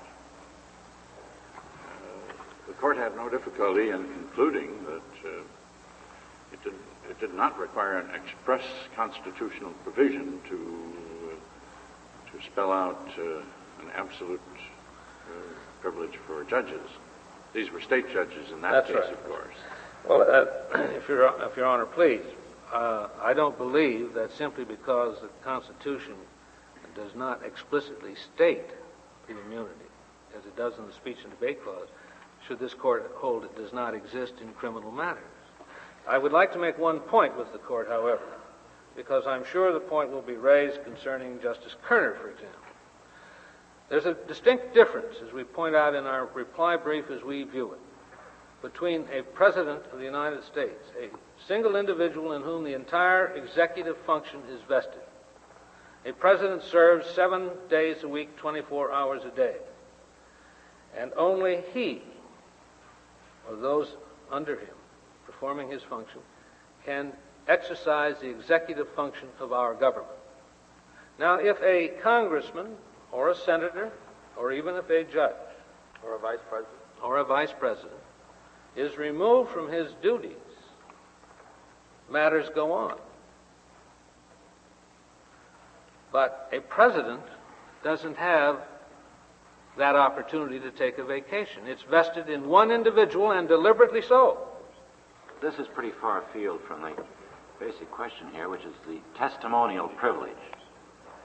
The court had no difficulty in concluding that it did not require an express constitutional provision to spell out an absolute privilege for judges. These were state judges in that case, of course. Well, if Your Honor, please, I don't believe that simply because the Constitution does not explicitly state the immunity, as it does in the Speech and Debate Clause, should this court hold it does not exist in criminal matters. I would like to make one point with the court, however, because I'm sure the point will be raised concerning Justice Kerner, for example. There's a distinct difference, as we point out in our reply brief as we view it, between a president of the United States, a single individual in whom the entire executive function is vested. A president serves 7 days a week, 24 hours a day, and only he, or those under him, performing his function, can exercise the executive function of our government. Now, if a congressman or a senator, or even if a judge, or a vice president, is removed from his duties, matters go on. But a president doesn't have that opportunity to take a vacation. It's vested in one individual, and deliberately so. This is pretty far afield from the basic question here, which is the testimonial privilege.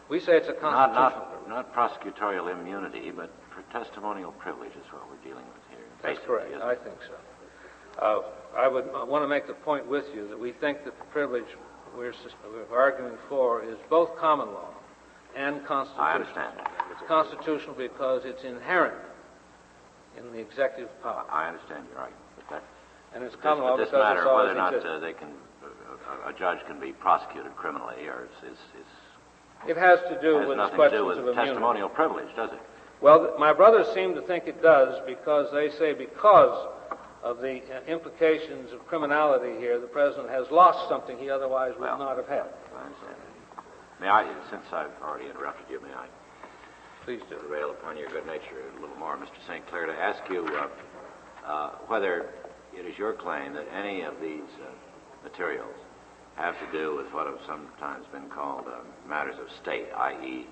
We say it's a constitutional privilege. Not prosecutorial immunity, but for testimonial privilege is what we're dealing with here. That's correct. I think so. I would want to make the point with you that we think that the privilege we're arguing for is both common law and constitutional. I understand. It's constitutional because it's inherent in the executive power. I understand your argument. And it's common law because this matter it's of always whether or not existed. a judge can be prosecuted criminally, or it has to do with nothing questions to do with of immunity. testimonial privilege, does it? Well, my brothers seem to think it does because they say because of the implications of criminality here, the president has lost something he otherwise would not have had. I understand. May I, since I've already interrupted you, may I please do prevail upon your good nature a little more, Mr. St. Clair, to ask you whether it is your claim that any of these materials have to do with what have sometimes been called matters of state, i.e.,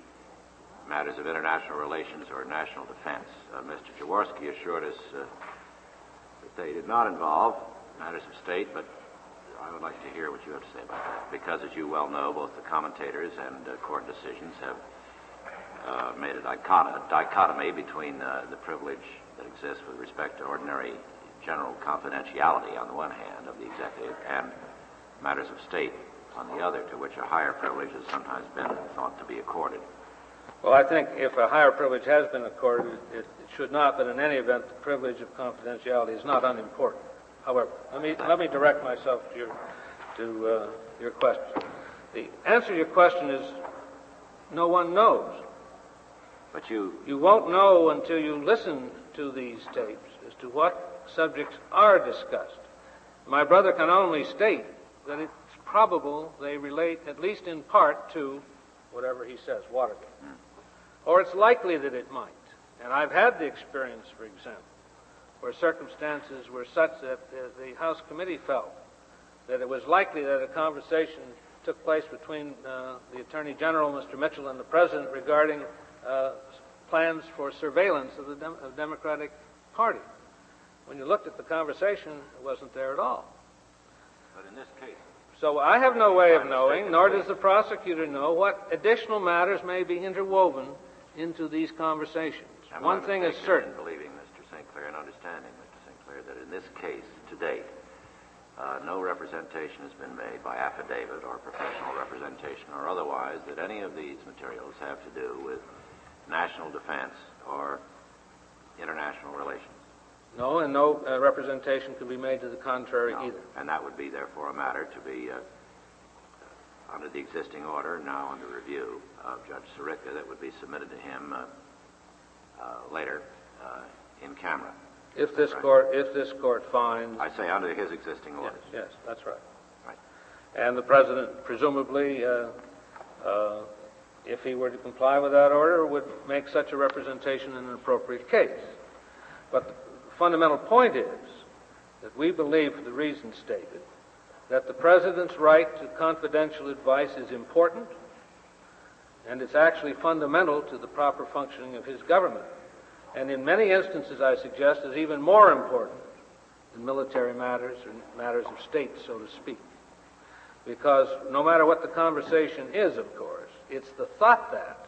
matters of international relations or national defense. Mr. Jaworski assured us that they did not involve matters of state, but I would like to hear what you have to say about that, because, as you well know, both the commentators and court decisions have made a dichotomy between the privilege that exists with respect to ordinary general confidentiality on the one hand of the executive and matters of state on the other, to which a higher privilege has sometimes been thought to be accorded. Well, I think if a higher privilege has been accorded, it should not, but in any event, the privilege of confidentiality is not unimportant. However, let me direct myself to your question. The answer to your question is no one knows. But you won't know until you listen to these tapes as to what subjects are discussed. My brother can only state that it's probable they relate, at least in part, to whatever he says, Watergate. Or it's likely that it might. And I've had the experience, for example, where circumstances were such that the House committee felt that it was likely that a conversation took place between the Attorney General, Mr. Mitchell, and the President regarding plans for surveillance of the Democratic Party. When you looked at the conversation, it wasn't there at all. But in this case... So I have no way of knowing, nor does the prosecutor know, what additional matters may be interwoven into these conversations. One thing is certain. In believing Mr. St. Clair and understanding Mr. St. Clair that in this case, to date, no representation has been made by affidavit or professional representation or otherwise that any of these materials have to do with national defense or international relations. No, and no representation can be made to the contrary either. And that would be, therefore, a matter to be, under the existing order, now under review of Judge Sirica, that would be submitted to him later in camera. If this court finds... I say under his existing orders. Yes, that's right. Right. And the President, presumably, if he were to comply with that order, would make such a representation in an appropriate case. But the fundamental point is that we believe, for the reasons stated, that the President's right to confidential advice is important, and it's actually fundamental to the proper functioning of his government. And in many instances, I suggest, is even more important than military matters or matters of state, so to speak. Because no matter what the conversation is, of course, it's the thought that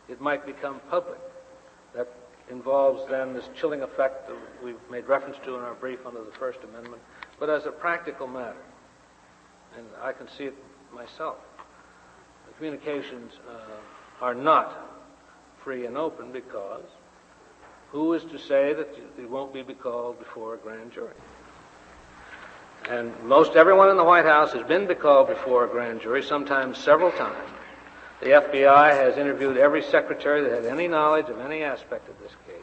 it might become public that involves then this chilling effect that we've made reference to in our brief under the First Amendment, but as a practical matter. And I can see it myself. The communications are not free and open because who is to say that it won't be called before a grand jury? And most everyone in the White House has been called before a grand jury, sometimes several times. The FBI has interviewed every secretary that had any knowledge of any aspect of this case.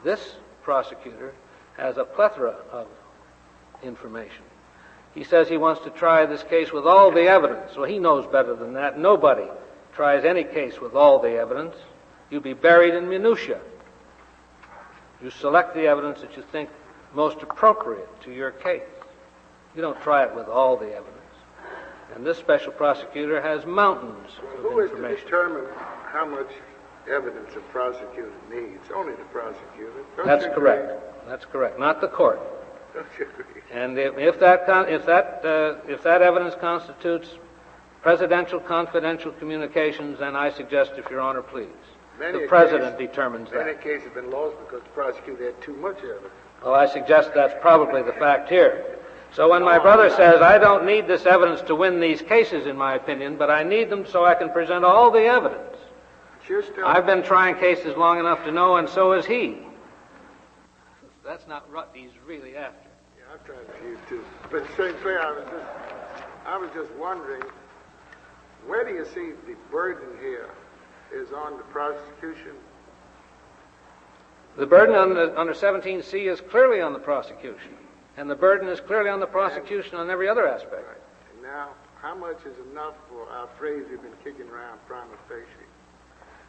This prosecutor has a plethora of information. He says he wants to try this case with all the evidence. Well, he knows better than that. Nobody tries any case with all the evidence. You'd be buried in minutiae. You select the evidence that you think most appropriate to your case. You don't try it with all the evidence. And this special prosecutor has mountains of Who is information. to determine how much evidence a prosecutor needs? Only the prosecutor. That's correct. That's correct. Not the court. Don't you agree? And if that evidence constitutes presidential confidential communications, then I suggest, if Your Honor please, the President determines that. Many cases have been lost because the prosecutor had too much evidence. Well, I suggest that's probably the fact here. So when my brother says, I don't need this evidence to win these cases, in my opinion, but I need them so I can present all the evidence. I've been trying cases long enough to know, and so has he. That's not what he's really after. Yeah, I've tried a few too. But St. Clair, I was just wondering, where do you see the burden here is on the prosecution? The burden under 17C is clearly on the prosecution. And the burden is clearly on the prosecution on every other aspect. Right. And now, how much is enough for our phrase we've been kicking around, prima facie?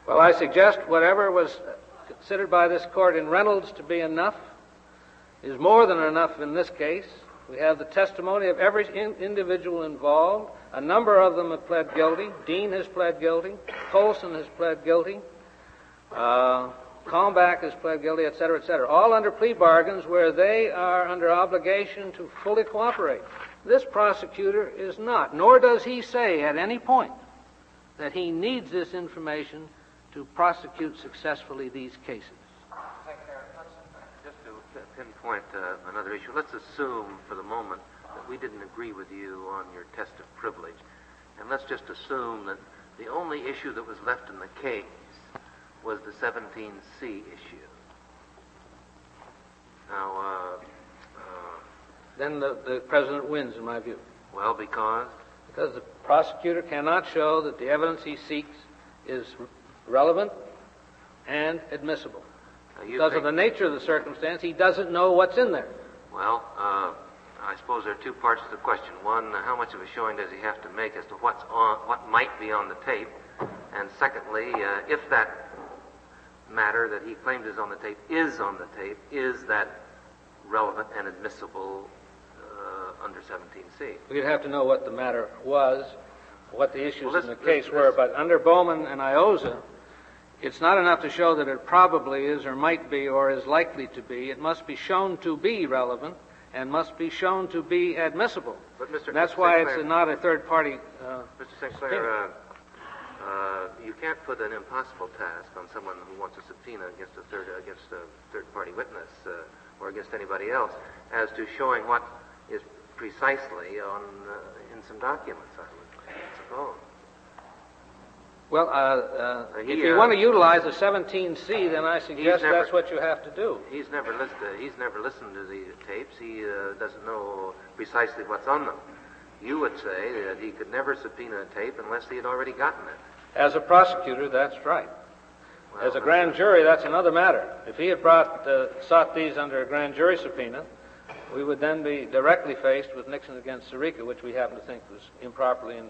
Well, I suggest whatever was considered by this court in Reynolds to be enough is more than enough in this case, We have the testimony of every individual involved. A number of them have pled guilty. Dean has pled guilty. Colson has pled guilty. Kalmbach has pled guilty, etc., etc. All under plea bargains where they are under obligation to fully cooperate. This prosecutor is not, nor does he say at any point that he needs this information to prosecute successfully these cases. Just to pinpoint another issue, let's assume for the moment that we didn't agree with you on your test of privilege, and let's just assume that the only issue that was left in the case was the 17C issue. Now, then the president wins, in my view. Well, because? Because the prosecutor cannot show that the evidence he seeks is relevant and admissible. Because of the nature of the circumstance, he doesn't know what's in there. Well, I suppose there are two parts to the question. One, how much of a showing does he have to make as to what might be on the tape? And secondly, if that matter that he claimed is on the tape, is that relevant and admissible under 17C? We'd have to know what the matter was, what the issues in the case were, but under Bowman and Iosa, it's not enough to show that it probably is or might be or is likely to be. It must be shown to be relevant and must be shown to be admissible. But and that's why it's not a third-party Mr. St. Clair, you can't put an impossible task on someone who wants a subpoena against a third-party witness or against anybody else as to showing what is precisely in some documents, I would suppose. Well, if you want to utilize the 17C, then I suggest that's what you have to do. He's never listened to the tapes. He doesn't know precisely what's on them. You would say that he could never subpoena a tape unless he had already gotten it. As a prosecutor, that's right. Well, as a grand jury, that's another matter. If he had sought these under a grand jury subpoena, we would then be directly faced with Nixon against Sirica, which we happen to think was improperly and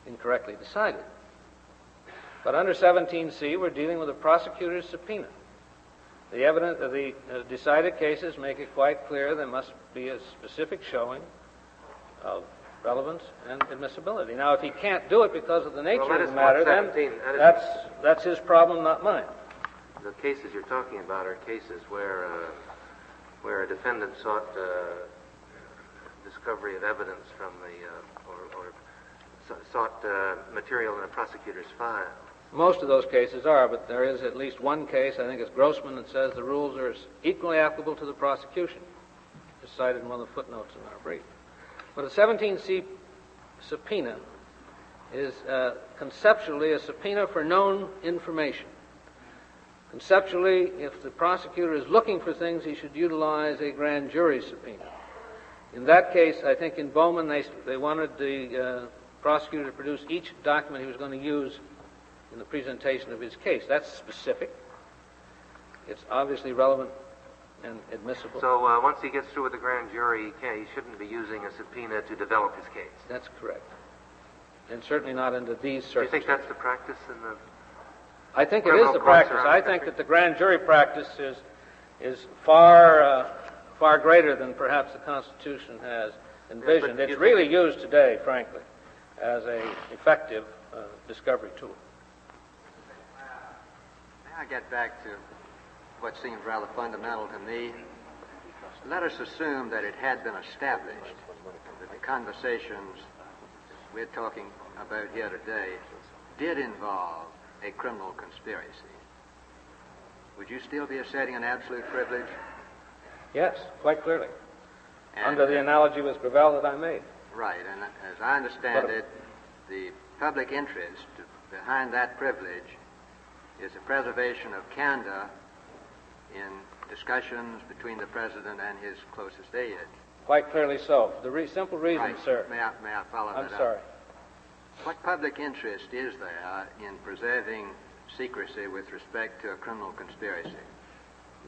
incorrectly decided. But under 17C, we're dealing with a prosecutor's subpoena. The decided cases make it quite clear there must be a specific showing of relevance and admissibility. Now, if he can't do it because of the nature of the matter, then that's his problem, not mine. The cases you're talking about are cases where a defendant sought discovery of evidence from or sought material in a prosecutor's file. Most of those cases are, but there is at least one case, I think it's Grossman, that says the rules are equally applicable to the prosecution. It's cited in one of the footnotes in our brief. But a 17C subpoena is conceptually a subpoena for known information. Conceptually, if the prosecutor is looking for things, he should utilize a grand jury subpoena. In that case, I think in Bowman, they wanted the prosecutor to produce each document he was going to use in the presentation of his case. That's specific. It's obviously relevant and admissible. So once he gets through with the grand jury, he shouldn't be using a subpoena to develop his case. That's correct. And certainly not under these circumstances. Do you think that's the practice in the... I think it is the practice. I think that the grand jury practice is far greater than perhaps the Constitution has envisioned. It's really used today, frankly, as an effective discovery tool. May I get back to what seems rather fundamental to me? Let us assume that it had been established that the conversations we're talking about here today did involve a criminal conspiracy. Would you still be asserting an absolute privilege? Yes, quite clearly. Under the analogy with Gravel that I made. Right, and as I understand it, the public interest behind that privilege is the preservation of candor in discussions between the President and his closest aides. Quite clearly so. The simple reason, right. Sir. May I follow that up? I'm sorry. What public interest is there in preserving secrecy with respect to a criminal conspiracy?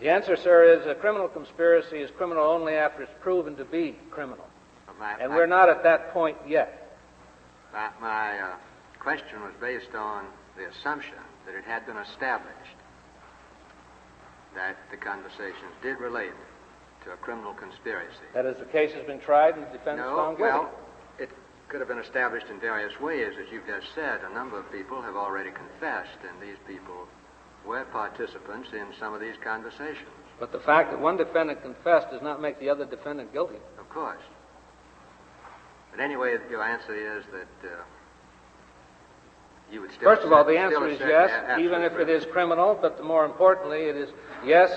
The answer, sir, is a criminal conspiracy is criminal only after it's proven to be criminal. And we're not at that point yet. My question was based on the assumption that it had been established that the conversations did relate to a criminal conspiracy. That is, the case has been tried and the defendant is found guilty. Well, it could have been established in various ways. As you've just said, a number of people have already confessed, and these people were participants in some of these conversations. But the fact that one defendant confessed does not make the other defendant guilty. Of course. But anyway, your answer is that you would still... First of all, the answer is yes, even if it is criminal, but more importantly, it is yes,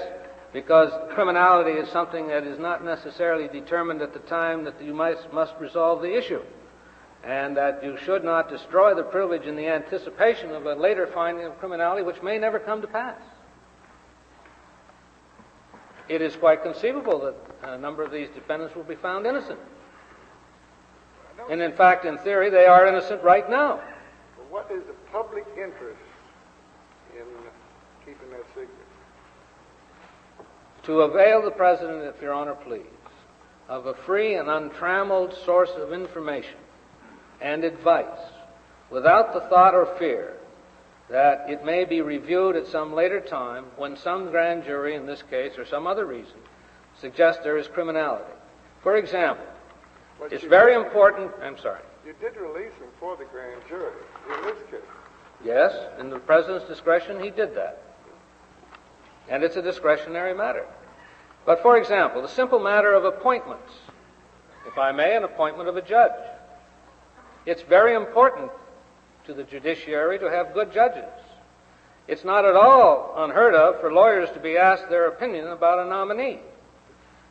because criminality is something that is not necessarily determined at the time that you must resolve the issue, and that you should not destroy the privilege in the anticipation of a later finding of criminality which may never come to pass. It is quite conceivable that a number of these defendants will be found innocent. And in fact, in theory, they are innocent right now. But what is the public interest in keeping that secret? To avail the President, if Your Honor please, of a free and untrammeled source of information and advice without the thought or fear that it may be reviewed at some later time when some grand jury, in this case, or some other reason, suggests there is criminality. For example, it's very important... I'm sorry. You did release him for the grand jury in this case. Yes, in the President's discretion, he did that. And it's a discretionary matter. But for example, the simple matter of appointments, if I may, an appointment of a judge. It's very important to the judiciary to have good judges. It's not at all unheard of for lawyers to be asked their opinion about a nominee.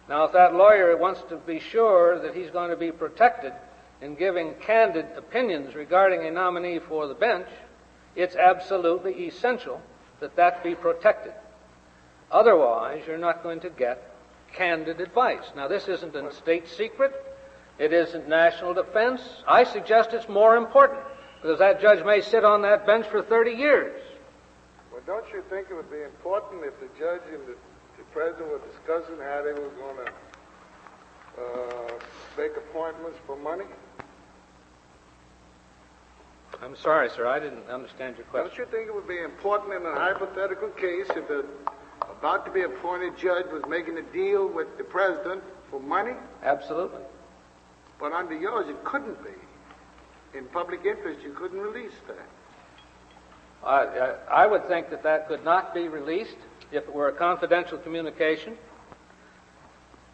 Now, if that lawyer wants to be sure that he's going to be protected in giving candid opinions regarding a nominee for the bench, it's absolutely essential that that be protected. Otherwise, you're not going to get candid advice. Now, this isn't a state secret. It isn't national defense. I suggest it's more important, because that judge may sit on that bench for 30 years. Well, don't you think it would be important if the judge and the President were discussing how they were going to make appointments for money? I'm sorry, sir, I didn't understand your question. Don't you think it would be important in a hypothetical case if the about-to-be appointed judge was making a deal with the President for money? Absolutely. But under yours, it couldn't be. In public interest, you couldn't release that. I would think that that could not be released if it were a confidential communication.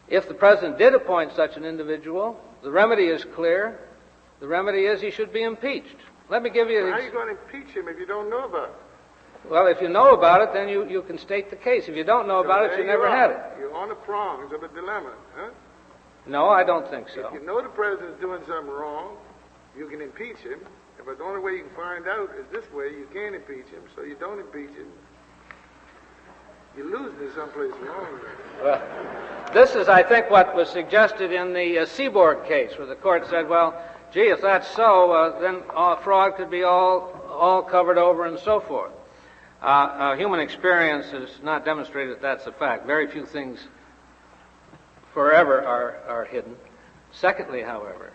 If the President did appoint such an individual, the remedy is clear. The remedy is he should be impeached. Let me give you... How are you going to impeach him if you don't know about it? Well, if you know about it, then you can state the case. If you don't know about it, you never had it. You're on the prongs of a dilemma, huh? No, I don't think so. If you know the President's doing something wrong, you can impeach him. But the only way you can find out is this way. You can't impeach him, so you don't impeach him. You're losing it someplace along there. Well, this is, I think, what was suggested in the Seaborg case, where the court said, well, gee, if that's so, then fraud could be all covered over and so forth. Human experience has not demonstrated that that's a fact. Very few things forever are hidden. Secondly, however,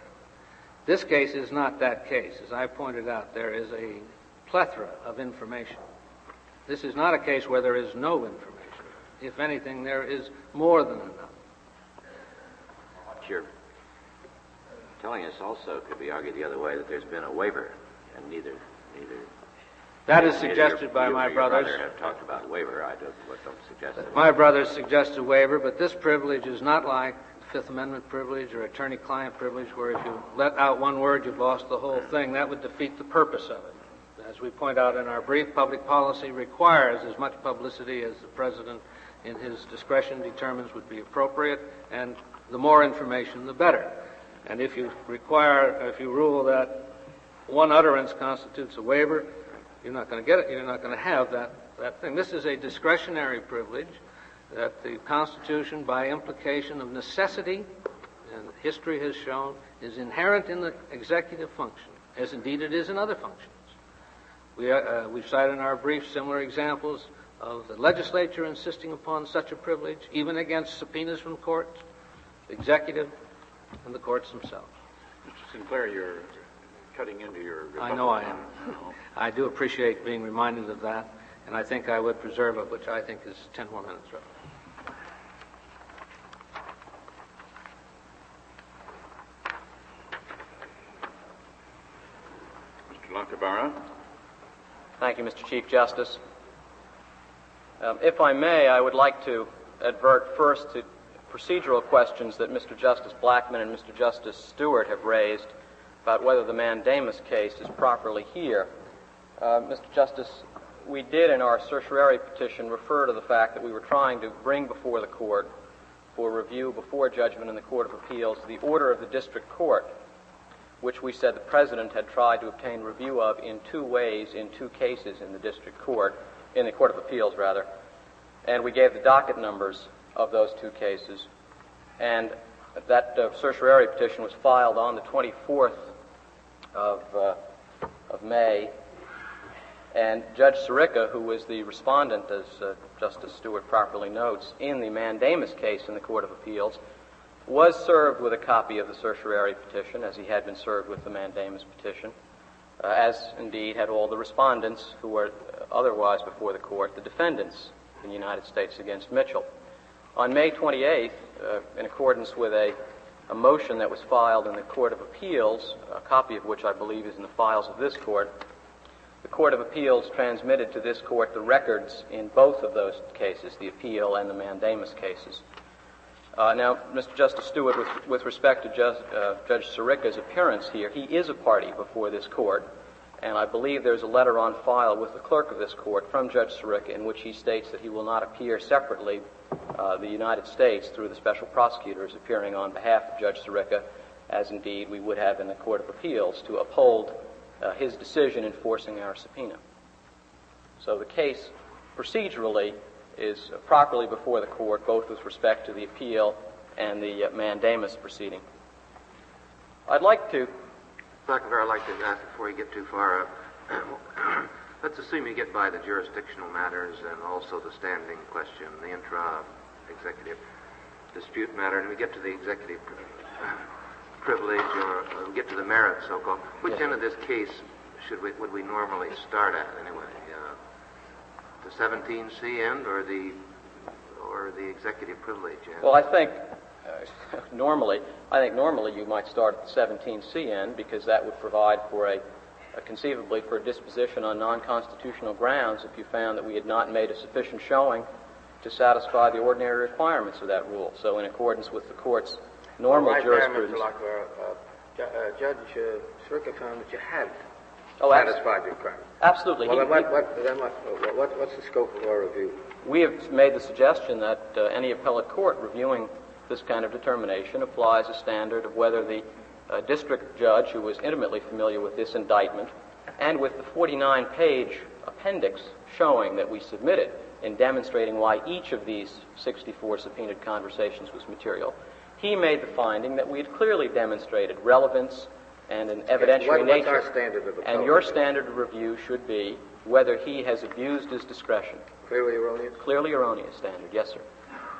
this case is not that case. As I pointed out, there is a plethora of information. This is not a case where there is no information. If anything, there is more than enough. What you're telling us also could be argued the other way, that there's been a waiver, and neither that is suggested by my brothers. Your brother have talked about waiver. I don't suggest that. My brothers suggest a waiver, but this privilege is not like the Fifth Amendment privilege or attorney-client privilege, where if you let out one word, you've lost the whole thing. That would defeat the purpose of it. As we point out in our brief, public policy requires as much publicity as the President, in his discretion, determines would be appropriate, and the more information, the better. And if you rule that one utterance constitutes a waiver, you're not going to get it. You're not going to have that thing. This is a discretionary privilege that the Constitution, by implication of necessity, and history has shown, is inherent in the executive function, as indeed it is in other functions. We've cited in our brief similar examples of the legislature insisting upon such a privilege, even against subpoenas from courts, the executive, and the courts themselves. Mr. Sinclair, you're cutting into your... I know I am. I do appreciate being reminded of that, and I think I would preserve it, which I think is 10 more minutes. Lacovara. Thank you, Mr. Chief Justice. If I may, I would like to advert first to procedural questions that Mr. Justice Blackmun and Mr. Justice Stewart have raised about whether the mandamus case is properly here. Mr. Justice, we did in our certiorari petition refer to the fact that we were trying to bring before the court for review before judgment in the Court of Appeals the order of the district court, which we said the President had tried to obtain review of in two ways in two cases in the district court, in the Court of Appeals rather, and we gave the docket numbers of those two cases. And that certiorari petition was filed on the 24th of May, and Judge Sirica, who was the respondent, as Justice Stewart properly notes, in the mandamus case in the Court of Appeals, was served with a copy of the certiorari petition, as he had been served with the mandamus petition, as indeed had all the respondents who were otherwise before the court, the defendants in the United States against Mitchell. On May 28th, in accordance with a motion that was filed in the Court of Appeals, a copy of which I believe is in the files of this court, the Court of Appeals transmitted to this court the records in both of those cases, the appeal and the mandamus cases. Now, Mr. Justice Stewart, with respect to Judge Sirica's appearance here, he is a party before this court, and I believe there's a letter on file with the clerk of this court from Judge Sirica in which he states that he will not appear separately, the United States, through the special prosecutors, appearing on behalf of Judge Sirica, as indeed we would have in the Court of Appeals, to uphold his decision enforcing our subpoena. So the case procedurally is properly before the court, both with respect to the appeal and the mandamus proceeding. I'd like to... Dr. I'd like to ask before you get too far up. Let's assume you get by the jurisdictional matters and also the standing question, the intra-executive dispute matter, and we get to the executive privilege, or we get to the merits, so-called. Which end of this case would we normally start at, anyway? The 17C end or the executive privilege end? Well, I think normally you might start at the 17C end, because that would provide for conceivably for a disposition on non-constitutional grounds if you found that we had not made a sufficient showing to satisfy the ordinary requirements of that rule. So in accordance with the court's normal jurisprudence... Judge Sirica found that you had satisfied the requirements. Absolutely. Well, what's the scope of our review? We have made the suggestion that any appellate court reviewing this kind of determination applies a standard of whether the district judge, who was intimately familiar with this indictment, and with the 49-page appendix showing that we submitted in demonstrating why each of these 64 subpoenaed conversations was material, he made the finding that we had clearly demonstrated relevance and an evidentiary nature. What's our standard of appellate? And your standard of review should be whether he has abused his discretion. Clearly erroneous? Clearly erroneous standard, yes, sir.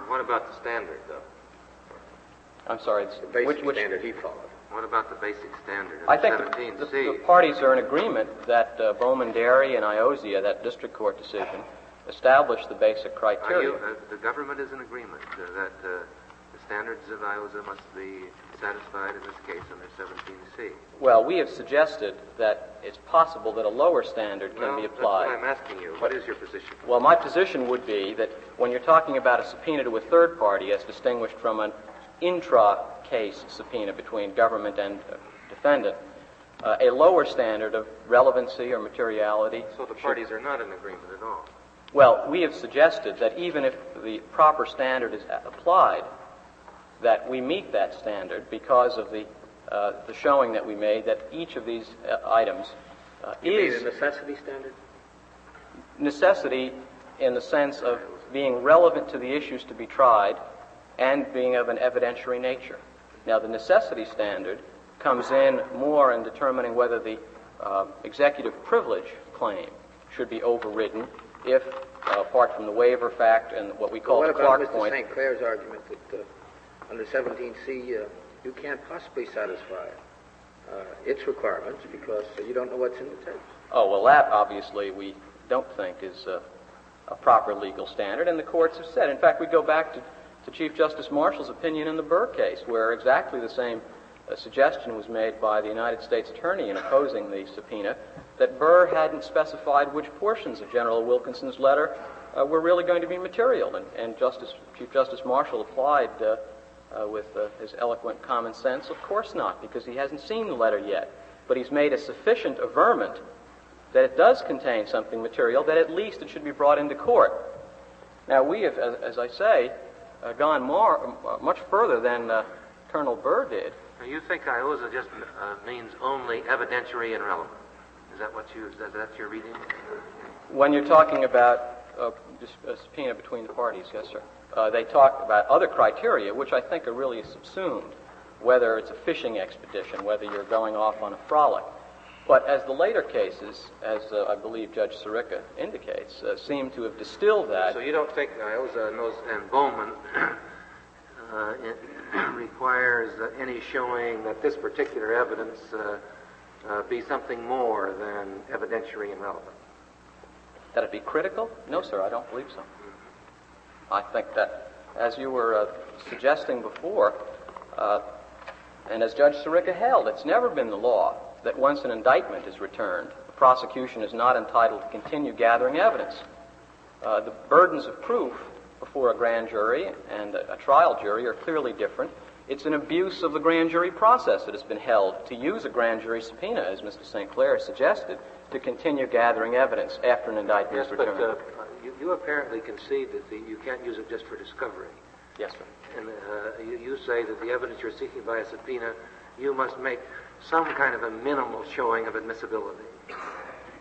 What about the standard, though? I'm sorry. The basic standard he followed. What about the basic standard of I think 17C? the parties are in agreement that Bowman Dairy and Iozia, that district court decision, established the basic criteria. The government is in agreement that the standards of Iozia must be satisfied in this case under 17C. Well, we have suggested that it's possible that a lower standard can be applied. That's what I'm asking you. What is your position? Well, my position would be that when you're talking about a subpoena to a third party as distinguished from an intra-case subpoena between government and defendant, a lower standard of relevancy or materiality... So the parties are not in agreement at all? Well, we have suggested that even if the proper standard is applied, that we meet that standard because of the showing that we made that each of these items You mean a necessity standard? Necessity in the sense of being relevant to the issues to be tried and being of an evidentiary nature. Now, the necessity standard comes in more in determining whether the executive privilege claim should be overridden if, apart from the waiver fact and what we call the Clark point... What about Mr. St. Clair's argument that under 17C you can't possibly satisfy its requirements because you don't know what's in the text? Oh, well, that obviously we don't think is a proper legal standard, and the courts have said. In fact, we go back to Chief Justice Marshall's opinion in the Burr case, where exactly the same suggestion was made by the United States Attorney in opposing the subpoena, that Burr hadn't specified which portions of General Wilkinson's letter were really going to be material, and Chief Justice Marshall applied with his eloquent common sense, of course not, because he hasn't seen the letter yet. But he's made a sufficient averment that it does contain something material, that at least it should be brought into court. Now, we have, as I say, gone much further than Colonel Burr did. Now, you think IOSA just means only evidentiary and relevant? Is that that's your reading? When you're talking about just a subpoena between the parties, yes, sir. They talk about other criteria, which I think are really subsumed, whether it's a fishing expedition, whether you're going off on a frolic. But as the later cases, as I believe Judge Sirica indicates, seem to have distilled that. So you don't think IOSA and Bowman requires any showing that this particular evidence be something more than evidentiary and relevant? That it be critical? No, sir, I don't believe so. I think that, as you were suggesting before, and as Judge Sirica held, it's never been the law that once an indictment is returned, the prosecution is not entitled to continue gathering evidence. The burdens of proof before a grand jury and a trial jury are clearly different. It's an abuse of the grand jury process that has been held to use a grand jury subpoena, as Mr. St. Clair suggested, to continue gathering evidence after an indictment is returned. Yes, but you apparently concede that you can't use it just for discovery. Yes, sir. And you say that the evidence you're seeking by a subpoena, you must make some kind of a minimal showing of admissibility.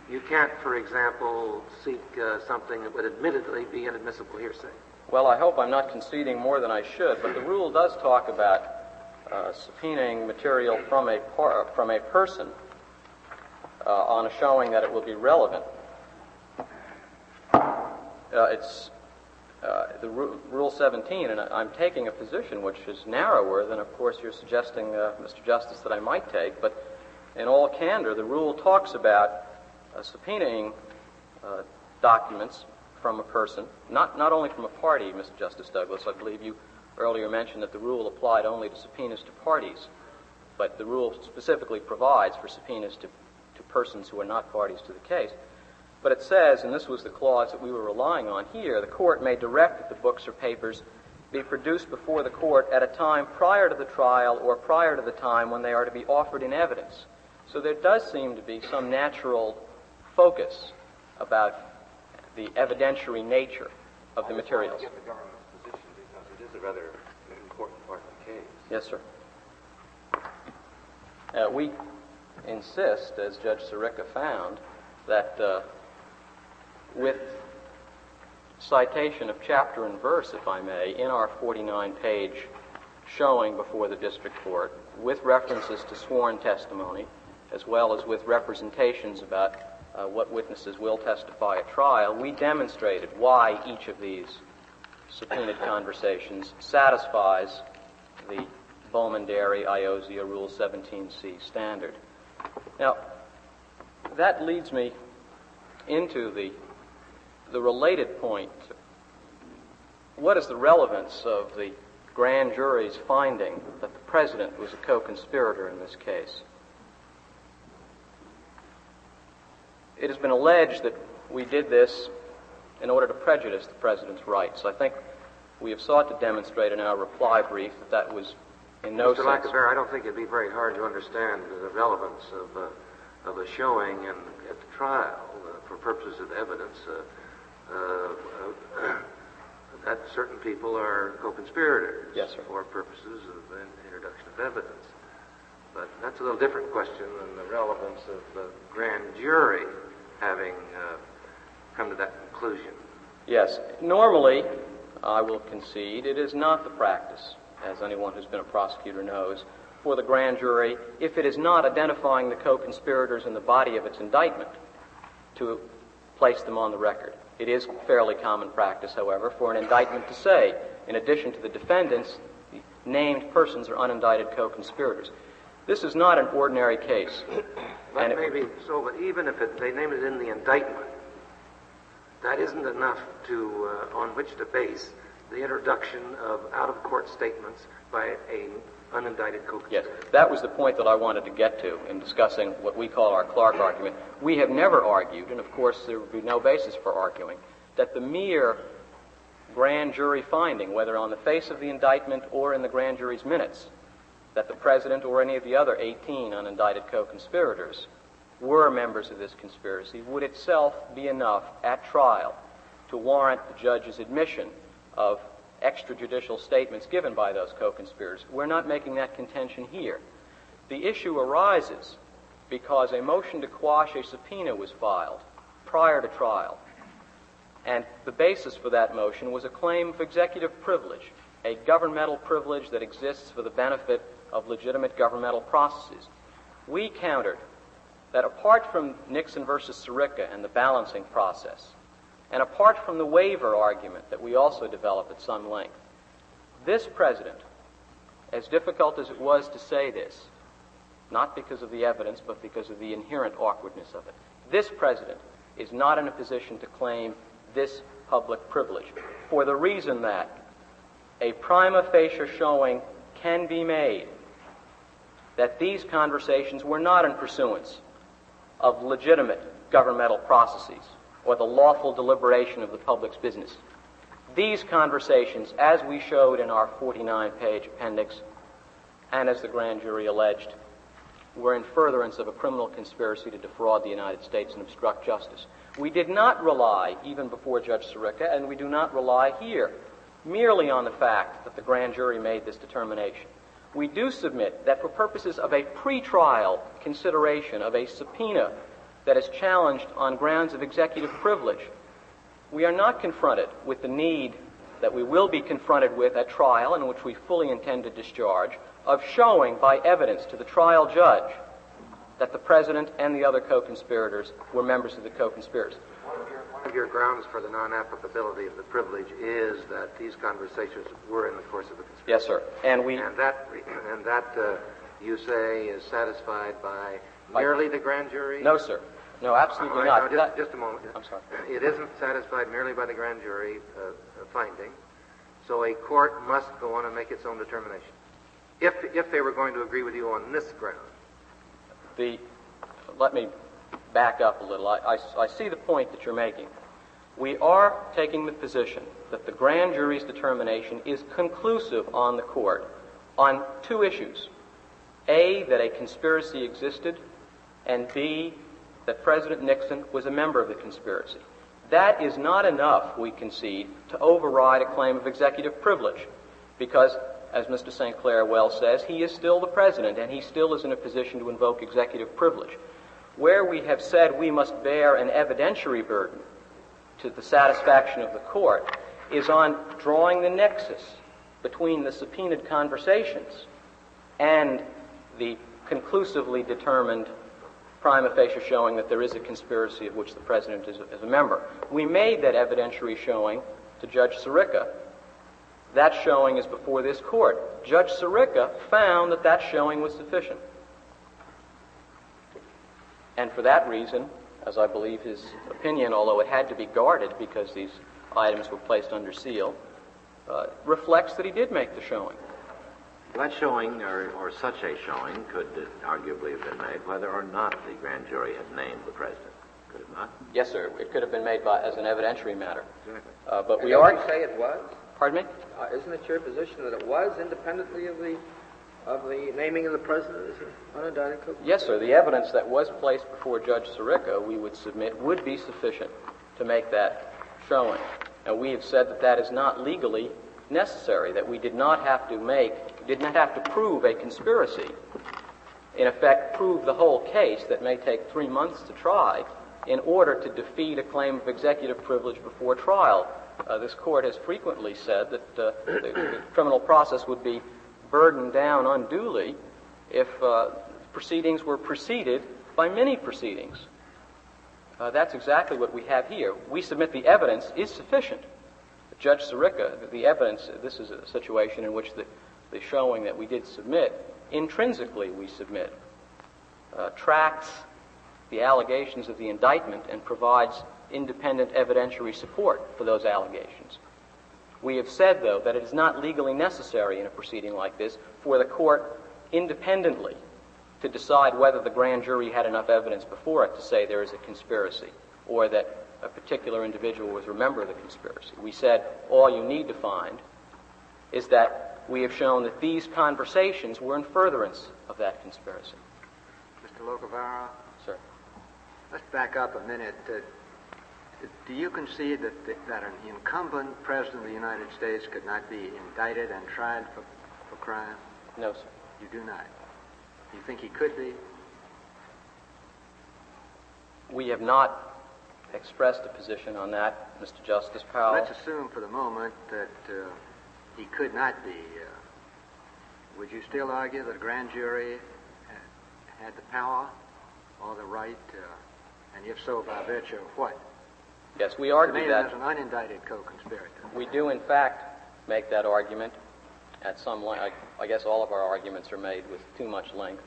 You can't, for example, seek something that would admittedly be inadmissible hearsay. Well, I hope I'm not conceding more than I should, but the rule does talk about subpoenaing material from a person on a showing that it will be relevant. It's the Rule 17, and I'm taking a position which is narrower than, of course, you're suggesting, Mr. Justice, that I might take, but in all candor, the rule talks about subpoenaing documents from a person, not only from a party, Mr. Justice Douglas. I believe you earlier mentioned that the rule applied only to subpoenas to parties, but the rule specifically provides for subpoenas to persons who are not parties to the case. But it says, and this was the clause that we were relying on here, the court may direct that the books or papers be produced before the court at a time prior to the trial or prior to the time when they are to be offered in evidence. So there does seem to be some natural focus about the evidentiary nature of the materials. I get the government's position because it is a rather important part of the case. Yes, sir. We insist, as Judge Sirica found, that with citation of chapter and verse, if I may, in our 49-page showing before the district court, with references to sworn testimony, as well as with representations about what witnesses will testify at trial, we demonstrated why each of these subpoenaed conversations satisfies the Bowman-Dairy IOSIA Rule 17c standard. Now, that leads me into the related point. What is the relevance of the grand jury's finding that the president was a co-conspirator in this case? It has been alleged that we did this in order to prejudice the president's rights. I think we have sought to demonstrate in our reply brief that that was in no sense... Mr. Lacovara, I don't think it'd be very hard to understand the relevance of a showing at the trial for purposes of evidence that certain people are co-conspirators. Yes, sir. For purposes of an introduction of evidence. But that's a little different question than the relevance of the grand jury having come to that conclusion. Yes. Normally, I will concede, it is not the practice, as anyone who's been a prosecutor knows, for the grand jury, if it is not identifying the co-conspirators in the body of its indictment, to place them on the record. It is fairly common practice, however, for an indictment to say, in addition to the defendants, the named persons are unindicted co-conspirators. This is not an ordinary case. That may be so, but even if they name it in the indictment, that isn't enough on which to base the introduction of out-of-court statements by a unindicted co-conspirators. Yes, that was the point that I wanted to get to in discussing what we call our Clark argument. We have never argued, and of course there would be no basis for arguing, that the mere grand jury finding, whether on the face of the indictment or in the grand jury's minutes, that the President or any of the other 18 unindicted co-conspirators were members of this conspiracy, would itself be enough at trial to warrant the judge's admission of extrajudicial statements given by those co-conspirators. We're not making that contention here. The issue arises because a motion to quash a subpoena was filed prior to trial, and the basis for that motion was a claim of executive privilege, a governmental privilege that exists for the benefit of legitimate governmental processes. We countered that apart from Nixon versus Sirica and the balancing process, and apart from the waiver argument that we also developed at some length, this President, as difficult as it was to say this, not because of the evidence, but because of the inherent awkwardness of it, this President is not in a position to claim this public privilege for the reason that a prima facie showing can be made that these conversations were not in pursuance of legitimate governmental processes or the lawful deliberation of the public's business. These conversations, as we showed in our 49-page appendix, and as the grand jury alleged, were in furtherance of a criminal conspiracy to defraud the United States and obstruct justice. We did not rely, even before Judge Sirica, and we do not rely here, merely on the fact that the grand jury made this determination. We do submit that for purposes of a pretrial consideration of a subpoena that is challenged on grounds of executive privilege, we are not confronted with the need that we will be confronted with at trial, and which we fully intend to discharge, of showing by evidence to the trial judge that the President and the other co-conspirators were members of the co-conspirators. One of your grounds for the non-applicability of the privilege is that these conversations were in the course of the conspiracy. Yes, sir. And that you say is satisfied by merely the grand jury? No, sir. No, absolutely not. Just a moment. I'm sorry. It isn't satisfied merely by the grand jury finding, so a court must go on and make its own determination. If they were going to agree with you on this ground. Let me back up a little. I see the point that you're making. We are taking the position that the grand jury's determination is conclusive on the court on two issues. A, that a conspiracy existed, and B, that President Nixon was a member of the conspiracy. That is not enough, we concede, to override a claim of executive privilege, because, as Mr. St. Clair well says, he is still the President, and he still is in a position to invoke executive privilege. Where we have said we must bear an evidentiary burden to the satisfaction of the court is on drawing the nexus between the subpoenaed conversations and the conclusively determined prima facie showing that there is a conspiracy of which the President is a member. We made that evidentiary showing to Judge Sirica. That showing is before this court. Judge Sirica found that that showing was sufficient. And for that reason, as I believe his opinion, although it had to be guarded because these items were placed under seal, reflects that he did make the showing. That showing, or such a showing, could arguably have been made whether or not the grand jury had named the President. Could it not? Yes, sir. It could have been made as an evidentiary matter. Exactly. But we are... You say it was? Pardon me? Isn't it your position that it was independently of the naming of the President as an unindicted co-conspirator? Yes, sir. The evidence that was placed before Judge Sirica, we would submit, would be sufficient to make that showing. And we have said that that is not legally necessary, that we did not have to prove a conspiracy, in effect prove the whole case that may take 3 months to try in order to defeat a claim of executive privilege before trial. This court has frequently said that the criminal process would be burdened down unduly if proceedings were preceded by many proceedings. That's exactly what we have here. We submit the evidence is sufficient. Judge Sirica, the evidence, this is a situation in which the showing that we did submit, intrinsically we submit, tracks the allegations of the indictment and provides independent evidentiary support for those allegations. We have said, though, that it is not legally necessary in a proceeding like this for the court independently to decide whether the grand jury had enough evidence before it to say there is a conspiracy or that a particular individual was a member of the conspiracy. We said all you need to find is that we have shown that these conversations were in furtherance of that conspiracy. Mr. Lacovara? Sir. Let's back up a minute. Do you concede that an incumbent president of the United States could not be indicted and tried for crime? No, sir. You do not? You think he could be? We have not expressed a position on that, Mr. Justice Powell. Let's assume for the moment that he could not be. Would you still argue that a grand jury had the power or the right, and if so, by virtue of what? Yes, we argue that. As an unindicted co-conspirator. We do, in fact, make that argument at some length. I guess all of our arguments are made with too much length.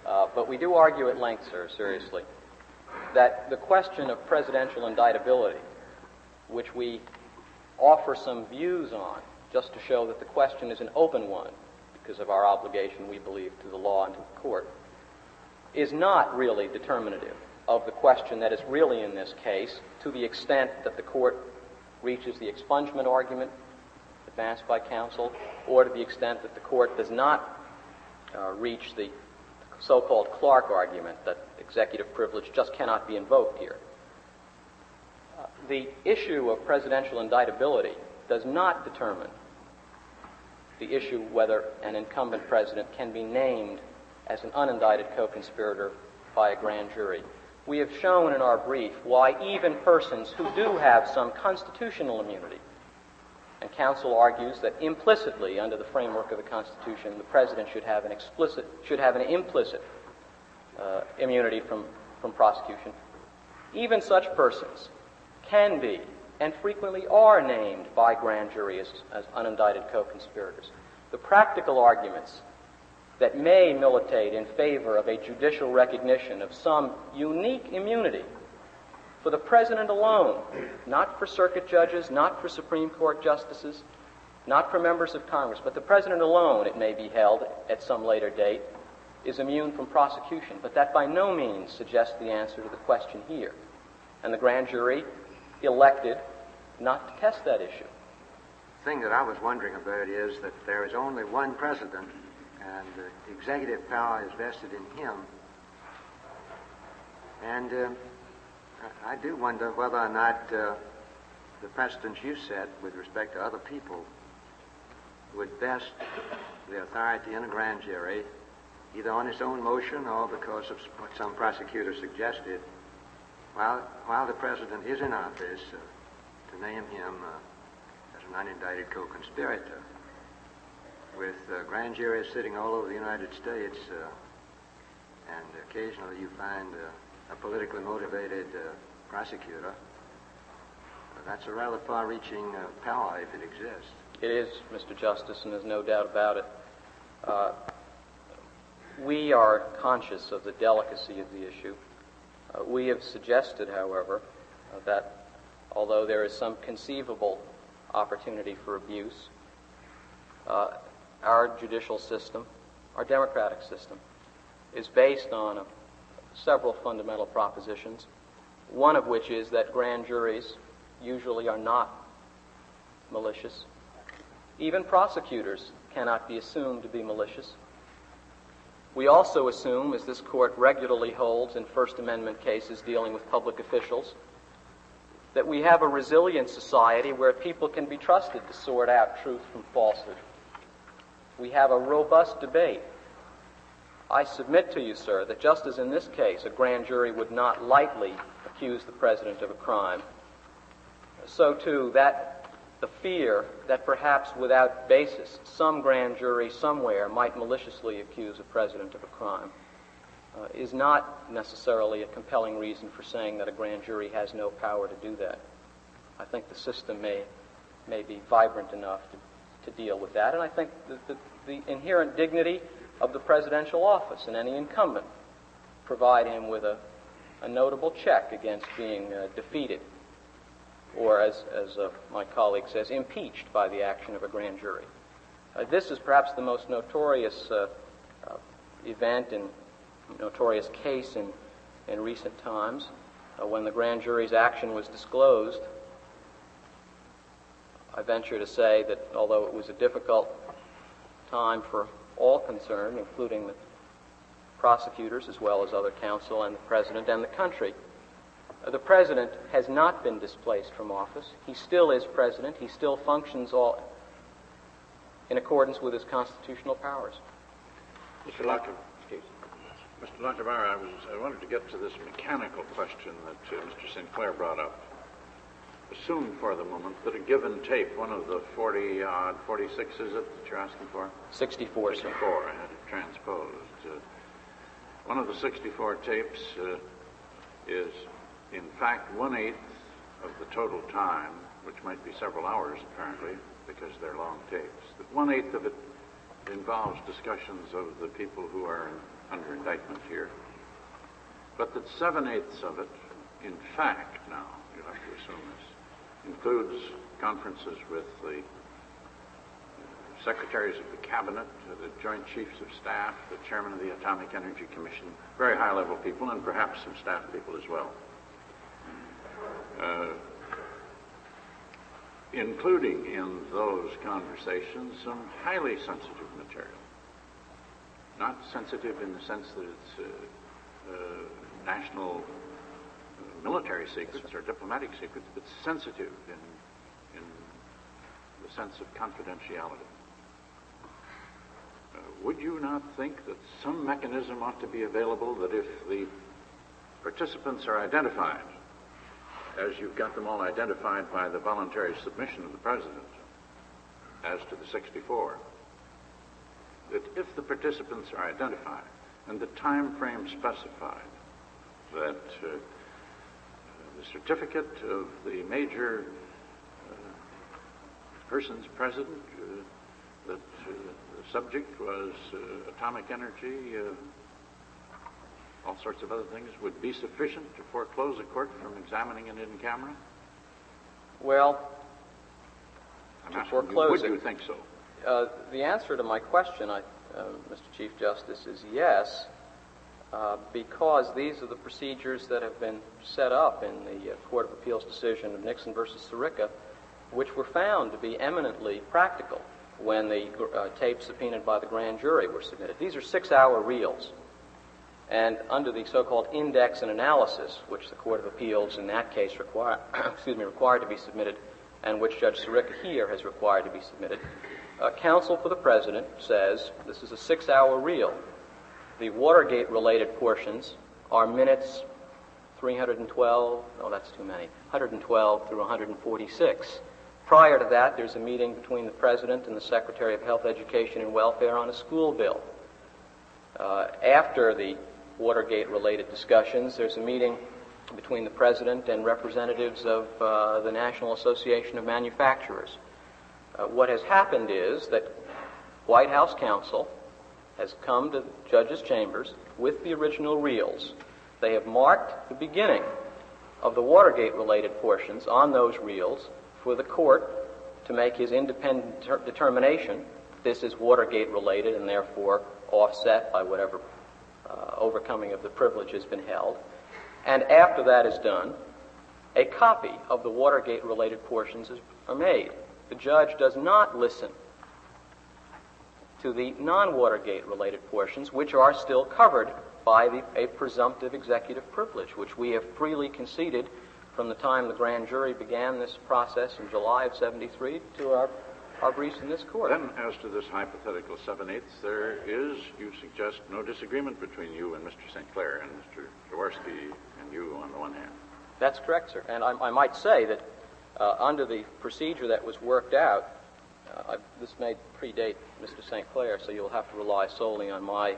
But we do argue at length, sir, seriously, that the question of presidential indictability, which we offer some views on, just to show that the question is an open one, because of our obligation, we believe, to the law and to the court, is not really determinative of the question that is really in this case, to the extent that the court reaches the expungement argument advanced by counsel, or to the extent that the court does not reach the so-called Clark argument that executive privilege just cannot be invoked here. The issue of presidential indictability does not determine the issue whether an incumbent president can be named as an unindicted co-conspirator by a grand jury. We have shown in our brief why even persons who do have some constitutional immunity, and counsel argues that implicitly under the framework of the Constitution, the president should have an implicit immunity from prosecution. Even such persons can be and frequently are named by grand juries as unindicted co-conspirators. The practical arguments that may militate in favor of a judicial recognition of some unique immunity for the president alone, not for circuit judges, not for Supreme Court justices, not for members of Congress, but the president alone, it may be held at some later date, is immune from prosecution. But that by no means suggests the answer to the question here. And the grand jury elected not to test that issue. The thing that I was wondering about is that there is only one president, and the executive power is vested in him. And I do wonder whether or not the precedents you set with respect to other people would vest the authority in a grand jury, either on its own motion or because of what some prosecutor suggested, while the president is in office, to name him as an unindicted co-conspirator. With grand juries sitting all over the United States, and occasionally you find a politically motivated prosecutor, that's a rather far-reaching power if it exists. It is, Mr. Justice, and there's no doubt about it. We are conscious of the delicacy of the issue. We have suggested, however, that although there is some conceivable opportunity for abuse, our judicial system, our democratic system, is based on several fundamental propositions, one of which is that grand juries usually are not malicious. Even prosecutors cannot be assumed to be malicious. We also assume, as this court regularly holds in First Amendment cases dealing with public officials, that we have a resilient society where people can be trusted to sort out truth from falsehood. We have a robust debate. I submit to you, sir, that just as in this case a grand jury would not lightly accuse the president of a crime, so too that the fear that perhaps without basis some grand jury somewhere might maliciously accuse a president of a crime is not necessarily a compelling reason for saying that a grand jury has no power to do that. I think the system may be vibrant enough to deal with that, and I think the inherent dignity of the presidential office and any incumbent provide him with a notable check against being defeated or as my colleague says, impeached by the action of a grand jury. This is perhaps the most notorious event and notorious case in recent times when the grand jury's action was disclosed. I venture to say that although it was a difficult time for all concerned, including the prosecutors as well as other counsel and the president and the country, the president has not been displaced from office. He still is president. He still functions all in accordance with his constitutional powers. Mr. Lacovara, I wanted to get to this mechanical question that Mr. St. Clair brought up. Assume for the moment that a given tape, one of the 40-odd, 46 is it that you're asking for? 64, 64, sir. I had it transposed. One of the 64 tapes is, in fact, 1/8 of the total time, which might be several hours, apparently, because they're long tapes. That 1/8 of it involves discussions of the people who are under indictment here. But that 7/8 of it, in fact, now, you'll have to assume this, includes conferences with the secretaries of the cabinet, the joint chiefs of staff, the chairman of the Atomic Energy Commission, very high-level people, and perhaps some staff people as well. Including in those conversations some highly sensitive material. Not sensitive in the sense that it's national military secrets or diplomatic secrets, but sensitive in the sense of confidentiality. Would you not think that some mechanism ought to be available that if the participants are identified, as you've got them all identified by the voluntary submission of the President, as to the 64, that if the participants are identified and the time frame specified, that the certificate of the major person's president, that the subject was atomic energy, all sorts of other things, would be sufficient to foreclose a court from examining it in camera? Well, to foreclose would you think so? The answer to my question, Mr. Chief Justice, is yes, because these are the procedures that have been set up in the Court of Appeals decision of Nixon versus Sirica, which were found to be eminently practical when the tapes subpoenaed by the grand jury were submitted. These are 6-hour reels. And under the so-called index and analysis, which the Court of Appeals in that case required to be submitted, and which Judge Sirica here has required to be submitted, counsel for the President says this is a 6-hour reel. The Watergate-related portions are minutes 312, oh, that's too many, 112 through 146. Prior to that, there's a meeting between the President and the Secretary of Health, Education, and Welfare on a school bill. After the Watergate-related discussions, there's a meeting between the President and representatives of the National Association of Manufacturers. What has happened is that White House counsel has come to judges' chambers with the original reels. They have marked the beginning of the Watergate-related portions on those reels for the court to make his independent determination. This is Watergate-related and therefore offset by whatever overcoming of the privilege has been held. And after that is done, a copy of the Watergate-related portions are made. The judge does not listen to the non-Watergate-related portions, which are still covered by a presumptive executive privilege, which we have freely conceded from the time the grand jury began this process in July of '73 to our briefs in this court. Then, as to this hypothetical 7/8, there is, you suggest, no disagreement between you and Mr. St. Clair and Mr. Jaworski and you on the one hand. That's correct, sir. And I might say that under the procedure that was worked out, this may predate Mr. St. Clair, so you'll have to rely solely on my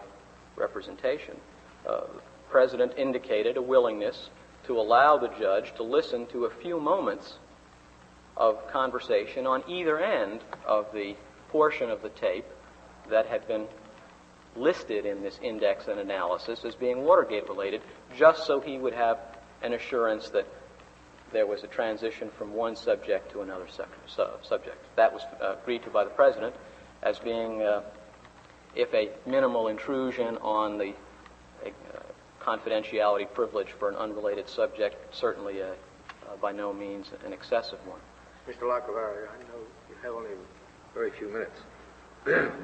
representation. The President indicated a willingness to allow the judge to listen to a few moments of conversation on either end of the portion of the tape that had been listed in this index and analysis as being Watergate-related, just so he would have an assurance that there was a transition from one subject to another subject. That was agreed to by the President as being, if a minimal intrusion on the confidentiality privilege for an unrelated subject, certainly by no means an excessive one. Mr. Lacovara, I know you have only very few minutes.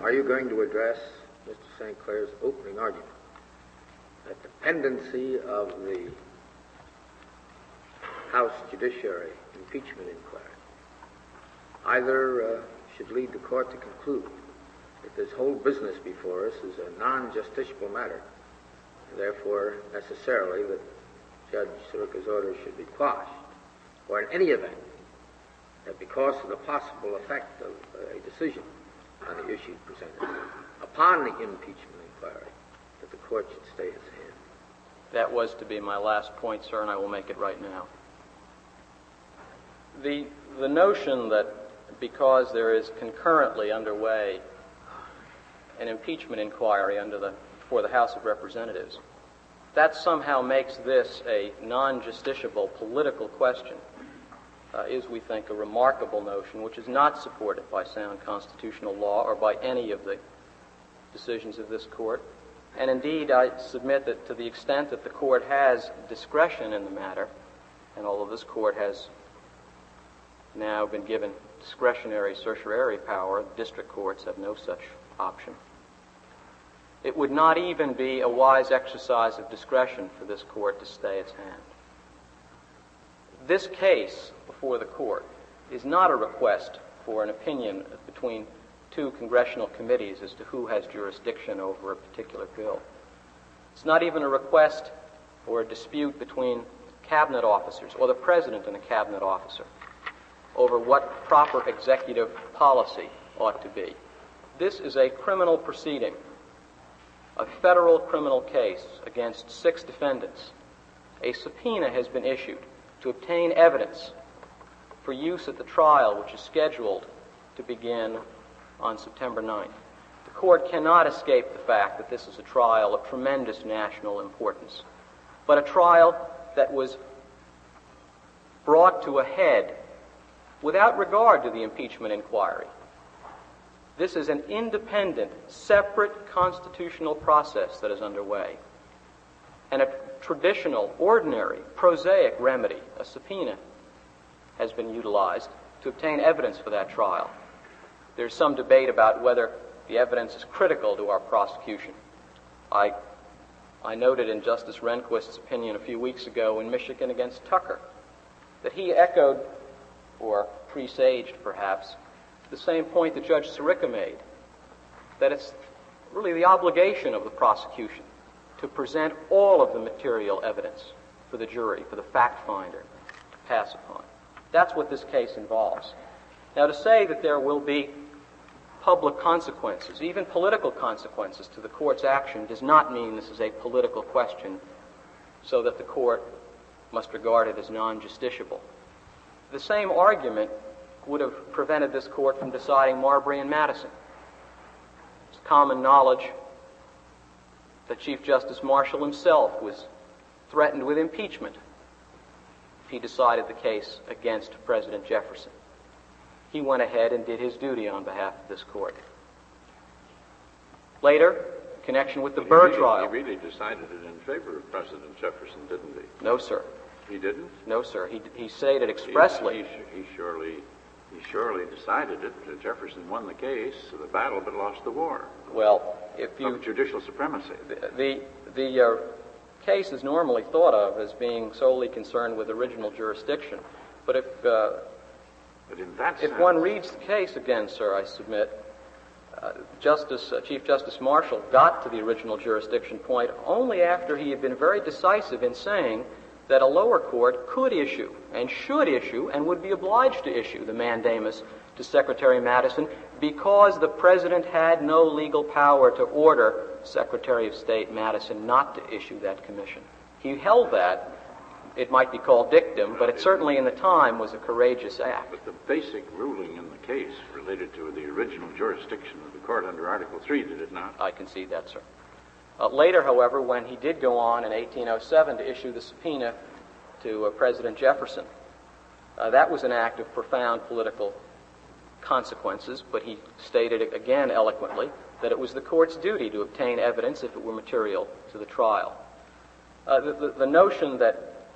Are you going to address Mr. St. Clair's opening argument that the pendency of the House Judiciary impeachment inquiry either should lead the court to conclude that this whole business before us is a non-justiciable matter, and therefore necessarily that Judge Sirica's order should be quashed, or in any event, that because of the possible effect of a decision on the issue presented upon the impeachment inquiry, that the court should stay its hand? That was to be my last point, sir, and I will make it right now. The notion that because there is concurrently underway an impeachment inquiry before the House of Representatives, that somehow makes this a non-justiciable political question is, we think, a remarkable notion which is not supported by sound constitutional law or by any of the decisions of this court. And indeed, I submit that to the extent that the court has discretion in the matter, and although this court has now been given discretionary certiorari power, district courts have no such option, it would not even be a wise exercise of discretion for this court to stay its hand. This case before the court is not a request for an opinion between two congressional committees as to who has jurisdiction over a particular bill. It's not even a request or a dispute between cabinet officers or the president and a cabinet officer over what proper executive policy ought to be. This is a criminal proceeding, a federal criminal case against 6 defendants. A subpoena has been issued to obtain evidence for use at the trial, which is scheduled to begin on September 9th. The court cannot escape the fact that this is a trial of tremendous national importance, but a trial that was brought to a head without regard to the impeachment inquiry. This is an independent, separate constitutional process that is underway. And a traditional, ordinary, prosaic remedy, a subpoena, has been utilized to obtain evidence for that trial. There's some debate about whether the evidence is critical to our prosecution. I noted in Justice Rehnquist's opinion a few weeks ago in Michigan against Tucker that he echoed, or presaged perhaps, the same point that Judge Sirica made, that it's really the obligation of the prosecution to present all of the material evidence for the jury, for the fact finder to pass upon. That's what this case involves. Now, to say that there will be public consequences, even political consequences, to the court's action does not mean this is a political question so that the court must regard it as non-justiciable. The same argument would have prevented this court from deciding Marbury and Madison. It's common knowledge that Chief Justice Marshall himself was threatened with impeachment if he decided the case against President Jefferson. He went ahead and did his duty on behalf of this court. Later, in connection with the Burr trial... He really decided it in favor of President Jefferson, didn't he? No, sir. He didn't? No, sir. He stated expressly... He surely decided it. Jefferson won the case, the battle, but lost the war. Well, if you... Of judicial supremacy. The case is normally thought of as being solely concerned with original jurisdiction. But if one reads the case again, sir, I submit, Chief Justice Marshall got to the original jurisdiction point only after he had been very decisive in saying that a lower court could issue and should issue and would be obliged to issue the mandamus to Secretary Madison because the President had no legal power to order Secretary of State Madison not to issue that commission. He held that. It might be called dictum, but it certainly in the time was a courageous act. But the basic ruling in the case related to the original jurisdiction of the court under Article 3, did it not? I concede that, sir. Later, however, when he did go on in 1807 to issue the subpoena to President Jefferson, That was an act of profound political consequences, but he stated again eloquently that it was the court's duty to obtain evidence if it were material to the trial. The notion that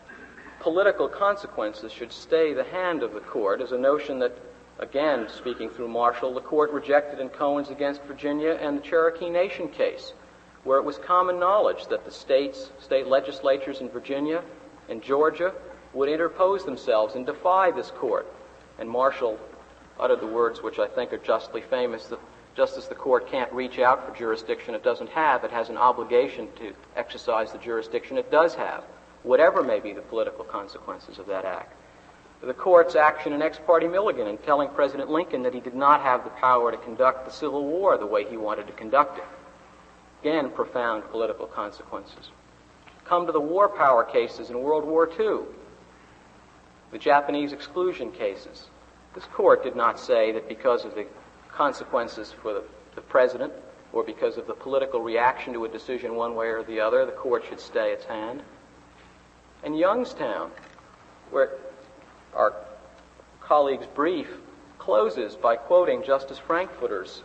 political consequences should stay the hand of the court is a notion that, again, speaking through Marshall, the court rejected in Cohen's against Virginia and the Cherokee Nation case, where it was common knowledge that the state legislatures in Virginia and Georgia would interpose themselves and defy this court. And Marshall uttered the words which I think are justly famous, that just as the court can't reach out for jurisdiction it doesn't have, it has an obligation to exercise the jurisdiction it does have, whatever may be the political consequences of that act. The court's action in Ex parte Milligan in telling President Lincoln that he did not have the power to conduct the Civil War the way he wanted to conduct it. Again, profound political consequences. Come to the war power cases in World War II, the Japanese exclusion cases. This court did not say that because of the consequences for the president or because of the political reaction to a decision one way or the other, the court should stay its hand. And Youngstown, where our colleague's brief closes by quoting Justice Frankfurter's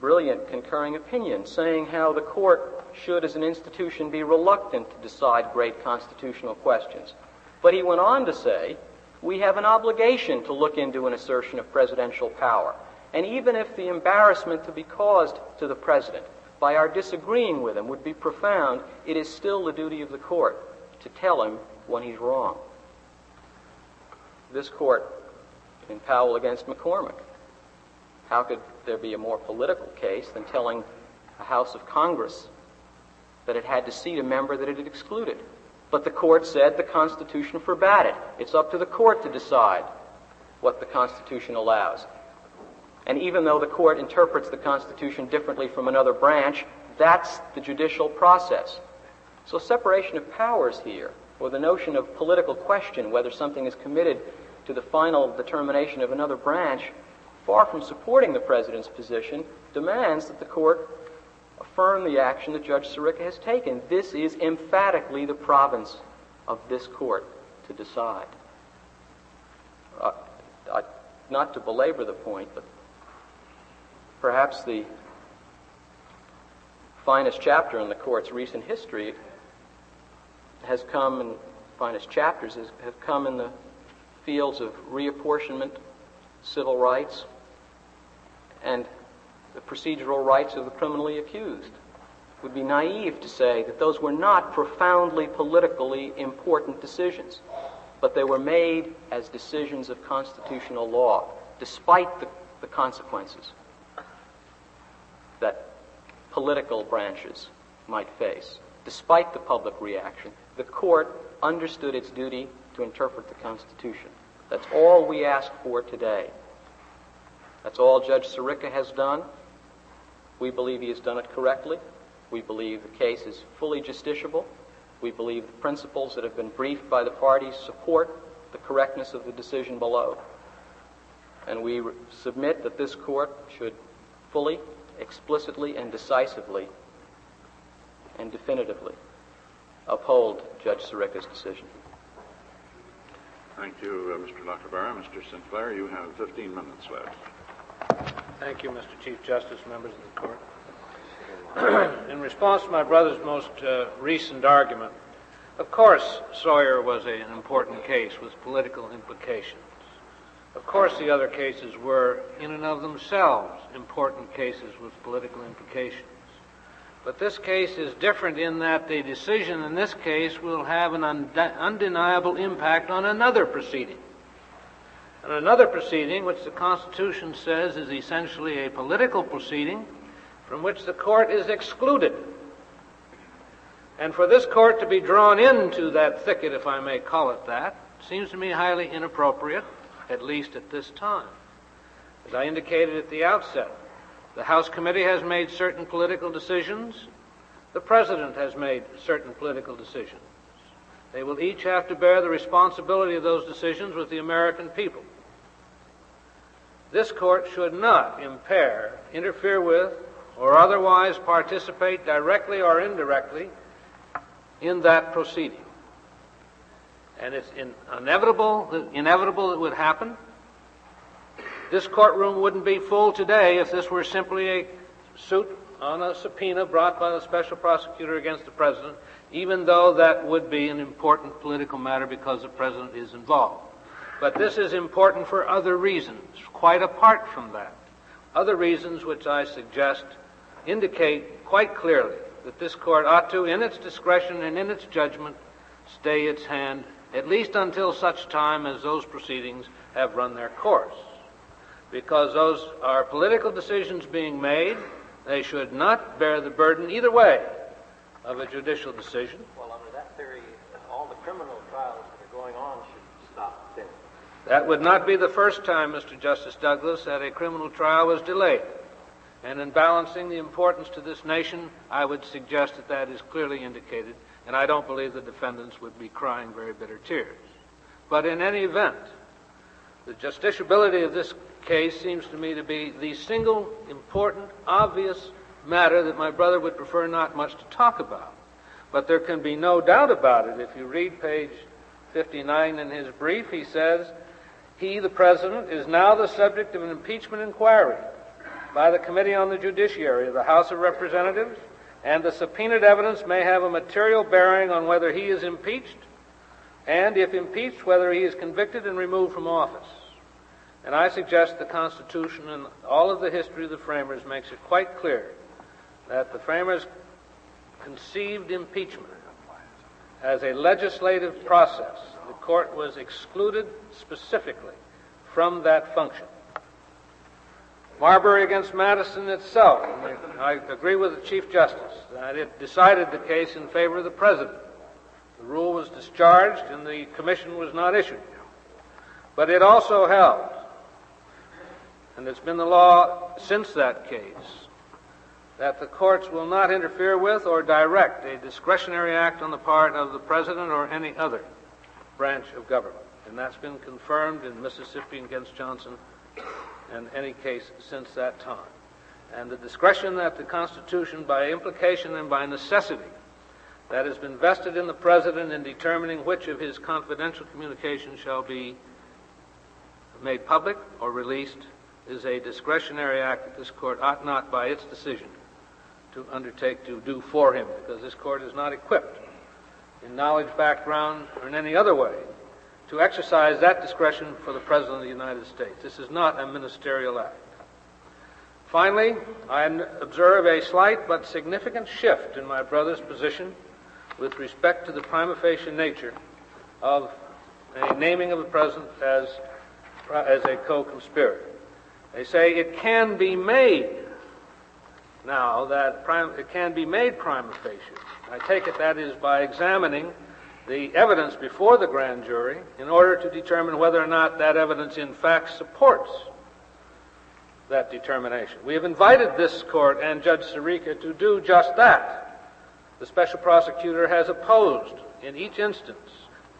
brilliant concurring opinion, saying how the court should, as an institution, be reluctant to decide great constitutional questions. But he went on to say, we have an obligation to look into an assertion of presidential power. And even if the embarrassment to be caused to the president by our disagreeing with him would be profound, it is still the duty of the court to tell him when he's wrong. This court, in Powell against McCormick, how could there be a more political case than telling a House of Congress that it had to seat a member that it had excluded? But the court said the Constitution forbade it. It's up to the court to decide what the Constitution allows. And even though the court interprets the Constitution differently from another branch, that's the judicial process. So separation of powers here, or the notion of political question, whether something is committed to the final determination of another branch, far from supporting the president's position, demands that the court affirm the action that Judge Sirica has taken. This is emphatically the province of this court to decide. Not to belabor the point, but perhaps the finest chapter in the court's recent history has come, and finest chapters have come in the fields of reapportionment, civil rights, and the procedural rights of the criminally accused. It would be naive to say that those were not profoundly politically important decisions, but they were made as decisions of constitutional law, despite the consequences that political branches might face. Despite the public reaction, the court understood its duty to interpret the Constitution. That's all we ask for today. That's all Judge Sirica has done. We believe he has done it correctly. We believe the case is fully justiciable. We believe the principles that have been briefed by the parties support the correctness of the decision below. And we submit that this court should fully, explicitly, and decisively and definitively uphold Judge Sirica's decision. Thank you, Mr. Lacovara. Mr. Sinclair, you have 15 minutes left. Thank you, Mr. Chief Justice, members of the court. In response to my brother's most recent argument, of course Sawyer was an important case with political implications. Of course the other cases were, in and of themselves, important cases with political implications. But this case is different in that the decision in this case will have an undeniable impact on another proceeding. And another proceeding, which the Constitution says is essentially a political proceeding, from which the court is excluded. And for this court to be drawn into that thicket, if I may call it that, seems to me highly inappropriate, at least at this time. As I indicated at the outset, the House Committee has made certain political decisions. The President has made certain political decisions. They will each have to bear the responsibility of those decisions with the American people. This court should not impair, interfere with, or otherwise participate directly or indirectly in that proceeding. and it's inevitable it would happen. This courtroom wouldn't be full today if this were simply a suit on a subpoena brought by the special prosecutor against the president, even though that would be an important political matter because the president is involved. But this is important for other reasons, quite apart from that. Other reasons which I suggest indicate quite clearly that this court ought to, in its discretion and in its judgment, stay its hand, at least until such time as those proceedings have run their course. Because those are political decisions being made, they should not bear the burden either way of a judicial decision. Well, under that theory, all the criminal trials that are going on should stop then. That would not be the first time, Mr. Justice Douglas, that a criminal trial was delayed. And in balancing the importance to this nation, I would suggest that that is clearly indicated, and I don't believe the defendants would be crying very bitter tears. But in any event, the justiciability of this case seems to me to be the single important, obvious matter that my brother would prefer not much to talk about. But there can be no doubt about it. If you read page 59 in his brief, he says, he, the President, is now the subject of an impeachment inquiry by the Committee on the Judiciary of the House of Representatives, and the subpoenaed evidence may have a material bearing on whether he is impeached, and if impeached, whether he is convicted and removed from office. And I suggest the Constitution and all of the history of the framers makes it quite clear that the framers conceived impeachment as a legislative process. The court was excluded specifically from that function. Marbury against Madison itself, I agree with the Chief Justice that it decided the case in favor of the President. The rule was discharged and the commission was not issued. But it also held, and it's been the law since that case, that the courts will not interfere with or direct a discretionary act on the part of the President or any other branch of government. And that's been confirmed in Mississippi against Johnson and any case since that time. And the discretion that the Constitution, by implication and by necessity, that has been vested in the President in determining which of his confidential communications shall be made public or released, is a discretionary act that this court ought not, by its decision, to undertake to do for him, because this court is not equipped in knowledge, background, or in any other way to exercise that discretion for the President of the United States. This is not a ministerial act. Finally, I observe a slight but significant shift in my brother's position with respect to the prima facie nature of a naming of the President as a co-conspirator. They say it can be made now that it can be made prima facie. I take it that is by examining the evidence before the grand jury in order to determine whether or not that evidence in fact supports that determination. We have invited this court and Judge Sirica to do just that. The special prosecutor has opposed in each instance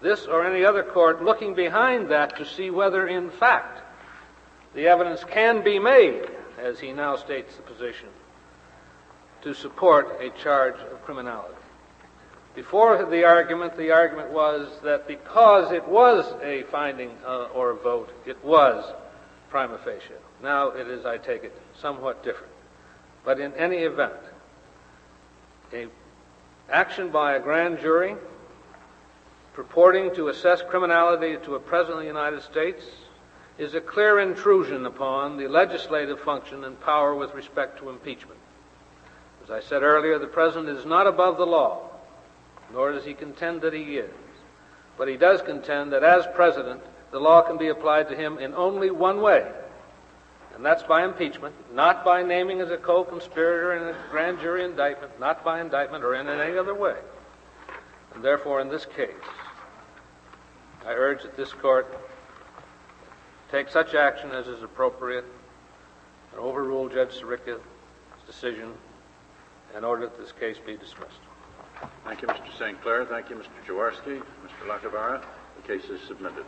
this or any other court looking behind that to see whether in fact the evidence can be made, as he now states the position, to support a charge of criminality. Before the argument was that because it was a finding or a vote, it was prima facie. Now it is, I take it, somewhat different. But in any event, an action by a grand jury purporting to assess criminality to a President of the United States is a clear intrusion upon the legislative function and power with respect to impeachment. As I said earlier, the President is not above the law, nor does he contend that he is. But he does contend that as President, the law can be applied to him in only one way, and that's by impeachment, not by naming as a co-conspirator in a grand jury indictment, not by indictment or in any other way. And therefore, in this case, I urge that this court take such action as is appropriate and overrule Judge Sirica's decision and order that this case be dismissed. Thank you, Mr. St. Clair. Thank you, Mr. Jaworski. Mr. Lacovara, the case is submitted.